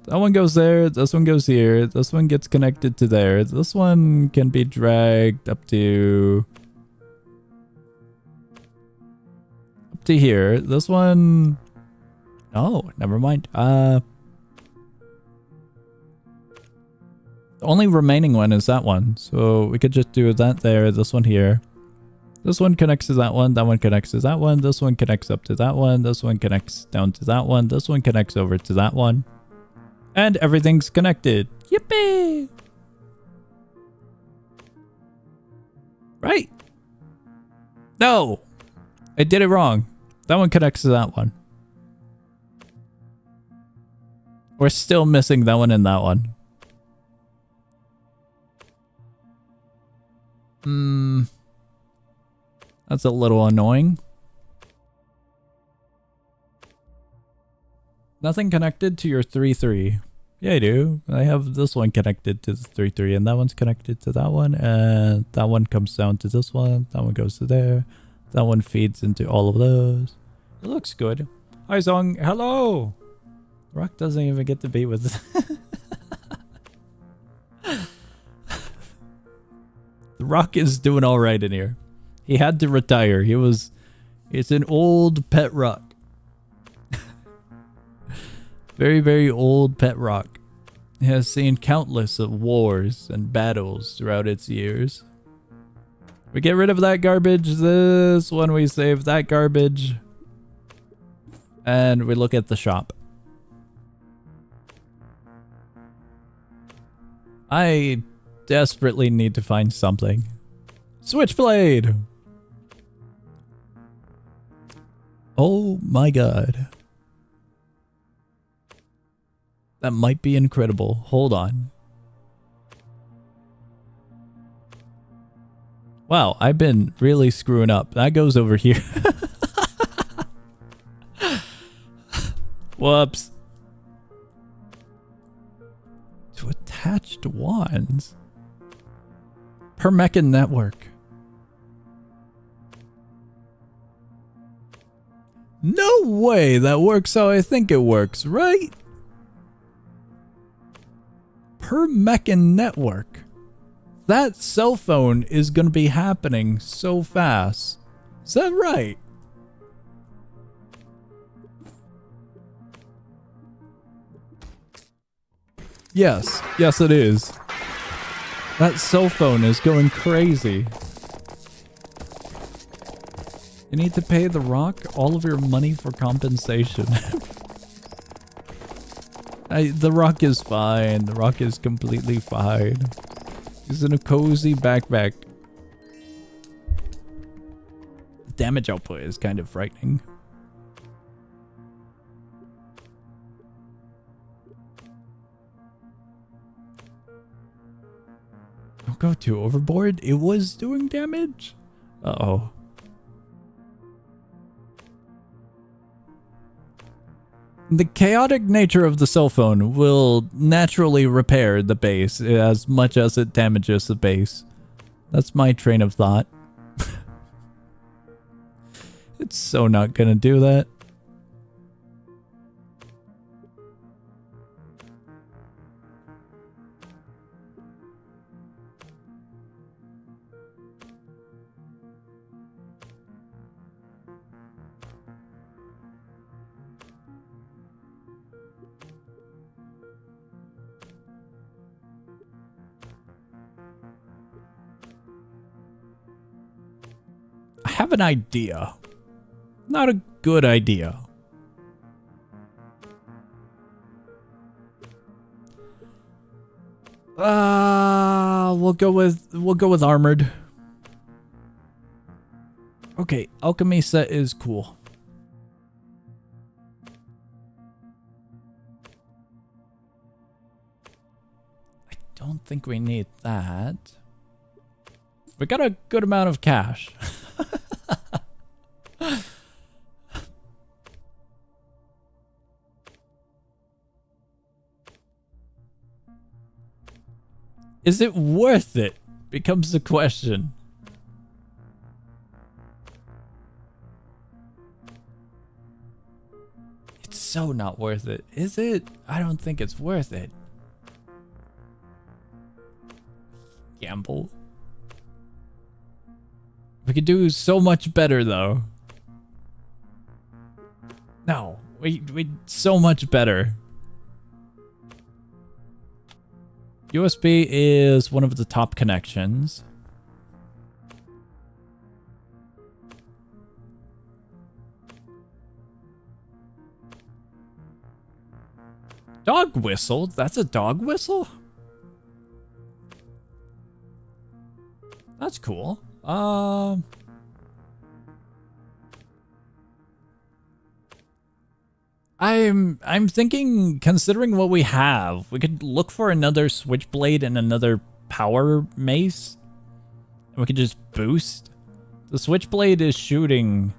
That one goes there, this one goes here, this one gets connected to there. This one can be dragged up to here. This one... Oh, never mind. The only remaining one is that one. So we could just do that there, this one here. This one connects to that one connects to that one, this one connects up to that one, this one connects down to that one, this one connects over to that one. And everything's connected. Yippee! Right? No! I did it wrong. That one connects to that one. We're still missing that one and that one. That's a little annoying. Nothing connected to your 3-3. Yeah, I do. I have this one connected to the 3-3, and that one's connected to that one, and that one comes down to this one. That one goes to there. That one feeds into all of those. It looks good. Hi, Zong. Hello! Rock doesn't even get to be with... The Rock is doing alright in here. He had to retire. It's an old pet rock. Very, very old pet rock. It has seen countless of wars and battles throughout its years. We get rid of that garbage. This one we save that garbage. And we look at the shop. I desperately need to find something. Switchblade! Oh my god. That might be incredible. Hold on. Wow, I've been really screwing up. That goes over here. Whoops. To attached wands. Per Meccan network. No way that works how I think it works, right? Per Meccan network. That cell phone is going to be happening so fast. Is that right? Yes. Yes, it is. That cell phone is going crazy. You need to pay the Rock all of your money for compensation. The Rock is fine. The Rock is completely fine. He's in a cozy backpack. The damage output is kind of frightening. Don't go too overboard. It was doing damage. Uh-oh. The chaotic nature of the cell phone will naturally repair the base as much as it damages the base. That's my train of thought. It's so not gonna do that. I have an idea. Not a good idea. We'll go with armored. Okay, alchemy set is cool. I don't think we need that. We got a good amount of cash. Is it worth it? Becomes the question. It's so not worth it. Is it? I don't think it's worth it. Gamble. We could do so much better though. No, we so much better. USB is one of the top connections. Dog whistle? That's a dog whistle? That's cool. I'm thinking, considering what we have, we could look for another switchblade and another power mace. And we could just boost. The switchblade is shooting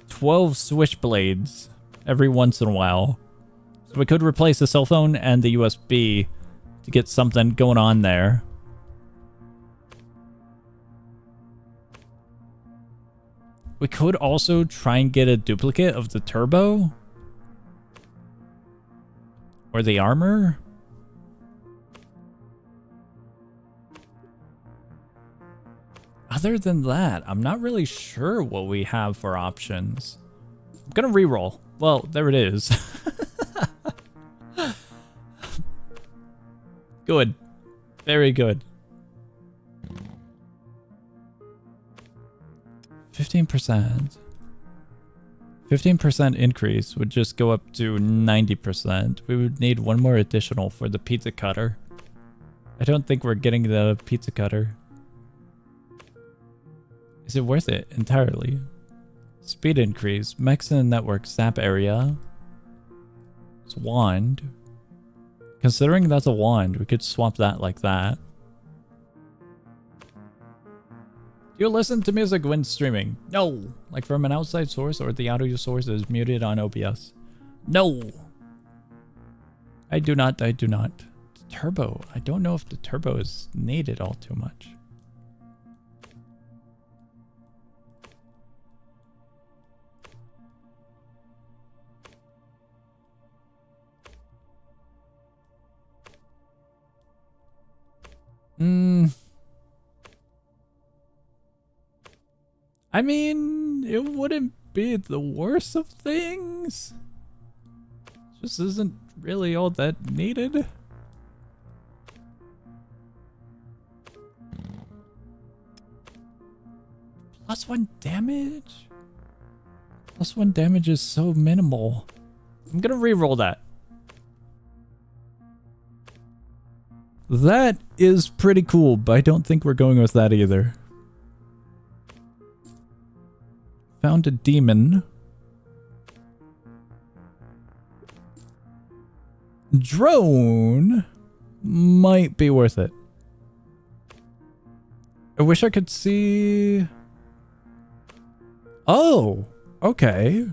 12 switchblades every once in a while. So we could replace the cell phone and the USB to get something going on there. We could also try and get a duplicate of the turbo. Or the armor? Other than that, I'm not really sure what we have for options. I'm gonna reroll. Well, there it is. Good. Very good. 15%. 15% increase would just go up to 90%. We would need one more additional for the pizza cutter. I don't think we're getting the pizza cutter. Is it worth it entirely? Speed increase, max in the network, snap area. It's wand. Considering that's a wand, we could swap that like that. Do you listen to music when streaming? No. Like from an outside source or the audio source is muted on OBS? No. I do not. I do not. The turbo. I don't know if the turbo is needed all too much. I mean, it wouldn't be the worst of things. Just isn't really all that needed. +1 damage? +1 damage is so minimal. I'm gonna re-roll that. That is pretty cool, but I don't think we're going with that either. Found a demon. Drone might be worth it. I wish I could see... Oh, okay.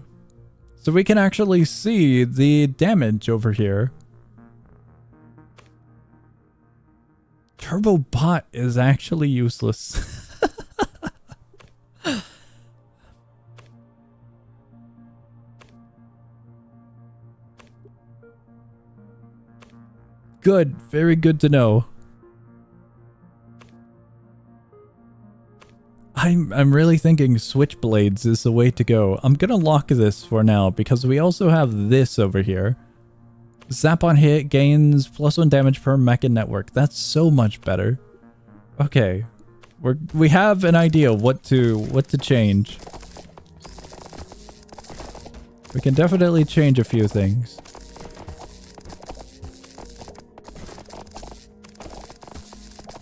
So we can actually see the damage over here. Turbo bot is actually useless. Good, very good to know. I'm really thinking switchblades is the way to go. I'm gonna lock this for now because we also have this over here. Zap on hit gains +1 damage per mecha network. That's so much better. Okay, we have an idea what to change. We can definitely change a few things.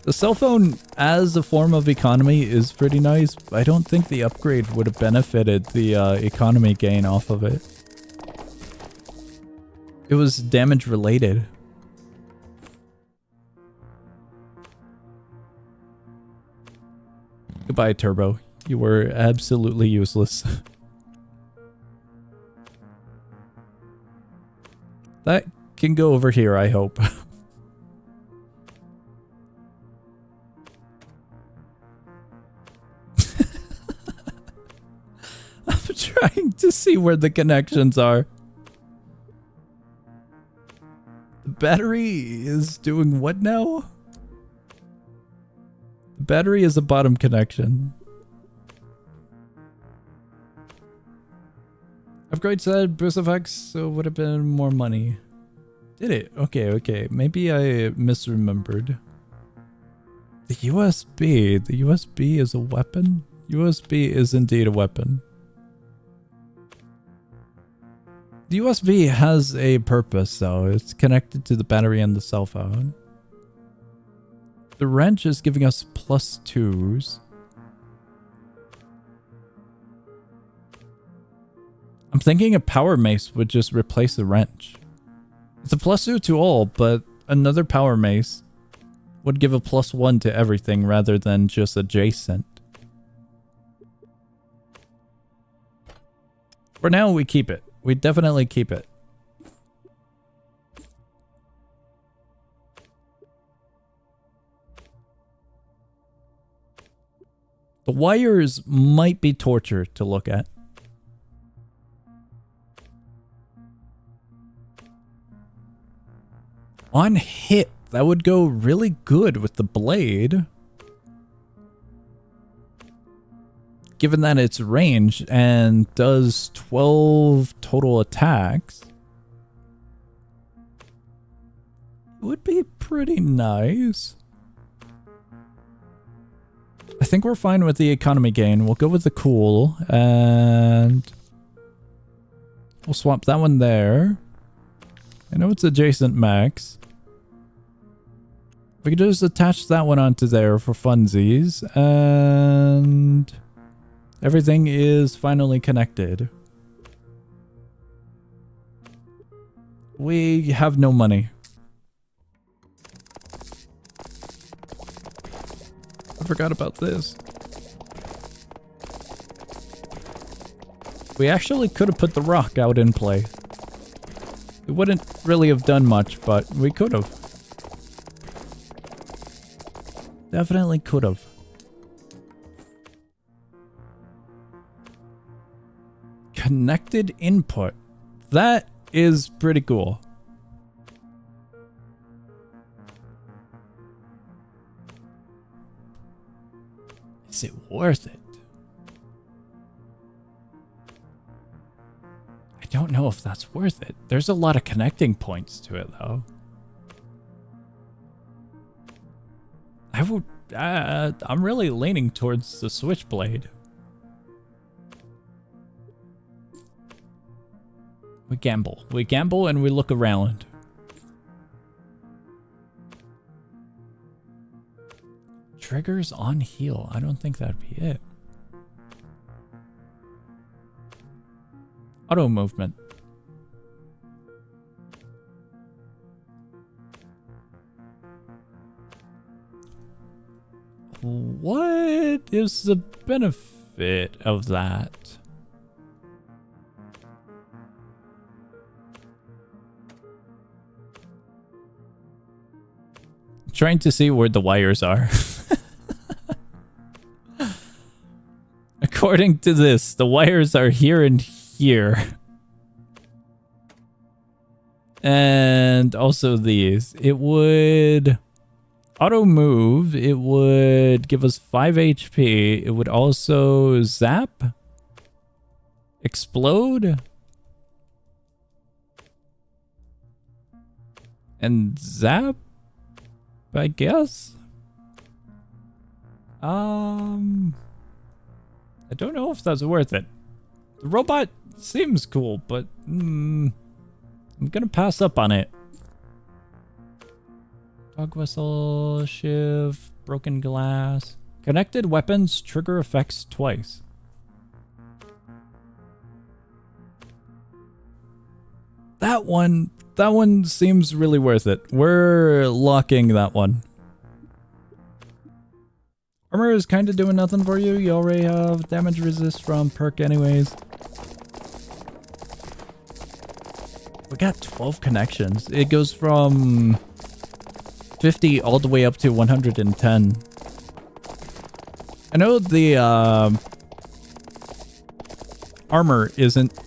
The cell phone as a form of economy is pretty nice. I don't think the upgrade would have benefited the economy gain off of it. It was damage related. Goodbye, Turbo. You were absolutely useless. That can go over here, I hope. I'm trying to see where the connections are. The battery is doing what now? The battery is a bottom connection. Upgrade said boost effects, so would have been more money. Did it? Okay, okay. Maybe I misremembered. The USB. The USB is a weapon? USB is indeed a weapon. The USB has a purpose though. It's connected to the battery and the cell phone. The wrench is giving us +2s. I'm thinking a power mace would just replace the wrench. It's a +2 to all, but another power mace would give a +1 to everything rather than just adjacent. For now, we keep it. We definitely keep it. The wires might be torture to look at. On hit, that would go really good with the blade. Given that it's ranged and does 12 total attacks. It would be pretty nice. I think we're fine with the economy gain. We'll go with the cool and we'll swap that one there. I know it's adjacent max. We can just attach that one onto there for funsies and everything is finally connected. We have no money. I forgot about this. We actually could have put the rock out in play. It wouldn't really have done much, but we could have. Definitely could have. Connected input. That is pretty cool. Is it worth it? I don't know if that's worth it. There's a lot of connecting points to it, though. I would. I'm really leaning towards the switchblade. We gamble. We gamble and we look around. Triggers on heal. I don't think that'd be it. Auto movement. What is the benefit of that? Trying to see where the wires are. According to this, the wires are here and here. And also these. It would auto move. It would give us 5 HP. It would also zap. Explode. And zap, I guess. I don't know if that's worth it. The robot seems cool, but I'm gonna pass up on it. Dog whistle, shiv, broken glass. Connected weapons trigger effects twice. That one seems really worth it. We're locking that one. Armor is kind of doing nothing for you. You already have damage resist from perk anyways. We got 12 connections. It goes from 50 all the way up to 110. I know the armor isn't...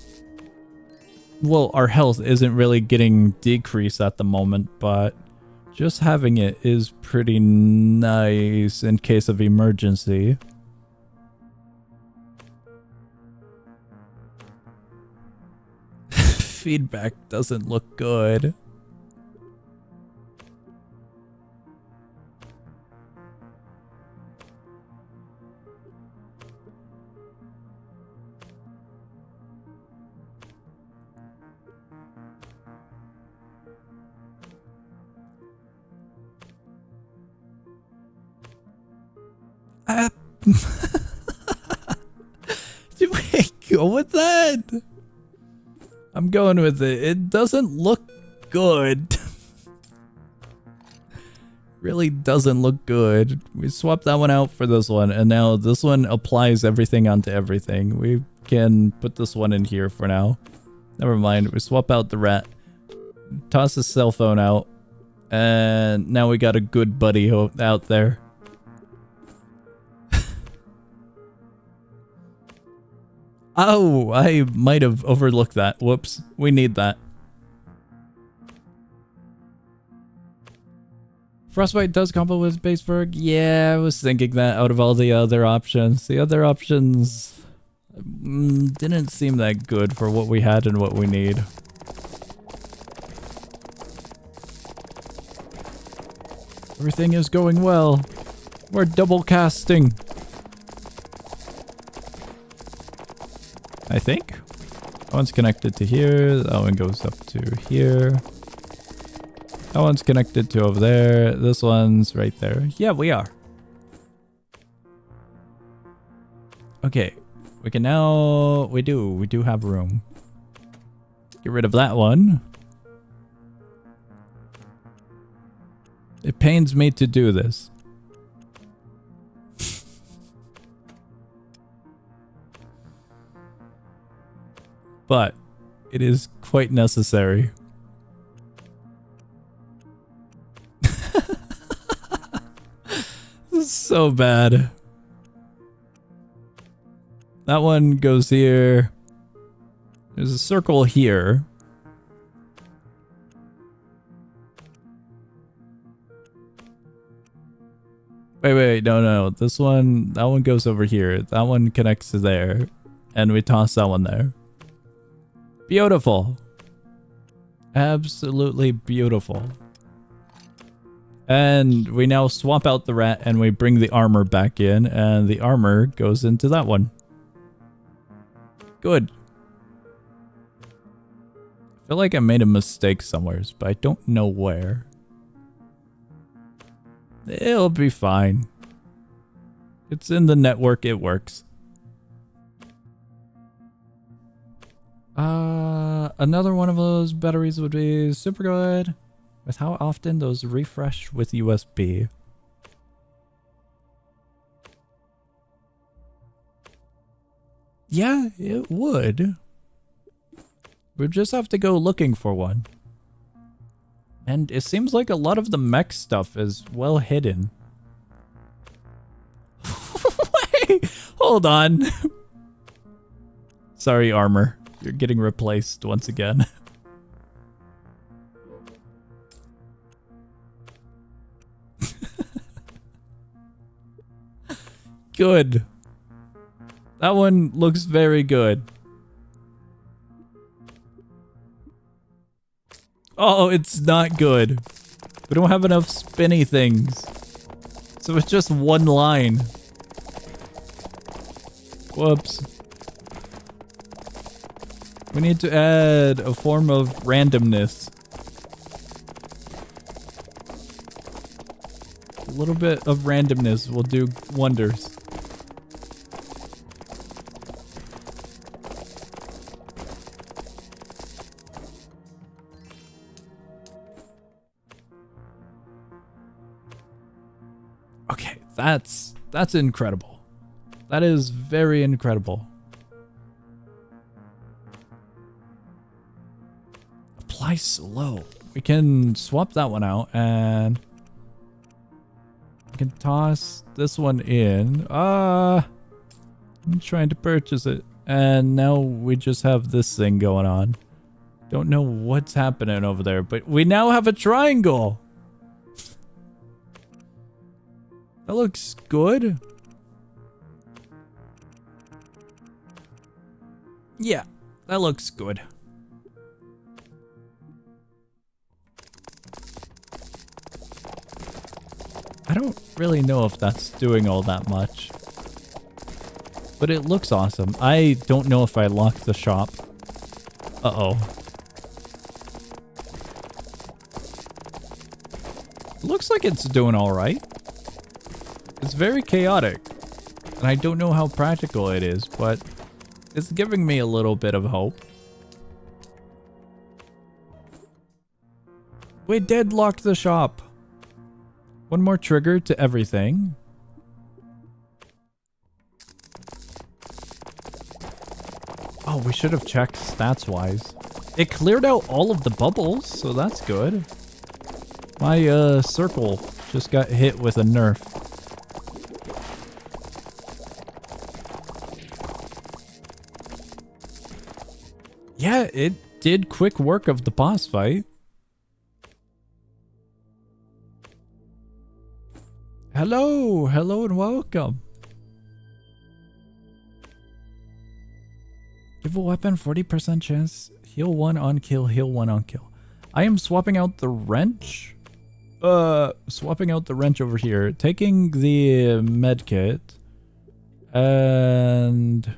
Well, our health isn't really getting decreased at the moment, but just having it is pretty nice in case of emergency. Feedback doesn't look good. Did we go with that? I'm going with it. It doesn't look good. Really doesn't look good. We swapped that one out for this one, and now this one applies everything onto everything. We can put this one in here for now. Never mind. We swap out the rat. Toss the cell phone out. And now we got a good buddy out there. Oh, I might have overlooked that. Whoops. We need that. Frostbite does combo with Baseberg. Yeah, I was thinking that out of all the other options. The other options didn't seem that good for what we had and what we need. Everything is going well. We're double casting. I think. That one's connected to here. That one goes up to here. That one's connected to over there. This one's right there. Yeah, we are. Okay. We can now... We do have room. Get rid of that one. It pains me to do this. But it is quite necessary. This is so bad. That one goes here. There's a circle here. Wait, no. This one, that one goes over here. That one connects to there. And we toss that one there. Beautiful. Absolutely beautiful. And we now swap out the rat and we bring the armor back in, and the armor goes into that one. Good. I feel like I made a mistake somewhere, but I don't know where. It'll be fine. It's in the network, it works. Another one of those batteries would be super good. With how often those refresh with USB. Yeah, it would. We'd just have to go looking for one. And it seems like a lot of the mech stuff is well hidden. Wait, hold on. Sorry, armor. You're getting replaced once again. Good. That one looks very good. Oh, it's not good. We don't have enough spinny things. So it's just one line. Whoops. We need to add a form of randomness. A little bit of randomness will do wonders. Okay, that's incredible. That is very incredible. Apply slow. We can swap that one out and we can toss this one in. I'm trying to purchase it. And now we just have this thing going on. Don't know what's happening over there, but we now have a triangle. That looks good. Yeah, that looks good. I don't really know if that's doing all that much. But it looks awesome. I don't know if I locked the shop. Uh-oh. Looks like it's doing alright. It's very chaotic. And I don't know how practical it is, but it's giving me a little bit of hope. We did lock the shop. One more trigger to everything. Oh, we should have checked stats-wise. It cleared out all of the bubbles, so that's good. My circle just got hit with a nerf. Yeah, it did quick work of the boss fight. Hello, hello and welcome. Give a weapon 40% chance. Heal 1 on kill, heal 1 on kill. I am swapping out the wrench. Swapping out the wrench over here. Taking the med kit. And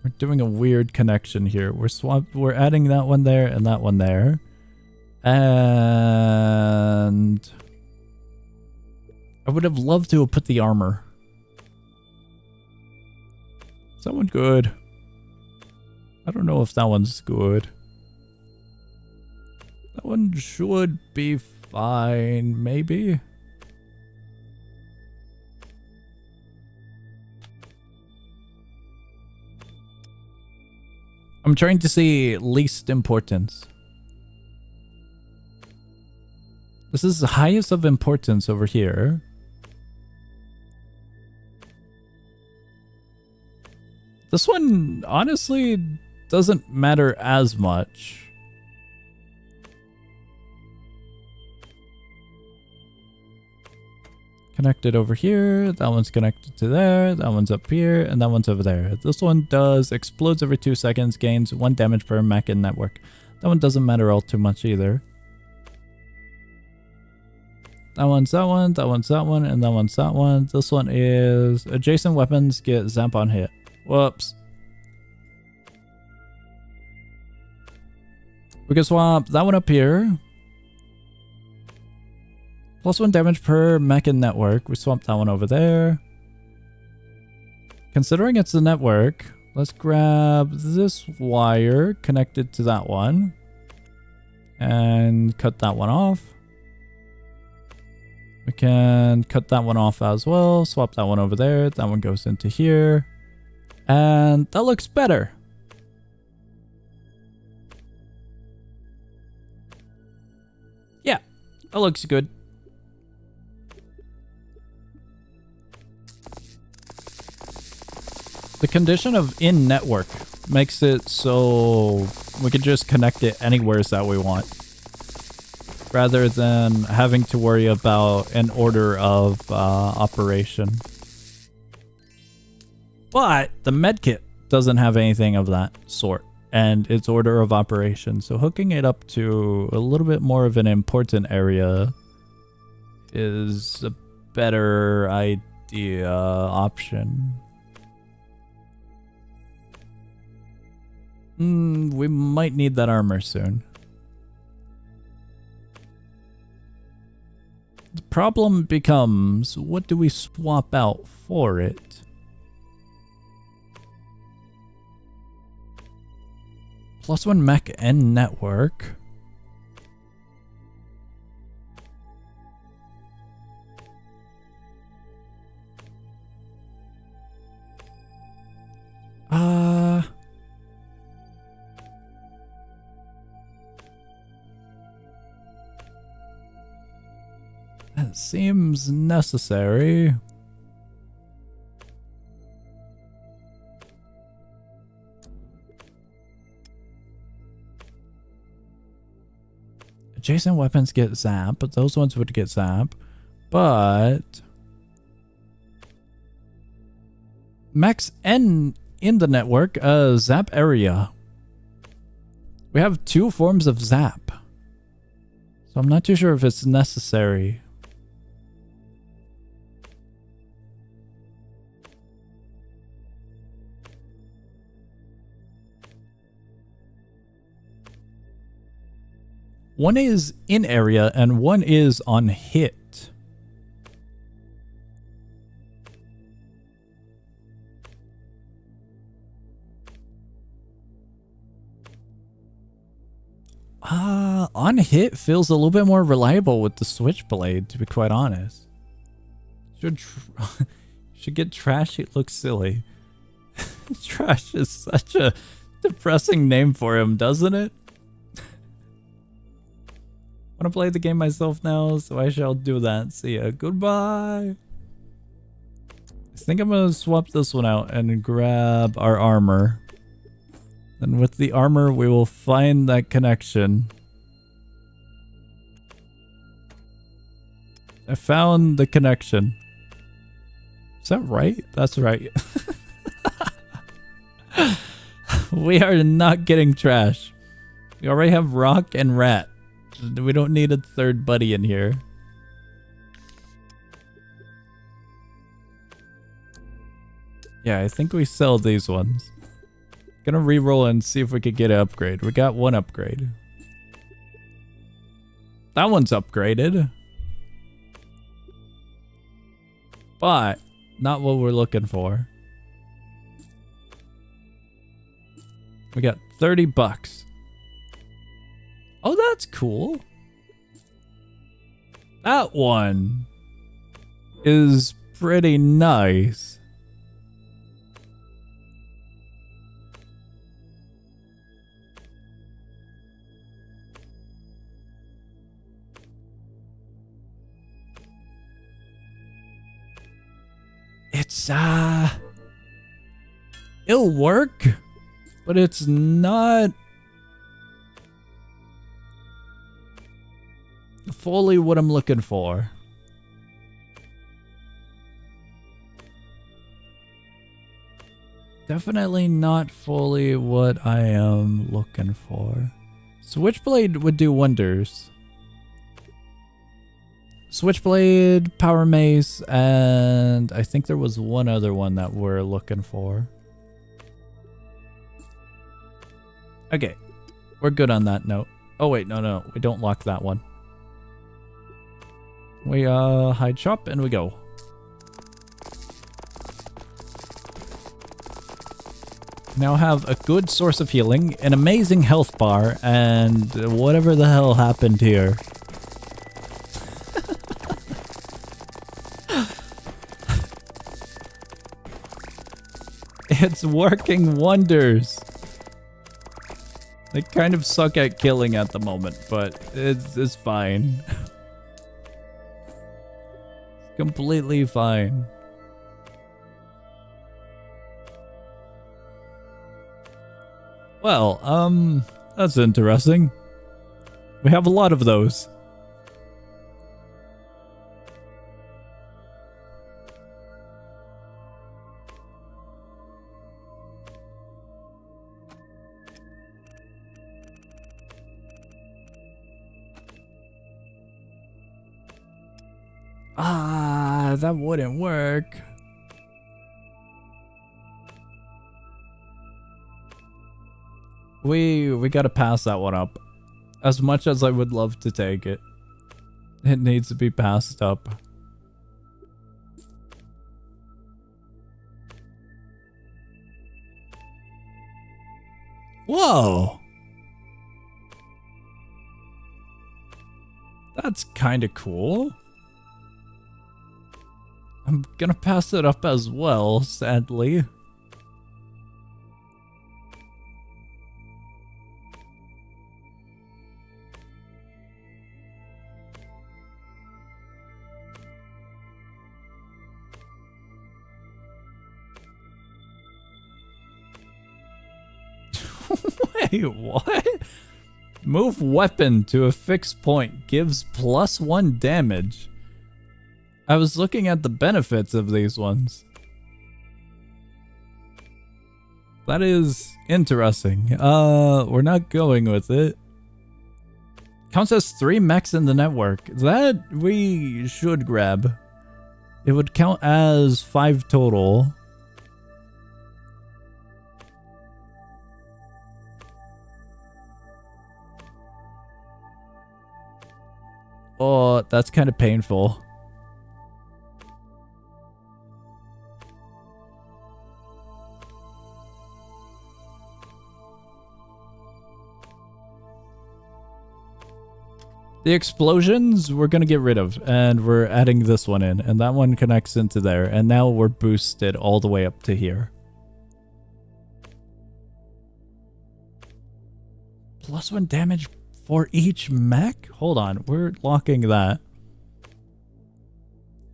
we're doing a weird connection here. We're adding that one there and that one there. And I would have loved to have put the armor. Is that one good? I don't know if that one's good. That one should be fine, maybe. I'm trying to see least importance. This is the highest of importance over here. This one, honestly, doesn't matter as much. Connected over here. That one's connected to there. That one's up here. And that one's over there. This one does explodes every 2 seconds. Gains 1 damage per mech in network. That one doesn't matter all too much either. That one's that one, that one's that one, and that one's that one. This one is adjacent weapons get zap on hit. Whoops. We can swap that one up here. +1 damage per mech and network. We swap that one over there. Considering it's the network, let's grab this wire connected to that one. And cut that one off. We can cut that one off as well. Swap that one over there. That one goes into here. And that looks better. Yeah, that looks good. The condition of in-network makes it so we can just connect it anywhere that we want, rather than having to worry about an order of operation. But the medkit doesn't have anything of that sort, and its order of operation. So hooking it up to a little bit more of an important area is a better idea option. We might need that armor soon. The problem becomes, what do we swap out for it? +1 mech and network. That seems necessary. Adjacent weapons get zap, but those ones would get zap. But max N in the network, zap area. We have 2 forms of zap. So I'm not too sure if it's necessary. One is in area and one is on hit. On hit feels a little bit more reliable with the switchblade, to be quite honest. Should get trashy. It looks silly. Trash is such a depressing name for him, doesn't it? I want to play the game myself now, so I shall do that. See ya. Goodbye. I think I'm going to swap this one out and grab our armor. And with the armor, we will find that connection. I found the connection. Is that right? That's right. We are not getting trash. We already have Rock and Rat. We don't need a third buddy in here. Yeah, I think we sell these ones. Gonna reroll and see if we could get an upgrade. We got one upgrade. That one's upgraded. But not what we're looking for. We got 30 bucks. Oh, that's cool. That one is pretty nice. It's, it'll work, but it's not fully what I'm looking for. Definitely not fully what I am looking for. Switchblade would do wonders. Switchblade, Power Mace, and I think there was one other one that we're looking for. Okay. We're good on that note. Oh wait, no. We don't lock that one. We hide shop and we go. Now have a good source of healing, an amazing health bar, and whatever the hell happened here. It's working wonders. They kind of suck at killing at the moment, but it's fine. Completely fine. Well, that's interesting. We have a lot of those. Ah, that wouldn't work. We gotta pass that one up. As much as I would love to take it, it needs to be passed up. Whoa! That's kind of cool. I'm gonna pass it up as well, sadly. Wait, what? Move weapon to a fixed point gives +1 damage. I was looking at the benefits of these ones. That is interesting. We're not going with it. Counts as 3 mechs in the network. That we should grab. It would count as 5 total. Oh, that's kind of painful. The explosions we're going to get rid of, and we're adding this one in, and that one connects into there, and now we're boosted all the way up to here. +1 damage for each mech? Hold on, we're locking that.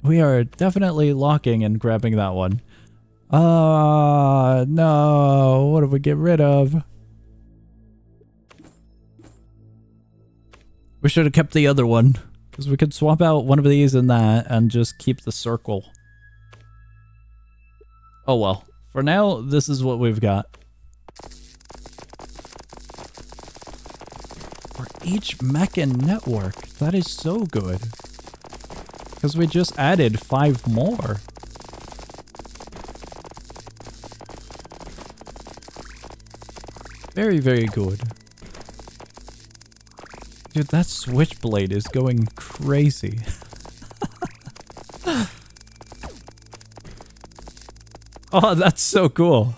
We are definitely locking and grabbing that one. No, what do we get rid of? We should have kept the other one, because we could swap out one of these and that and just keep the circle. Oh well, for now, this is what we've got. For each mech and network, that is so good. Because we just added 5 more. Very, very good. Dude, that switchblade is going crazy. Oh, that's so cool.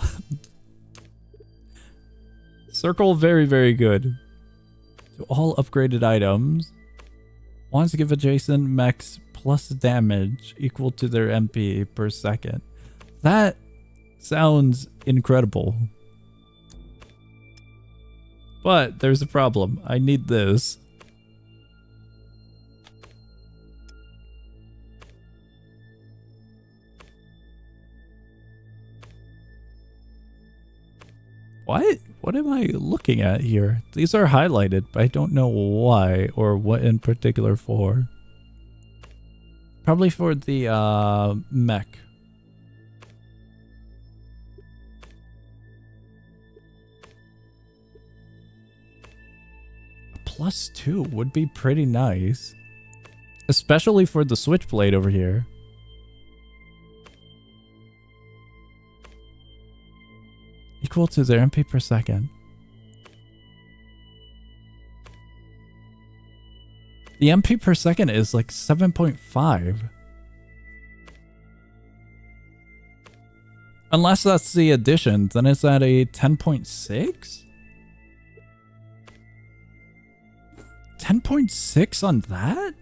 Circle, very, very good. To all upgraded items. Wants to give adjacent mechs plus damage equal to their MP per second. That sounds incredible. But there's a problem. I need this. What? What am I looking at here? These are highlighted, but I don't know why or what in particular for. Probably for the mech. +2 would be pretty nice. Especially for the switchblade over here. Equal to their MP per second. The MP per second is like 7.5. Unless that's the addition, then it's at a 10.6? 10.6 on that?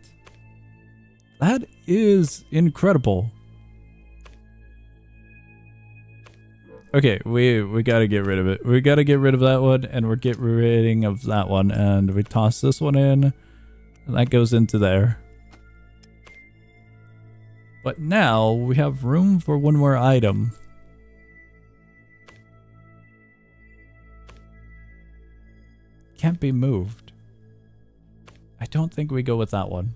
That is incredible. Okay, we gotta get rid of it. We gotta get rid of that one, and we're getting rid of that one, and we toss this one in, and that goes into there. But now we have room for one more item. Can't be moved. I don't think we go with that one.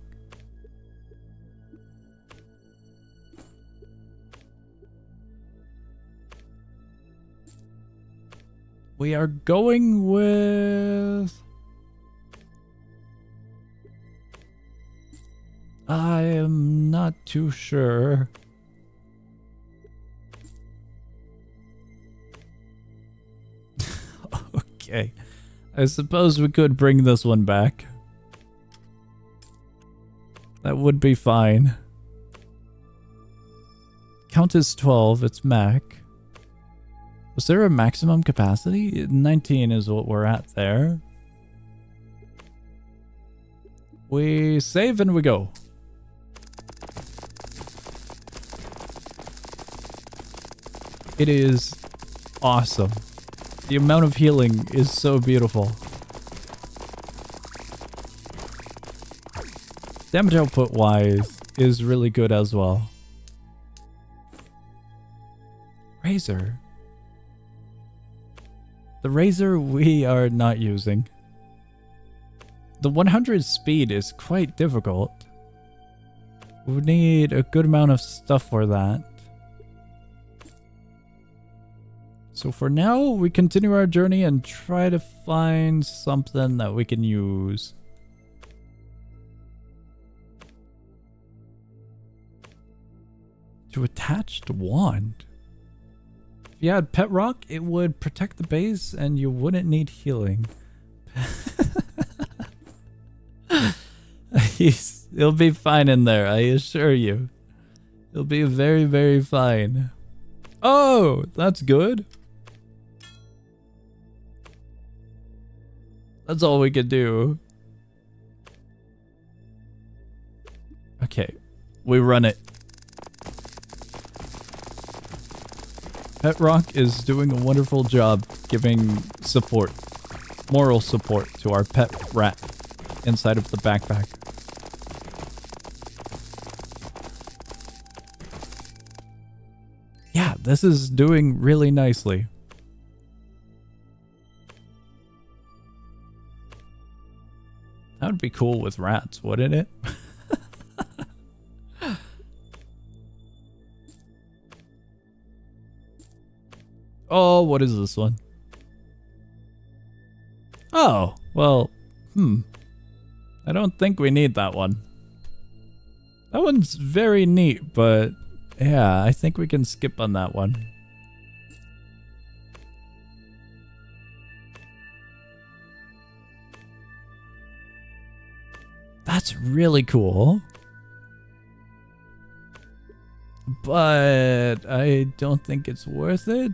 We are going with... I am not too sure. Okay. I suppose we could bring this one back. That would be fine. Count as 12, it's Mac. Was there a maximum capacity? 19 is what we're at there. We save and we go. It is awesome. The amount of healing is so beautiful. Damage output wise is really good as well. Razor. The razor we are not using. The 100 speed is quite difficult. We would need a good amount of stuff for that. So for now, we continue our journey and try to find something that we can use. To attached wand. If you had Pet Rock, it would protect the base and you wouldn't need healing. He'll be fine in there, I assure you. He'll be very, very fine. Oh, that's good. That's all we could do. Okay, we run it. Pet Rock is doing a wonderful job giving support, moral support to our pet rat inside of the backpack. Yeah, this is doing really nicely. That would be cool with rats, wouldn't it? Oh, what is this one? Oh, well, I don't think we need that one. That one's very neat, but yeah, I think we can skip on that one. That's really cool. But I don't think it's worth it.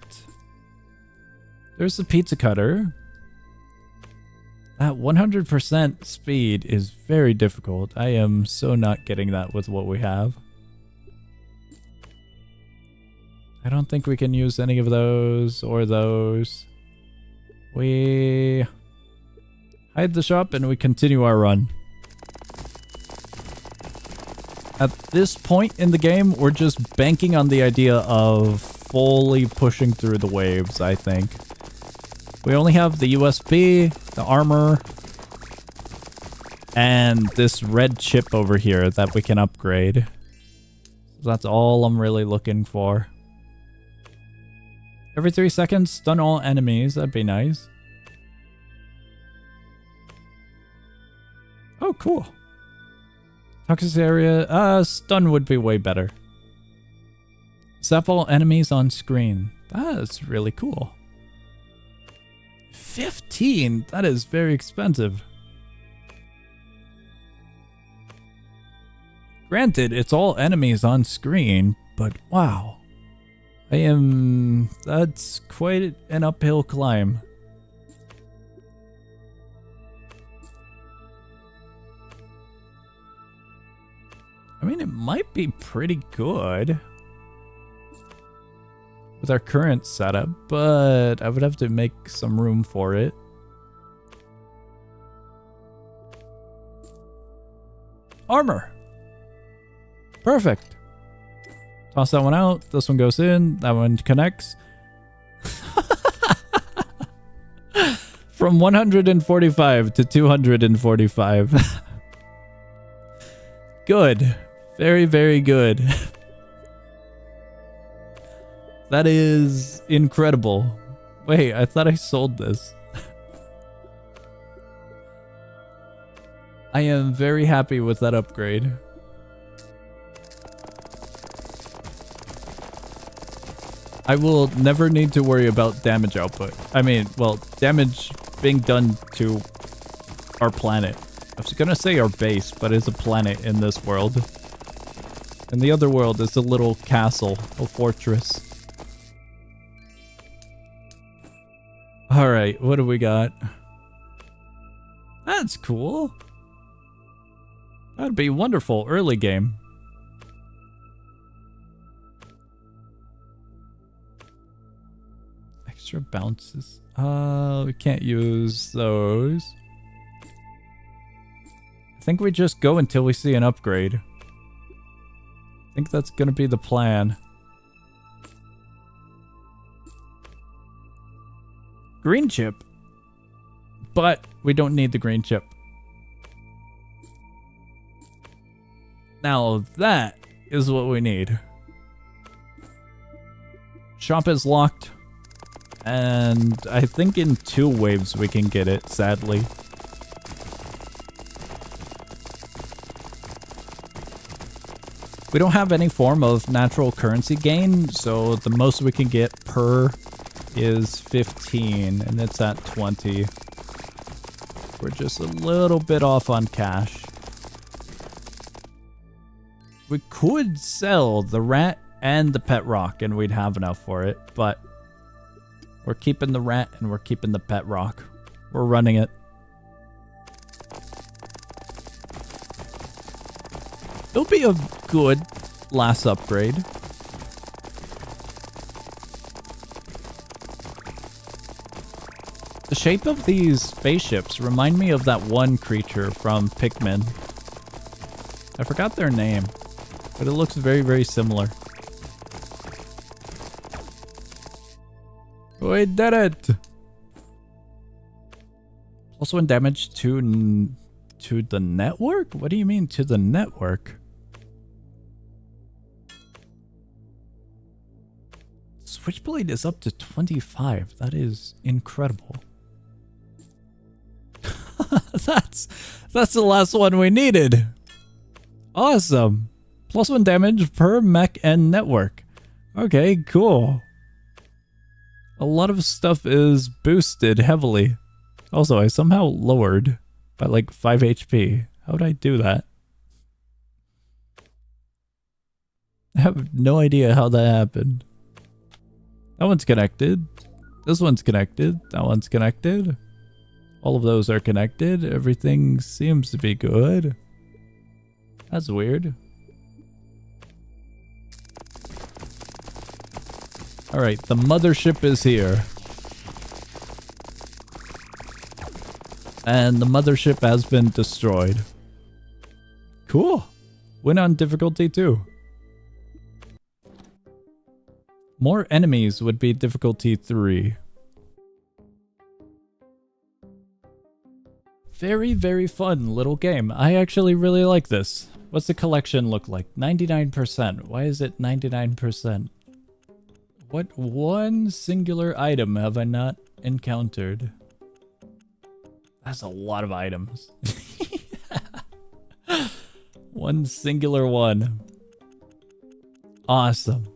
There's the pizza cutter. That 100% speed is very difficult. I am so not getting that with what we have. I don't think we can use any of those or those. We hide the shop and we continue our run. At this point in the game, we're just banking on the idea of fully pushing through the waves, I think. We only have the USB, the armor, and this red chip over here that we can upgrade. So that's all I'm really looking for. Every 3 seconds, stun all enemies. That'd be nice. Oh, cool. Toxic area. Stun would be way better. Zap all enemies on screen. That's really cool. 15? That is very expensive. Granted, it's all enemies on screen, but wow. That's quite an uphill climb. I mean, it might be pretty good with our current setup, but I would have to make some room for it. Armor. Perfect. Toss that one out. This one goes in. That one connects. From 145 to 245. Good. Very, very good. That is incredible. Wait, I thought I sold this. I am very happy with that upgrade. I will never need to worry about damage output. I mean, well, damage being done to our planet. I was gonna say our base, but it's a planet in this world. And the other world is a little castle, a fortress. Alright, what do we got? That's cool. That'd be wonderful early game. Extra bounces. We can't use those. I think we just go until we see an upgrade. I think that's gonna be the plan. Green chip. But we don't need the green chip. Now that is what we need. Shop is locked. And I think in 2 waves we can get it, sadly. We don't have any form of natural currency gain, so the most we can get per is 15, and it's at 20. We're just a little bit off on cash. We could sell the rat and the pet rock, and we'd have enough for it, but we're keeping the rat and we're keeping the pet rock. We're running it. It'll be a good last upgrade. The shape of these spaceships remind me of that one creature from Pikmin. I forgot their name, but it looks very, very similar. We did it! +1 damage to the network? What do you mean to the network? Switchblade is up to 25. That is incredible. That's the last one we needed. Awesome. +1 damage per mech and network. Okay, cool. A lot of stuff is boosted heavily. Also, I somehow lowered by like 5 HP. How would I do that? I have no idea how that happened. That one's connected. This one's connected. That one's connected. All of those are connected. Everything seems to be good. That's weird. Alright, the mothership is here. And the mothership has been destroyed. Cool. Win on difficulty 2. More enemies would be difficulty 3. Very, very fun little game. I actually really like this. What's the collection look like? 99%. Why is it 99%? What one singular item have I not encountered? That's a lot of items. One singular one. Awesome.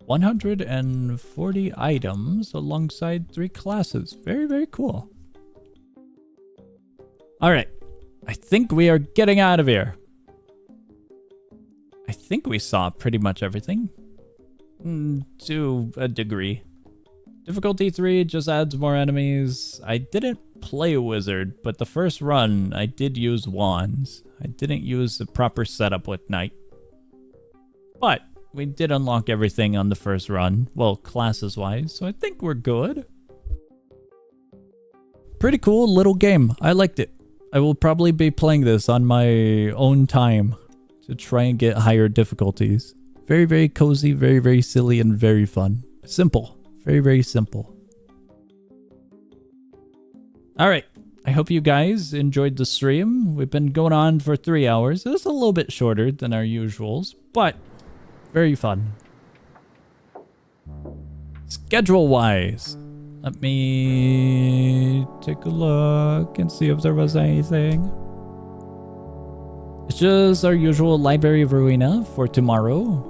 140 items alongside 3 classes. Very, very cool. Alright, I think we are getting out of here. I think we saw pretty much everything. To a degree. Difficulty 3 just adds more enemies. I didn't play a wizard, but the first run I did use wands. I didn't use the proper setup with knight. But we did unlock everything on the first run. Well, classes wise, so I think we're good. Pretty cool little game. I liked it. I will probably be playing this on my own time to try and get higher difficulties. Very, very cozy, very, very silly, and very fun. Simple. Very, very simple. Alright, I hope you guys enjoyed the stream. We've been going on for 3 hours. It's a little bit shorter than our usuals, but very fun. Schedule-wise, let me take a look and see if there was anything. It's just our usual Library of Ruina for tomorrow.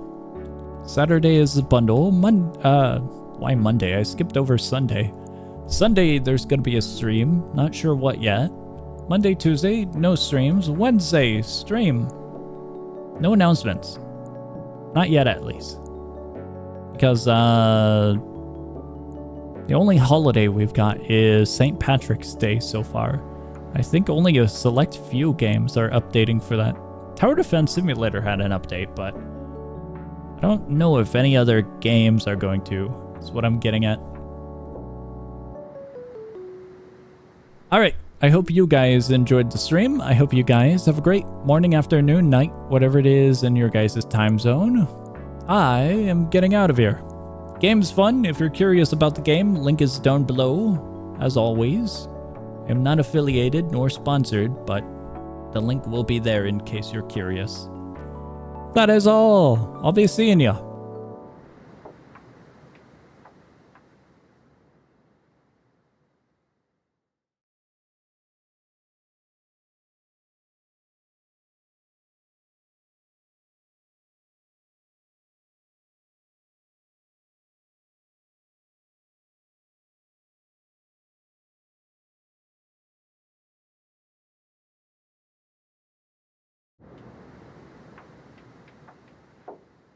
Saturday is the bundle. Why Monday? I skipped over Sunday. Sunday, there's gonna be a stream. Not sure what yet. Monday, Tuesday, no streams. Wednesday, stream. No announcements. Not yet, at least. Because, the only holiday we've got is St. Patrick's Day so far. I think only a select few games are updating for that. Tower Defense Simulator had an update, but I don't know if any other games are going to. That's what I'm getting at. Alright, I hope you guys enjoyed the stream. I hope you guys have a great morning, afternoon, night, whatever it is in your guys' time zone. I am getting out of here. Game's fun. If you're curious about the game, link is down below, as always. I'm not affiliated nor sponsored, but the link will be there in case you're curious. That is all. I'll be seeing ya.